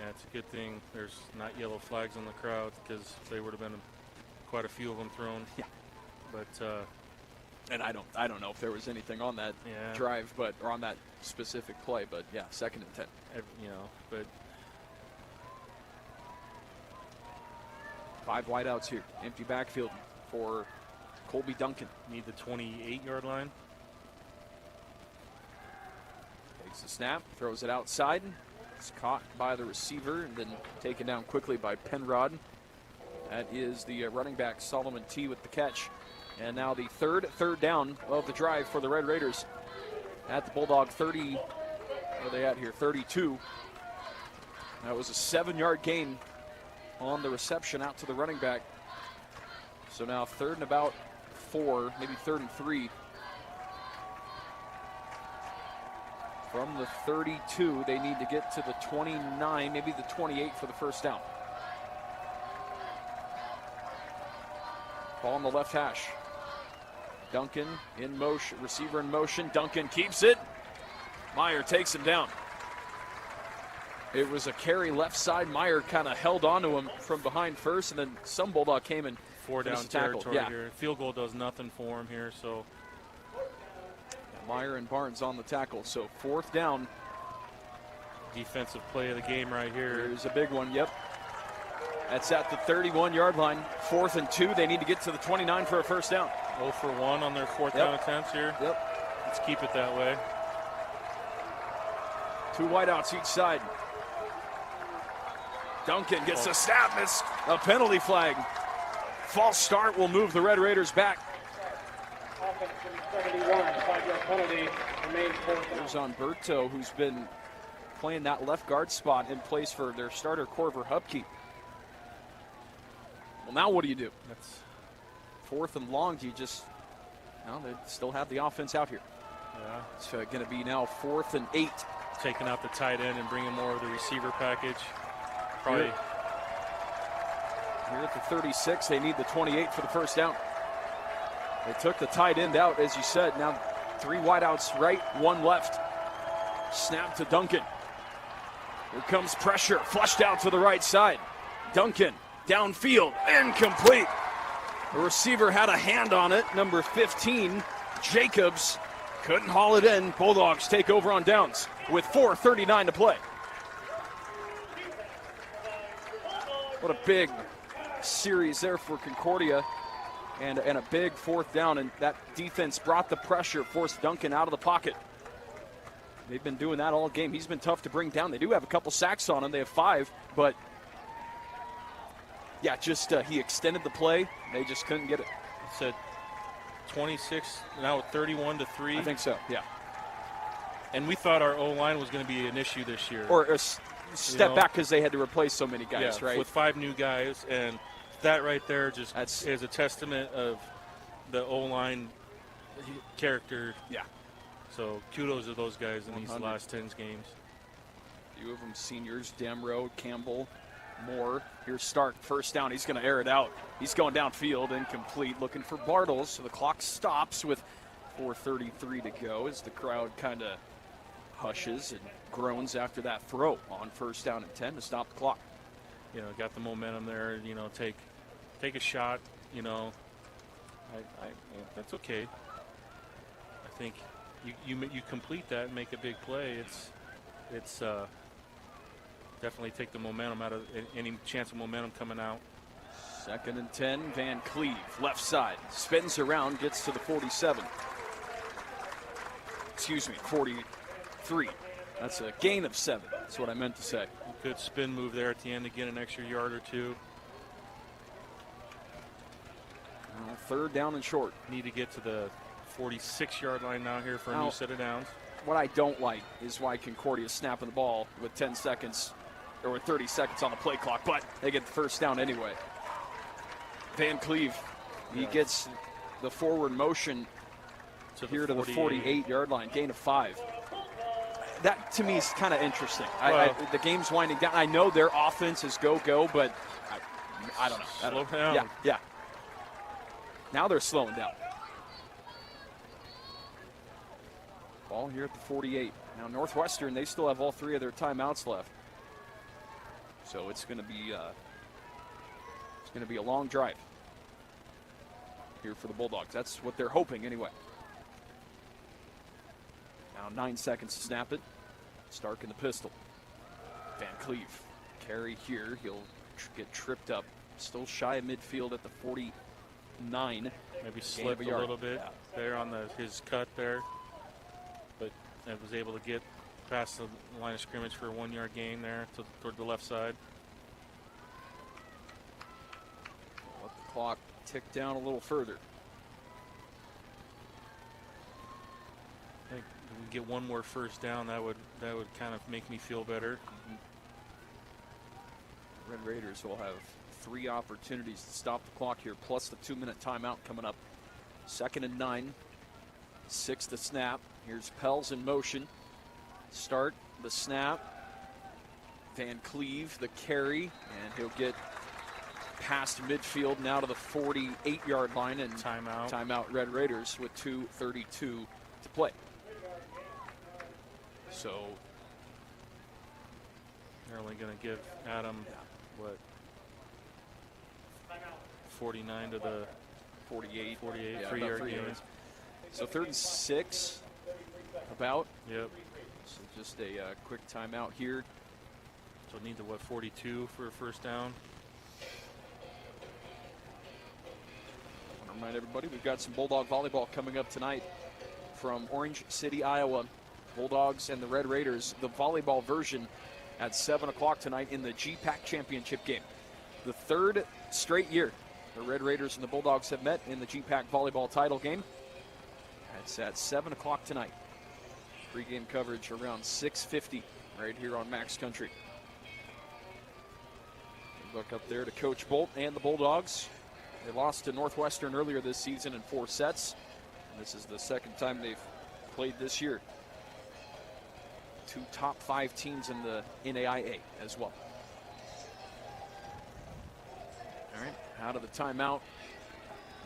Yeah, it's a good thing there's not yellow flags on the crowd, because they would have been quite a few of them thrown. Yeah. But and I don't know if there was anything on that drive, or on that specific play, but yeah, 2nd and 10. But 5 wideouts here. Empty backfield for Colby Duncan. Need the 28-yard line. Takes the snap, throws it outside. It's caught by the receiver and then taken down quickly by Penrod. That is the running back, Solomon T, with the catch. And now the third down of the drive for the Red Raiders at the Bulldog 30. Where are they at here? 32. That was a 7-yard gain on the reception out to the running back. So now 3rd and about 4, maybe 3rd and 3. From the 32, they need to get to the 29, maybe the 28 for the 1st down. Ball on the left hash. Duncan in motion, receiver in motion. Duncan keeps it. Meyer takes him down. It was a carry left side. Meyer kind of held onto him from behind first, and then some Bulldog came and 4-down territory here. Field goal does nothing for him here, so. Meyer and Barnes on the tackle, so 4th down. Defensive play of the game right here. Here's a big one, yep. That's at the 31-yard line. 4th and 2, they need to get to the 29 for a 1st down. 0 for 1 on their 4th down attempts here. Yep. Let's keep it that way. 2 wideouts each side. Duncan gets a snap, it's a penalty flag. False start will move the Red Raiders back. Offense 71, 5-yard penalty, remains 4th down. There's Umberto, who's been playing that left guard spot in place for their starter Corver Hupke. Well, now what do you do? That's 4th and long. Do you just, they still have the offense out here. Yeah. It's going to be now 4th and 8. Taking out the tight end and bringing more of the receiver package. Probably. Here at the 36, they need the 28 for the 1st down. They took the tight end out, as you said. Now 3 wideouts right, 1 left. Snap to Duncan. Here comes pressure, flushed out to the right side. Duncan downfield, incomplete. The receiver had a hand on it. Number 15, Jacobs, couldn't haul it in. Bulldogs take over on downs with 4:39 to play. What a big series there for Concordia, and a big 4th down, and that defense brought the pressure, forced Duncan out of the pocket. They've been doing that all game. He's been tough to bring down. They do have a couple sacks on him. They have 5, but yeah, just he extended the play. They just couldn't get it. It's a 26, now 31-3. I think so, yeah. And we thought our O-line was going to be an issue this year. Or step back because they had to replace so many guys, right? With 5 new guys. And that right there just is a testament of the O-line character. Yeah. So kudos to those guys in these last 10 games. A few of them seniors, Damrow, Campbell, Moore. Here's Stark, first down. He's going to air it out. He's going downfield, incomplete, looking for Bartles. So the clock stops with 4:33 to go as the crowd kind of hushes and groans after that throw on first down and 10 to stop the clock. You know, got the momentum there. You know, take a shot. You know, that's okay. I think you complete that and make a big play. It's definitely take the momentum out of any chance of momentum coming out. 2nd and 10, Van Cleve, left side, spins around, gets to the 47. Excuse me, 43. That's a gain of 7. That's what I meant to say. Good spin move there at the end to get an extra yard or 2. Well, 3rd down and short. Need to get to the 46-yard line now here for a new set of downs. What I don't like is why Concordia is snapping the ball with 10 seconds or with 30 seconds on the play clock, but they get the first down anyway. Van Cleve, he gets the forward motion here to the 48-yard line, gain of 5. That, to me, is kind of interesting. The game's winding down. I know their offense is go-go, but I don't know. Slow down. Yeah. Now they're slowing down. Ball here at the 48. Now Northwestern, they still have all 3 of their timeouts left. So it's going to be a long drive here for the Bulldogs. That's what they're hoping anyway. Now 9 seconds to snap it. Stark in the pistol. Van Cleve, carry here. He'll get tripped up. Still shy of midfield at the 49. Maybe slip a little bit there on his cut there. But was able to get past the line of scrimmage for a 1-yard gain there toward the left side. Let the clock tick down a little further. I think if we get one more first down, that would kind of make me feel better. Red Raiders will have 3 opportunities to stop the clock here, plus the 2-minute timeout coming up. 2nd and 9. 6 to snap. Here's Pels in motion. Start the snap. Van Cleve, the carry, and he'll get past midfield now to the 48-yard line and timeout Red Raiders with 2:32 to play. So they're only going to give Adam 49 to the 48 3-yard gain. So 3rd and 6 about. Yep. So just a quick timeout here. So need the 42 for a first down. I want to remind everybody we've got some Bulldog volleyball coming up tonight from Orange City, Iowa. Bulldogs and the Red Raiders, the volleyball version at 7 o'clock tonight in the GPAC championship game. The 3rd straight year the Red Raiders and the Bulldogs have met in the GPAC volleyball title game. It's at 7 o'clock tonight. Pre-game coverage around 6:50 right here on Max Country. Look up there to Coach Bolt and the Bulldogs. They lost to Northwestern earlier this season in 4 sets. And this is the 2nd time they've played this year. 2 top 5 teams in the NAIA as well. All right, out of the timeout.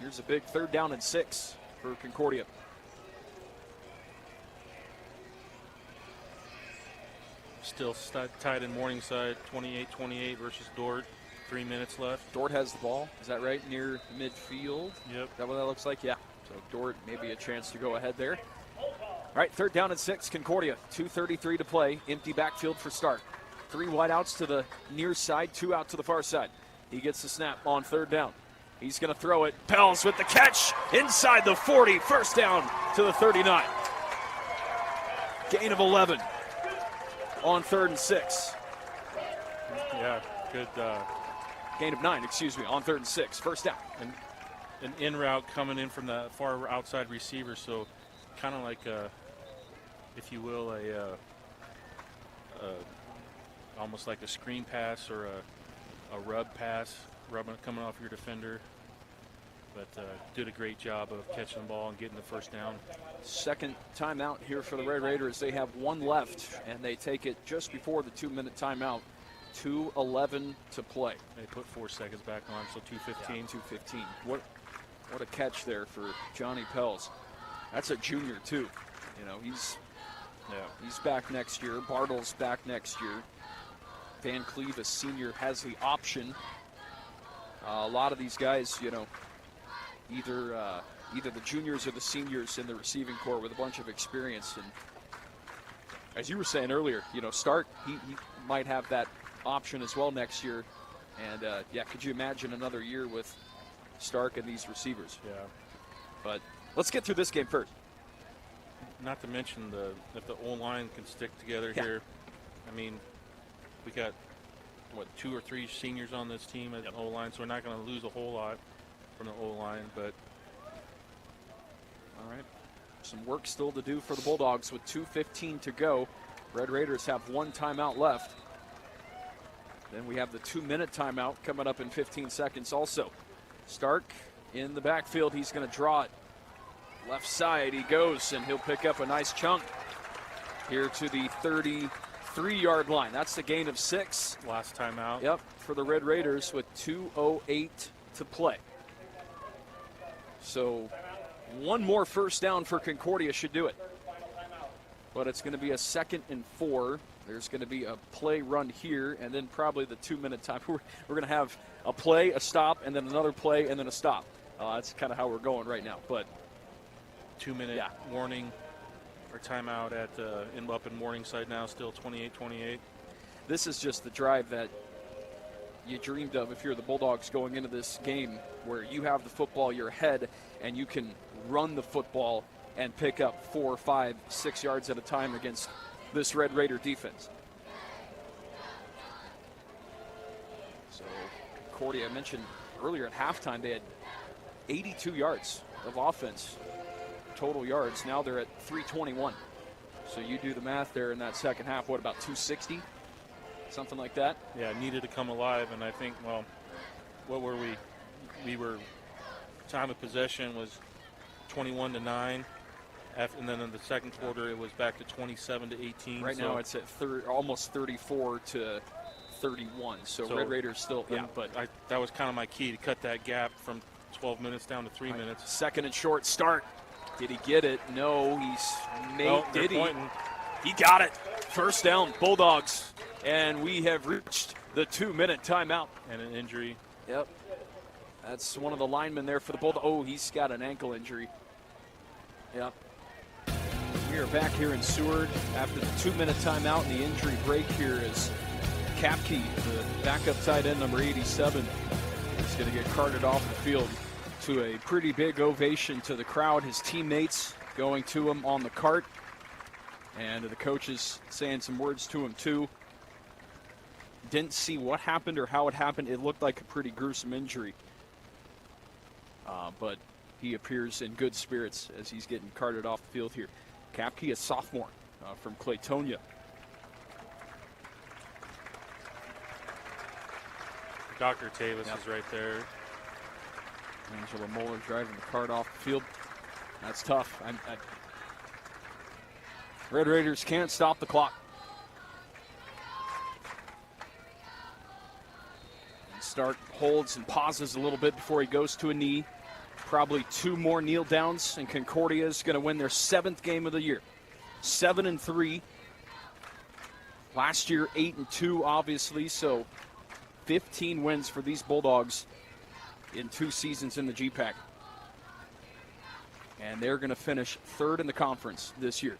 Here's a big 3rd down and 6 for Concordia. Still tied in Morningside, 28-28 versus Dort. 3 minutes left. Dort has the ball. Is that right? Near midfield? Yep. Is that what that looks like? Yeah. So Dort, maybe a chance to go ahead there. All right, 3rd down and 6, Concordia. 2:33 to play. Empty backfield for Stark. 3 wideouts to the near side, 2 out to the far side. He gets the snap on 3rd down. He's going to throw it. Pels with the catch inside the 40. First down to the 39. Gain of 11 on 3rd and 6. Yeah, good. Gain of 9, excuse me, on 3rd and 6. First down. And an in route coming in from the far outside receiver, so kind of like if you will, almost like a screen pass or a rub pass, coming off your defender. But did a great job of catching the ball and getting the first down. Second timeout here for the Red Raiders. They have one left, and they take it just before the 2-minute timeout. 2:11 to play. They put 4 seconds back on, so 2:15. Yeah, 2:15. What a catch there for Johnny Pels. That's a junior too. You know, he's back next year. Bartle's back next year. Van Cleve, a senior, has the option. A lot of these guys, you know, either the juniors or the seniors in the receiving corps with a bunch of experience. And as you were saying earlier, you know, Stark, he might have that option as well next year. And yeah, could you imagine another year with Stark and these receivers? Yeah. But let's get through this game first. Not to mention if the O-line can stick together here. I mean, we got, 2 or 3 seniors on this team at the O-line, so we're not going to lose a whole lot from the O-line. But all right, some work still to do for the Bulldogs with 2:15 to go. Red Raiders have one timeout left. Then we have the 2-minute timeout coming up in 15 seconds also. Stark in the backfield. He's going to draw it. Left side he goes, and he'll pick up a nice chunk here to the 33-yard line. That's the gain of 6. Last timeout. Yep, for the Red Raiders with 2:08 to play. So one more first down for Concordia should do it. But it's going to be a 2nd and 4. There's going to be a play run here, and then probably the 2-minute time. We're going to have a play, a stop, and then another play, and then a stop. That's kind of how we're going right now. But 2-minute warning or timeout at up in Morningside now, still 28-28. This is just the drive that you dreamed of if you're the Bulldogs going into this game, where you have the football your head and you can run the football and pick up 4, 5, 6 yards at a time against this Red Raider defense. So Concordia, I mentioned earlier at halftime, they had 82 yards of offense, total yards. Now they're at 321. So you do the math there in that second half, what, about 260? Something like that? Yeah, needed to come alive, and I think, well, what were we? We were, time of possession was 21-9. And then in the second quarter, it was back to 27-18. Right now, it's at almost 34-31. So Red Raiders still in, but that was kind of my key, to cut that gap from 12 minutes down to 3 minutes. 2nd and short start. Did he get it? No, did he? Pointing. He got it. First down, Bulldogs. And we have reached the 2-minute timeout. And an injury. Yep. That's one of the linemen there for the Bulldogs. Oh, he's got an ankle injury. Yep. We are back here in Seward after the 2-minute timeout, and the injury break here is Kapke, the backup tight end, number 87, is going to get carted off the field to a pretty big ovation to the crowd. His teammates going to him on the cart, and the coaches saying some words to him too. Didn't see what happened or how it happened. It looked like a pretty gruesome injury, but he appears in good spirits as he's getting carted off the field here. Kapke, a sophomore from Claytonia. Dr. Tavis is right there. Angela Moeller driving the cart off the field. That's tough. Red Raiders can't stop the clock. And Stark holds and pauses a little bit before he goes to a knee. Probably 2 more kneel downs, and Concordia is going to win their 7th game of the year. 7-3. Last year, 8-2, obviously, so 15 wins for these Bulldogs in 2 seasons in the GPAC. And they're going to finish 3rd in the conference this year.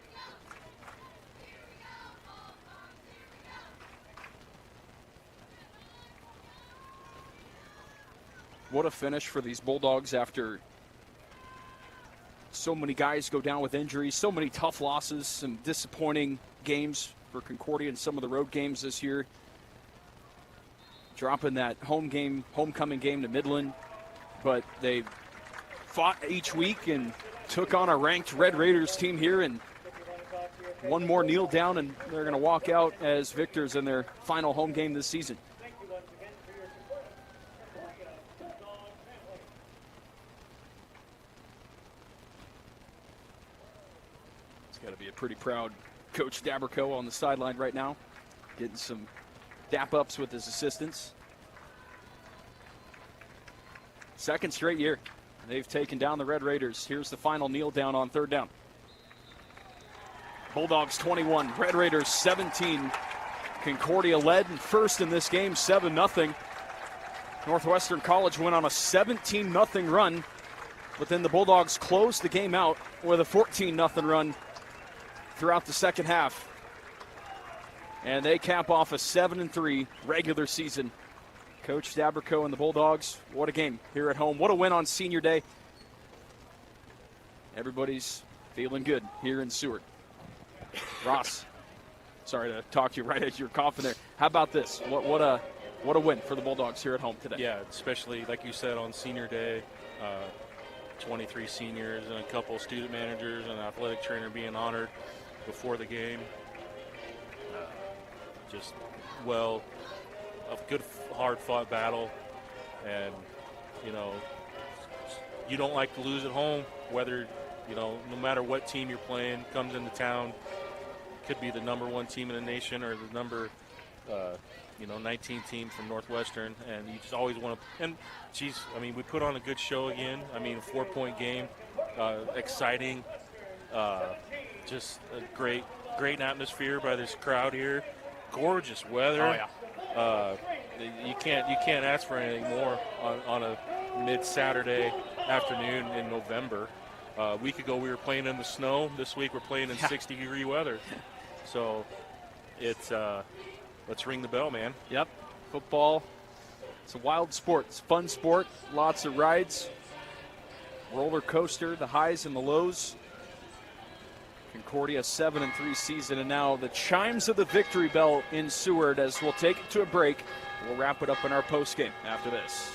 What a finish for these Bulldogs after so many guys go down with injuries, so many tough losses, some disappointing games for Concordia in some of the road games this year. Dropping that homecoming game to Midland, but they fought each week and took on a ranked Red Raiders team here and one more kneel down, and they're going to walk out as victors in their final home game this season. It's got to be a pretty proud Coach Daberco on the sideline right now, getting some dap-ups with his assistants. Second straight year they've taken down the Red Raiders. Here's the final kneel down on third down. Bulldogs 21, Red Raiders 17. Concordia led first in this game, 7-0. Northwestern College went on a 17-0 run, but then the Bulldogs closed the game out with a 14-0 run throughout the second half. And they cap off a 7-3 regular season. Coach Daberco and the Bulldogs, what a game here at home. What a win on Senior Day. Everybody's feeling good here in Seward. Ross, sorry to talk to you right as you're coughing there. How about this? What a win for the Bulldogs here at home today. Yeah, especially like you said on Senior Day, 23 seniors and a couple student managers and an athletic trainer being honored before the game. Just a good hard-fought battle, and you don't like to lose at home, whether no matter what team you're playing comes into town. Could be the number 1 team in the nation or the number 19 team from Northwestern, and you just always want to. And we put on a good show again. A 4-point game, exciting, just a great atmosphere by this crowd here. Gorgeous weather. Oh, yeah. You can't ask for anything more on a mid-Saturday afternoon in November. A week ago we were playing in the snow. This week we're playing in 60-degree weather. So it's let's ring the bell, man. Yep. Football, it's a wild sport. It's a fun sport. Lots of rides. Roller coaster, the highs and the lows. Concordia 7-3 season, and now the chimes of the victory bell in Seward as we'll take it to a break. We'll wrap it up in our post game after this.